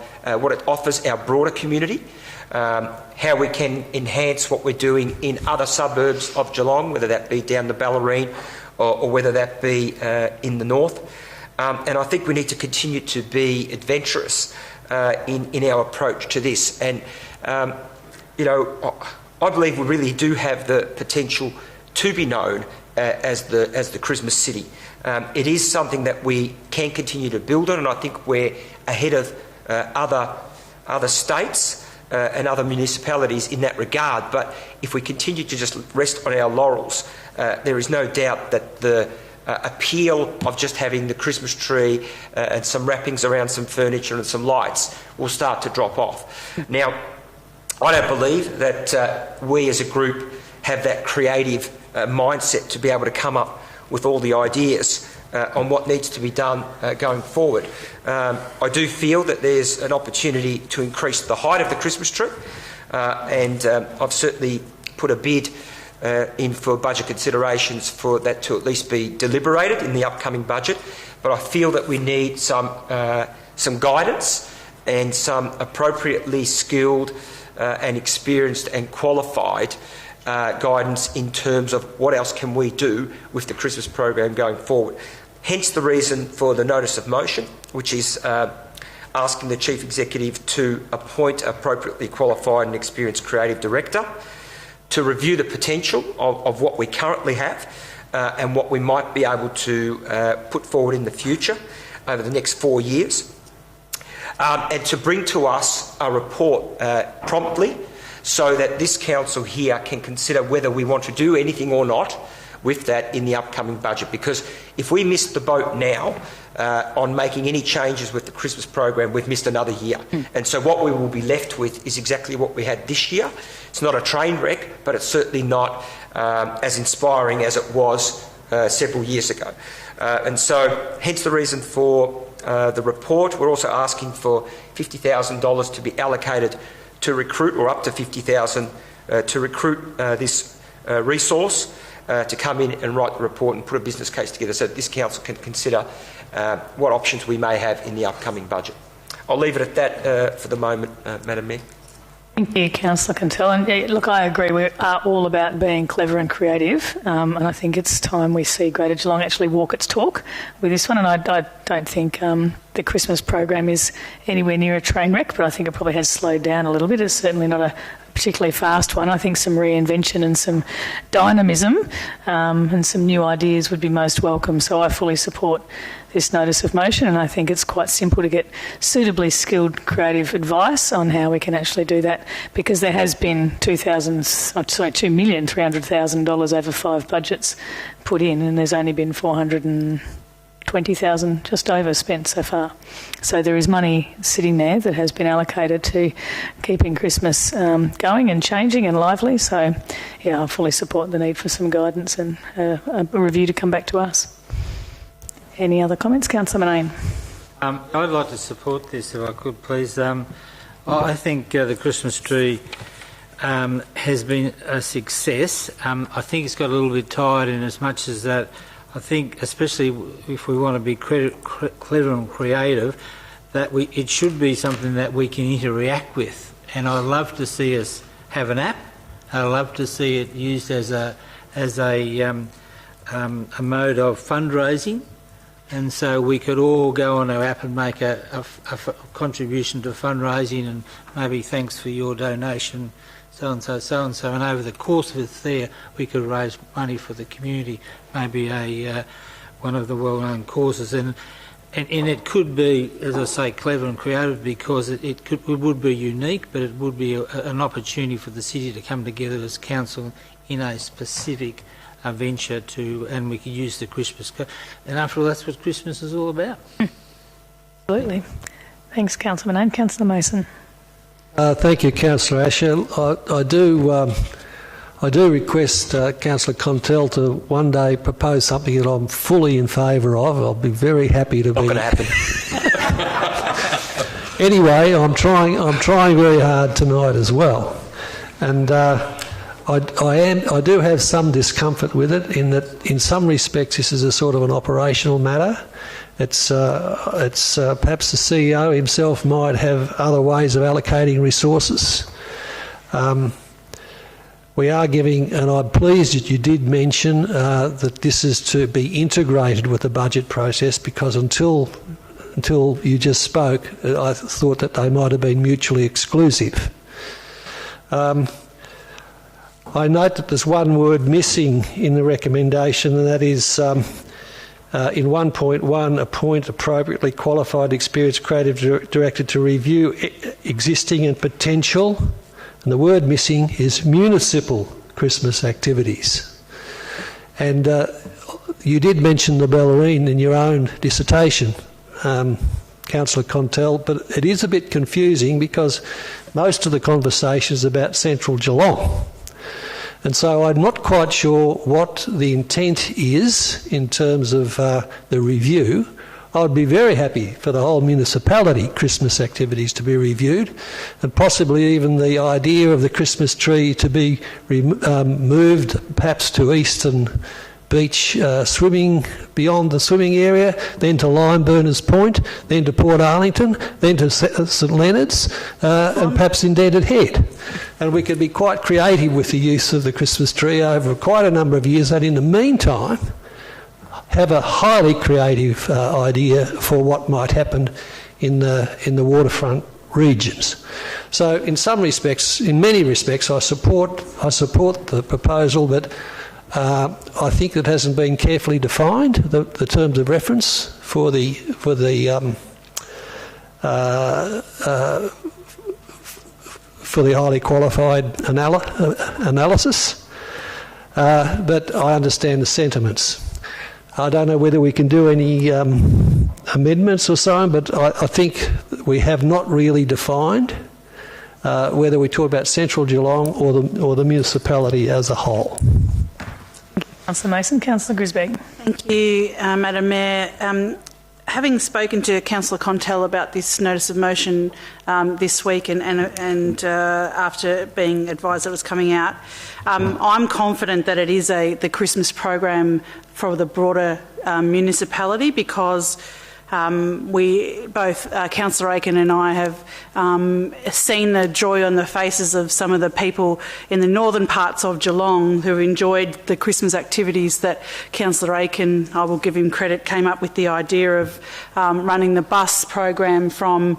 what it offers our broader community, how we can enhance what we're doing in other suburbs of Geelong, whether that be down the Ballerine or whether that be in the north. And I think we need to continue to be adventurous in our approach to this. And, I believe we really do have the potential to be known as the Christmas city. It is something that we can continue to build on, and I think we're ahead of other states and other municipalities in that regard. But if we continue to just rest on our laurels, there is no doubt that the appeal of just having the Christmas tree and some wrappings around some furniture and some lights will start to drop off. Now, I don't believe that we as a group have that creative mindset to be able to come up with all the ideas on what needs to be done going forward. I do feel that there's an opportunity to increase the height of the Christmas tree, and I've certainly put a bid in for budget considerations for that to at least be deliberated in the upcoming budget. But I feel that we need some guidance and some appropriately skilled and experienced and qualified guidance in terms of what else can we do with the Christmas program going forward. Hence the reason for the notice of motion, which is asking the Chief Executive to appoint appropriately qualified and experienced creative director to review the potential of what we currently have and what we might be able to put forward in the future over the next 4 years, and to bring to us a report promptly so that this council here can consider whether we want to do anything or not with that in the upcoming budget. Because if we miss the boat now on making any changes with the Christmas program, we've missed another year. And so what we will be left with is exactly what we had this year. It's not a train wreck, but it's certainly not as inspiring as it was several years ago. And so hence the reason for the report. We're also asking for $50,000 to be allocated to recruit, or up to $50,000 to recruit this resource to come in and write the report and put a business case together so that this council can consider what options we may have in the upcoming budget. I'll leave it at that for the moment, Madam Mayor. Thank you, Councillor Cantell. And look, I agree, we are all about being clever and creative, and I think it's time we see Greater Geelong actually walk its talk with this one. And I don't think the Christmas program is anywhere near a train wreck, but I think it probably has slowed down a little bit. It's certainly not a particularly fast one. I think some reinvention and some dynamism and some new ideas would be most welcome. So I fully support this notice of motion, and I think it's quite simple to get suitably skilled creative advice on how we can actually do that, because there has been $2,300,000 over 5 budgets put in, and there's only been $420,000 just over spent so far. So there is money sitting there that has been allocated to keeping Christmas going and changing and lively. So yeah, I fully support the need for some guidance and a review to come back to us. Any other comments? Councillor Manane. I'd like to support this if I could, please. I think the Christmas tree has been a success. I think it's got a little bit tired in as much as that I think, especially if we want to be clever and creative, that it should be something that we can interact with. And I'd love to see us have an app. I'd love to see it used as a mode of fundraising. And so we could all go on our app and make a contribution to fundraising, and maybe thanks for your donation, so-and-so, so-and-so. And over the course of it there, we could raise money for the community, maybe one of the well-known causes. And it could be, as I say, clever and creative, because it would be unique, but it would be an opportunity for the city to come together as council in a specific venture and we could use the Christmas. And after all, that's what Christmas is all about. Absolutely. Thanks, Councillor Manane. Councillor Mason. Thank you, Councillor Asher. I do request Councillor Contell to one day propose something that I'm fully in favour of. I'll be very happy to be. Not going to happen. Anyway, I'm trying very hard tonight as well, and I do have some discomfort with it in that, in some respects, this is a sort of an operational matter. It's perhaps the CEO himself might have other ways of allocating resources. We are giving, and I'm pleased that you did mention that this is to be integrated with the budget process, because until you just spoke, I thought that they might have been mutually exclusive. I note that there's one word missing in the recommendation, and that is in 1.1, appoint appropriately qualified, experienced creative director to review existing and potential, and the word missing is municipal Christmas activities. And you did mention the Bellarine in your own dissertation, Councillor Contell, but it is a bit confusing because most of the conversation is about central Geelong. And so I'm not quite sure what the intent is in terms of the review. I would be very happy for the whole municipality Christmas activities to be reviewed, and possibly even the idea of the Christmas tree to be moved perhaps to eastern beach swimming beyond the swimming area, then to Limeburners Point, then to Port Arlington, then to St Leonard's, and perhaps Indented Head. And we could be quite creative with the use of the Christmas tree over quite a number of years, and in the meantime have a highly creative idea for what might happen in the waterfront regions. So in some respects, in many respects, I support the proposal, but I think it hasn't been carefully defined, the terms of reference for the highly qualified analysis. But I understand the sentiments. I don't know whether we can do any amendments or so on, but I think we have not really defined whether we talk about Central Geelong or the municipality as a whole. Councillor Mason. Councillor Grisbeck. Thank you, Madam Mayor. Having spoken to Councillor Contell about this notice of motion this week and after being advised that it was coming out, I'm confident that it is the Christmas program for the broader municipality, because we both, Councillor Aiken and I, have seen the joy on the faces of some of the people in the northern parts of Geelong who enjoyed the Christmas activities that Councillor Aiken, I will give him credit, came up with the idea of running the bus program from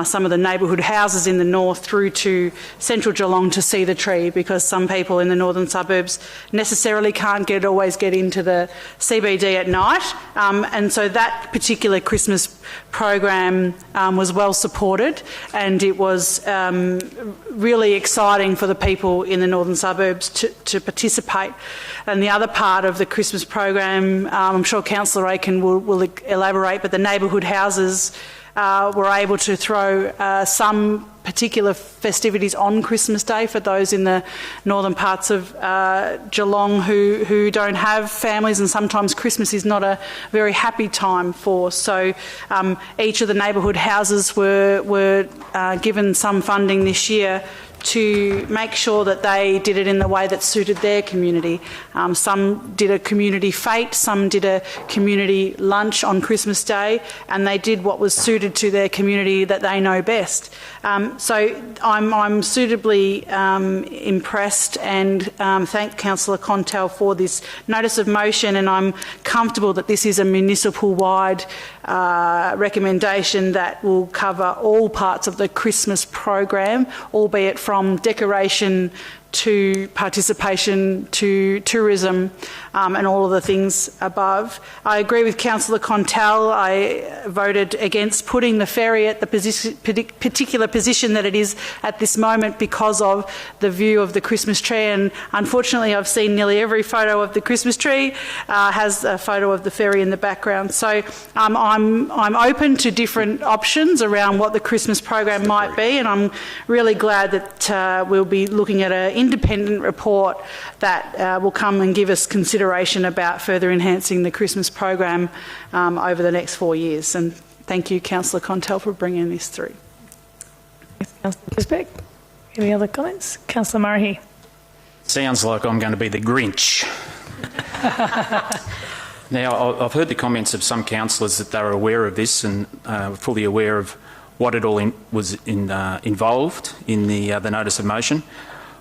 some of the neighbourhood houses in the north through to central Geelong to see the tree, because some people in the northern suburbs necessarily can't always get into the CBD at night, and so that particular Christmas program was well supported, and it was really exciting for the people in the northern suburbs to participate. And the other part of the Christmas program, I'm sure Councillor Aiken will elaborate, but the neighbourhood houses were able to throw some particular festivities on Christmas Day for those in the northern parts of Geelong who don't have families, and sometimes Christmas is not a very happy time for. So each of the neighbourhood houses were given some funding this year to make sure that they did it in the way that suited their community. Some did a community fete, some did a community lunch on Christmas Day, and they did what was suited to their community that they know best. So I'm suitably impressed and thank Councillor Contell for this notice of motion, and I'm comfortable that this is a municipal-wide recommendation that will cover all parts of the Christmas program, albeit from decoration to participation to tourism and all of the things above. I agree with Councillor Contell. I voted against putting the ferry at the particular position that it is at this moment because of the view of the Christmas tree, and unfortunately I've seen nearly every photo of the Christmas tree has a photo of the ferry in the background. So I'm open to different options around what the Christmas program might be, and I'm really glad that we'll be looking at an independent report that will come and give us consideration about further enhancing the Christmas program over the next 4 years. And thank you, Councillor Contell, for bringing this through. Thanks, Councillor Grisbeck. Any other comments? Councillor Murray. Sounds like I'm going to be the Grinch. Now, I've heard the comments of some councillors that they were aware of this and fully aware of what it all was involved in the notice of motion.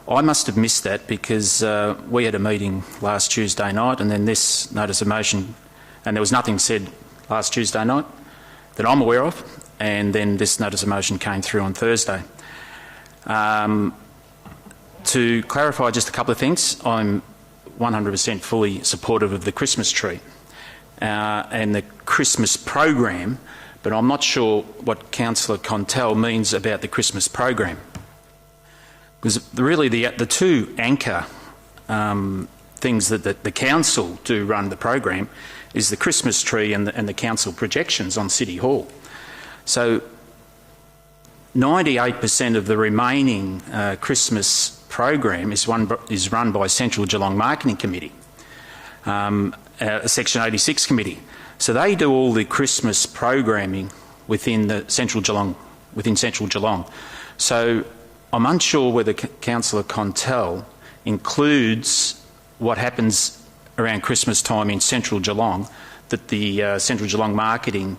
I must have missed that because we had a meeting last Tuesday night, and then this notice of motion, and there was nothing said last Tuesday night that I'm aware of, and then this notice of motion came through on Thursday. To clarify just a couple of things, I'm 100% fully supportive of the Christmas tree and the Christmas program, but I'm not sure what Councillor Contell means about the Christmas program. Because really the two anchor things that the council do run the program is the Christmas tree and the council projections on City Hall. So 98% of the remaining Christmas program is run by Central Geelong Marketing Committee, a Section 86 committee. So they do all the Christmas programming within Central Geelong. So I'm unsure whether Councillor Contell includes what happens around Christmas time in central Geelong that the Central Geelong Marketing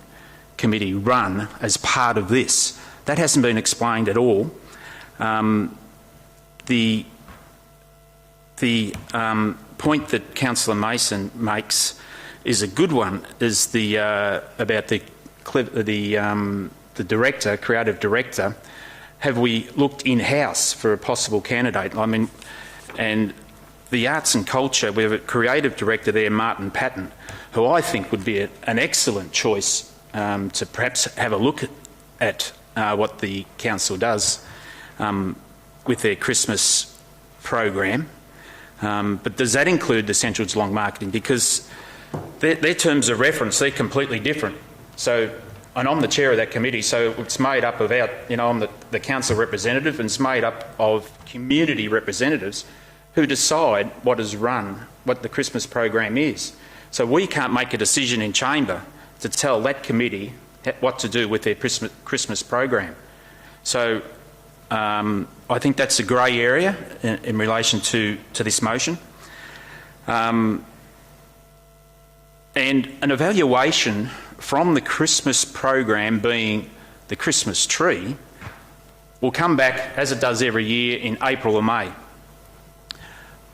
Committee run as part of this. That hasn't been explained at all. The point that Councillor Mason makes is a good one, is the about the director, creative director. Have we looked in-house for a possible candidate? I mean, and the arts and culture, we have a creative director there, Martin Patton, who I think would be an excellent choice to perhaps have a look at what the council does with their Christmas program. But does that include the Central Geelong Marketing? Because their terms of reference, they're completely different. So, and I'm the chair of that committee, so it's made up of I'm the council representative, and it's made up of community representatives who decide what is run, what the Christmas program is. So we can't make a decision in chamber to tell that committee what to do with their Christmas program. So I think that's a grey area in relation to this motion. And an evaluation from the Christmas program, being the Christmas tree, will come back, as it does every year, in April or May.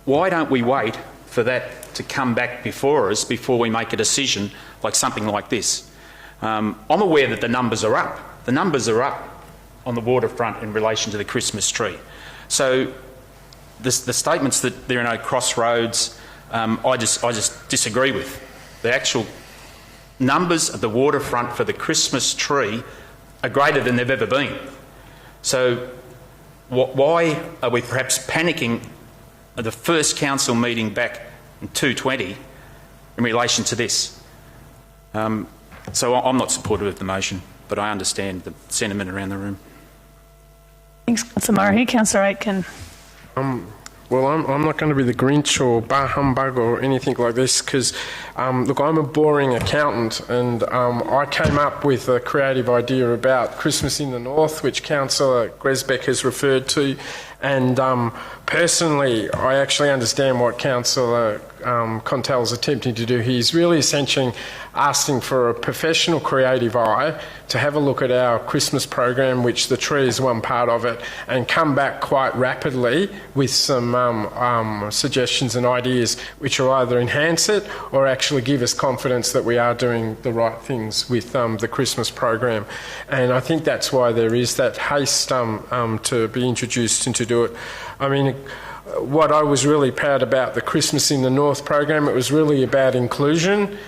Why don't we wait for that to come back before us before we make a decision like something like this? I'm aware that the numbers are up. The numbers are up on the waterfront in relation to the Christmas tree. So the statements that there are no crossroads, I just disagree with. The actual numbers at the waterfront for the Christmas tree are greater than they've ever been. So why are we perhaps panicking at the first council meeting back in 2020 in relation to this? So I'm not supportive of the motion, but I understand the sentiment around the room. Thanks, Councillor Murray. Councillor Aitken. Well, I'm not going to be the Grinch or bah humbug or anything like this because, look, I'm a boring accountant and I came up with a creative idea about Christmas in the North, which Councillor Gresbeck has referred to. And personally, I actually understand what Councillor Contell is attempting to do. He's really essentially asking for a professional creative eye to have a look at our Christmas program, which the tree is one part of it, and come back quite rapidly with some suggestions and ideas which will either enhance it or actually give us confidence that we are doing the right things with the Christmas program. And I think that's why there is that haste to be introduced and to do it. I mean, what I was really proud about the Christmas in the North program, it was really about inclusion,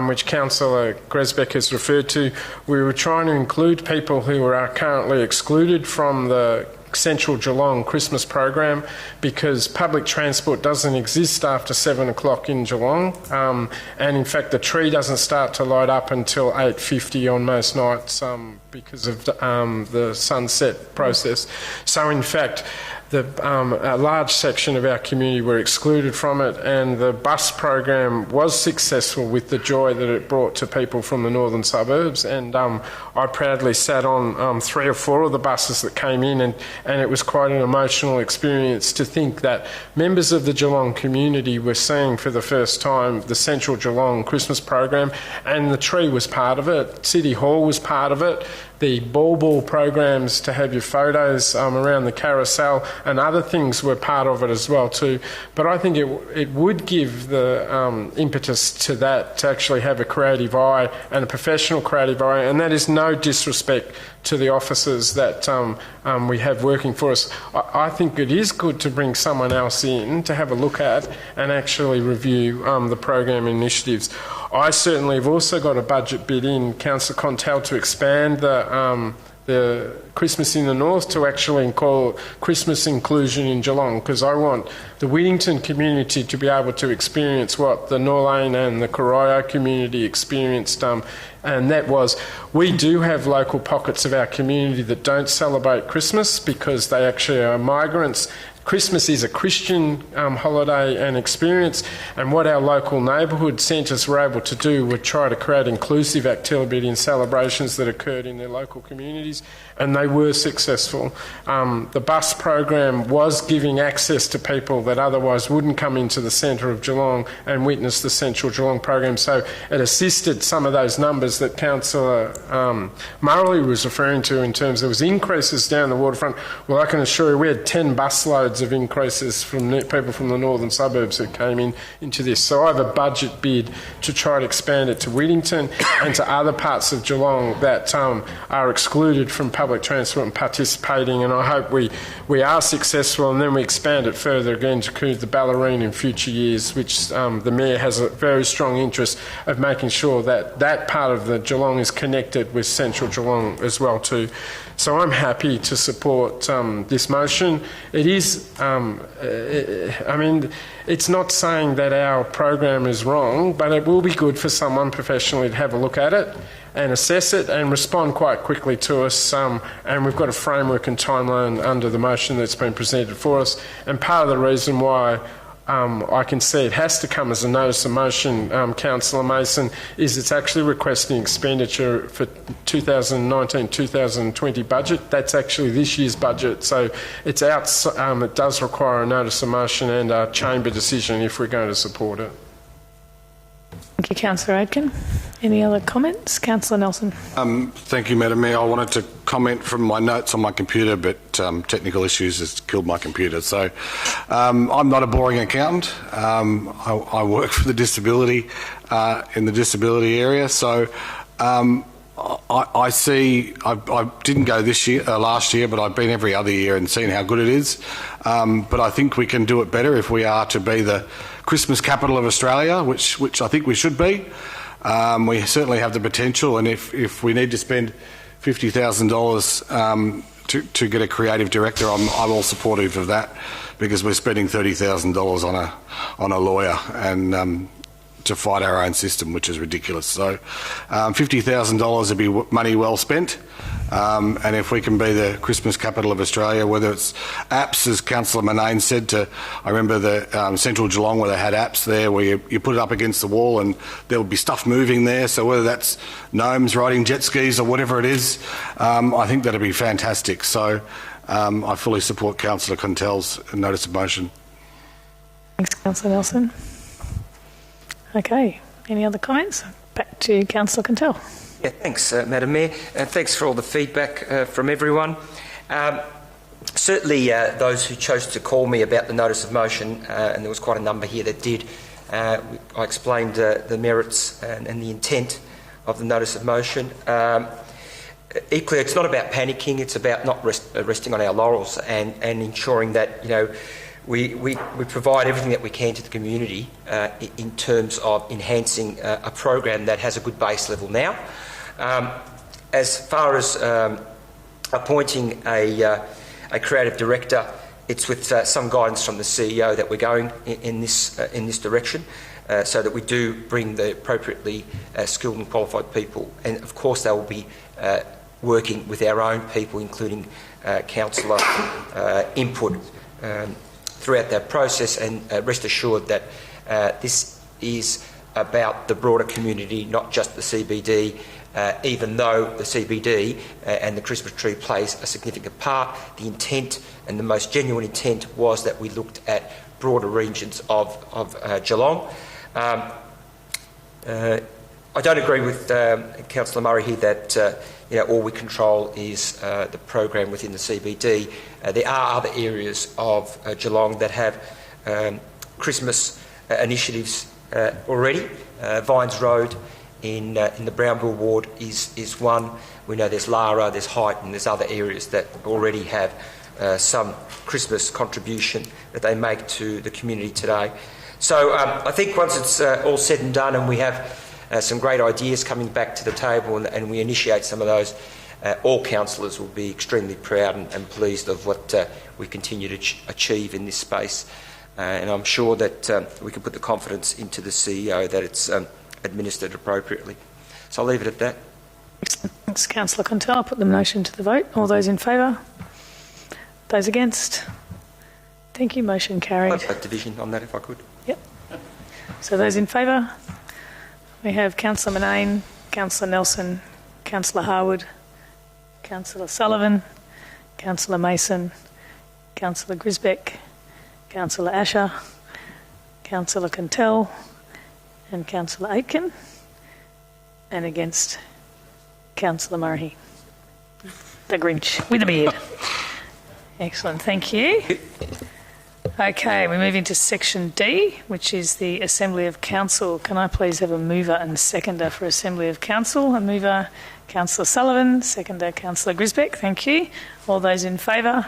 which Councillor Gresbeck has referred to. We were trying to include people who are currently excluded from the Central Geelong Christmas program because public transport doesn't exist after 7 o'clock in Geelong, and in fact the tree doesn't start to light up until 8:50 on most nights because of the sunset process. So in fact a large section of our community were excluded from it, and the bus program was successful with the joy that it brought to people from the northern suburbs. And I proudly sat on 3 or 4 of the buses that came in, and it was quite an emotional experience to think that members of the Geelong community were seeing for the first time the Central Geelong Christmas program, and the tree was part of it. City Hall was part of it. The ball programs to have your photos around the carousel and other things were part of it as well too. But I think it would give the impetus to that to actually have a creative eye and a professional creative eye, and that is no disrespect to the officers that we have working for us. I think it is good to bring someone else in to have a look at and actually review the program initiatives. I certainly have also got a budget bid in, Councillor Contell, to expand the Christmas in the North to actually call Christmas inclusion in Geelong, because I want the Whittington community to be able to experience what the Norlane and the Corio community experienced, and that was, we do have local pockets of our community that don't celebrate Christmas because they actually are migrants Christmas is a Christian holiday and experience, and what our local neighbourhood centres were able to do were try to create inclusive activity and celebrations that occurred in their local communities, and they were successful. The bus program was giving access to people that otherwise wouldn't come into the centre of Geelong and witness the Central Geelong program, so it assisted some of those numbers that Councillor Murray was referring to in terms there was increases down the waterfront. Well, I can assure you we had 10 busloads of increases from people from the northern suburbs who came into this. So I have a budget bid to try to expand it to Whittington and to other parts of Geelong that are excluded from public transport and participating, and I hope we are successful, and then we expand it further again to include the Ballerine in future years, which the Mayor has a very strong interest of making sure that that part of the Geelong is connected with Central Geelong as well too. So I'm happy to support this motion. It is, I mean, it's not saying that our program is wrong, but it will be good for someone professionally to have a look at it and assess it and respond quite quickly to us. And we've got a framework and timeline under the motion that's been presented for us. And part of the reason why I can see it has to come as a notice of motion, Councillor Mason, is it's actually requesting expenditure for 2019-2020 budget. That's actually this year's budget, so it's out. It does require a notice of motion and a chamber decision if we're going to support it. Thank you, Councillor Aitken. Any other comments? Councillor Nelson. Thank you, Madam Mayor. I wanted to comment from my notes on my computer, but technical issues has killed my computer. So I'm not a boring accountant. I work for the disability in the disability area. So I see. I didn't go this year, last year, but I've been every other year and seen how good it is. But I think we can do it better if we are to be the Christmas capital of Australia, which I think we should be. We certainly have the potential, and if we need to spend $50,000 to get a creative director, I'm all supportive of that, because we're spending $30,000 on a lawyer and to fight our own system, which is ridiculous. So $50,000 would be money well spent. And if we can be the Christmas capital of Australia, whether it's apps, as Councillor Manane said, I remember the Central Geelong where they had apps there where you put it up against the wall and there would be stuff moving there. So whether that's gnomes riding jet skis or whatever it is, I think that'd be fantastic. So I fully support Councillor Contell's notice of motion. Thanks, Councillor Nelson. Okay, any other comments? Back to Councillor Contell. Yeah, thanks, Madam Mayor, and thanks for all the feedback from everyone. Certainly, those who chose to call me about the notice of motion, and there was quite a number here that did, I explained the merits and the intent of the notice of motion. Equally, it's not about panicking, it's about not resting on our laurels and ensuring that, we provide everything that we can to the community in terms of enhancing a program that has a good base level now. As far as appointing a creative director, it's with some guidance from the CEO that we're going in this direction, so that we do bring the appropriately skilled and qualified people, and of course they will be working with our own people, including councillor input throughout that process, and rest assured that this is about the broader community, not just the CBD, even though the CBD and the Christmas tree plays a significant part. The intent, and the most genuine intent, was that we looked at broader regions of Geelong. I don't agree with Councillor Murray here that all we control is the program within the CBD. There are other areas of Geelong that have Christmas initiatives already. Vines Road in the Brownville ward is one. We know there's Lara, there's Height, and there's other areas that already have some Christmas contribution that they make to the community today. So I think once it's all said and done, and we have some great ideas coming back to the table, and we initiate some of those, all councillors will be extremely proud and pleased of what we continue to achieve in this space. And I'm sure that we can put the confidence into the CEO that it's administered appropriately. So I'll leave it at that. Excellent. Thanks, Councillor Contell. I'll put the motion to the vote. All those in favour? Those against? Thank you. Motion carried. I'd like division on that if I could. Yep. So those in favour? We have Councillor Manane, Councillor Nelson, Councillor Harwood, Councillor Sullivan, Councillor Mason, Councillor Grisbeck, Councillor Asher, Councillor Cantell and Councillor Aitken, and against Councillor Murray, the Grinch with a beard. Excellent, thank you. Okay, we move into section D, which is the Assembly of Council. Can I please have a mover and seconder for Assembly of Council? A mover, Councillor Sullivan, seconder, Councillor Grisbeck. Thank you. All those in favour?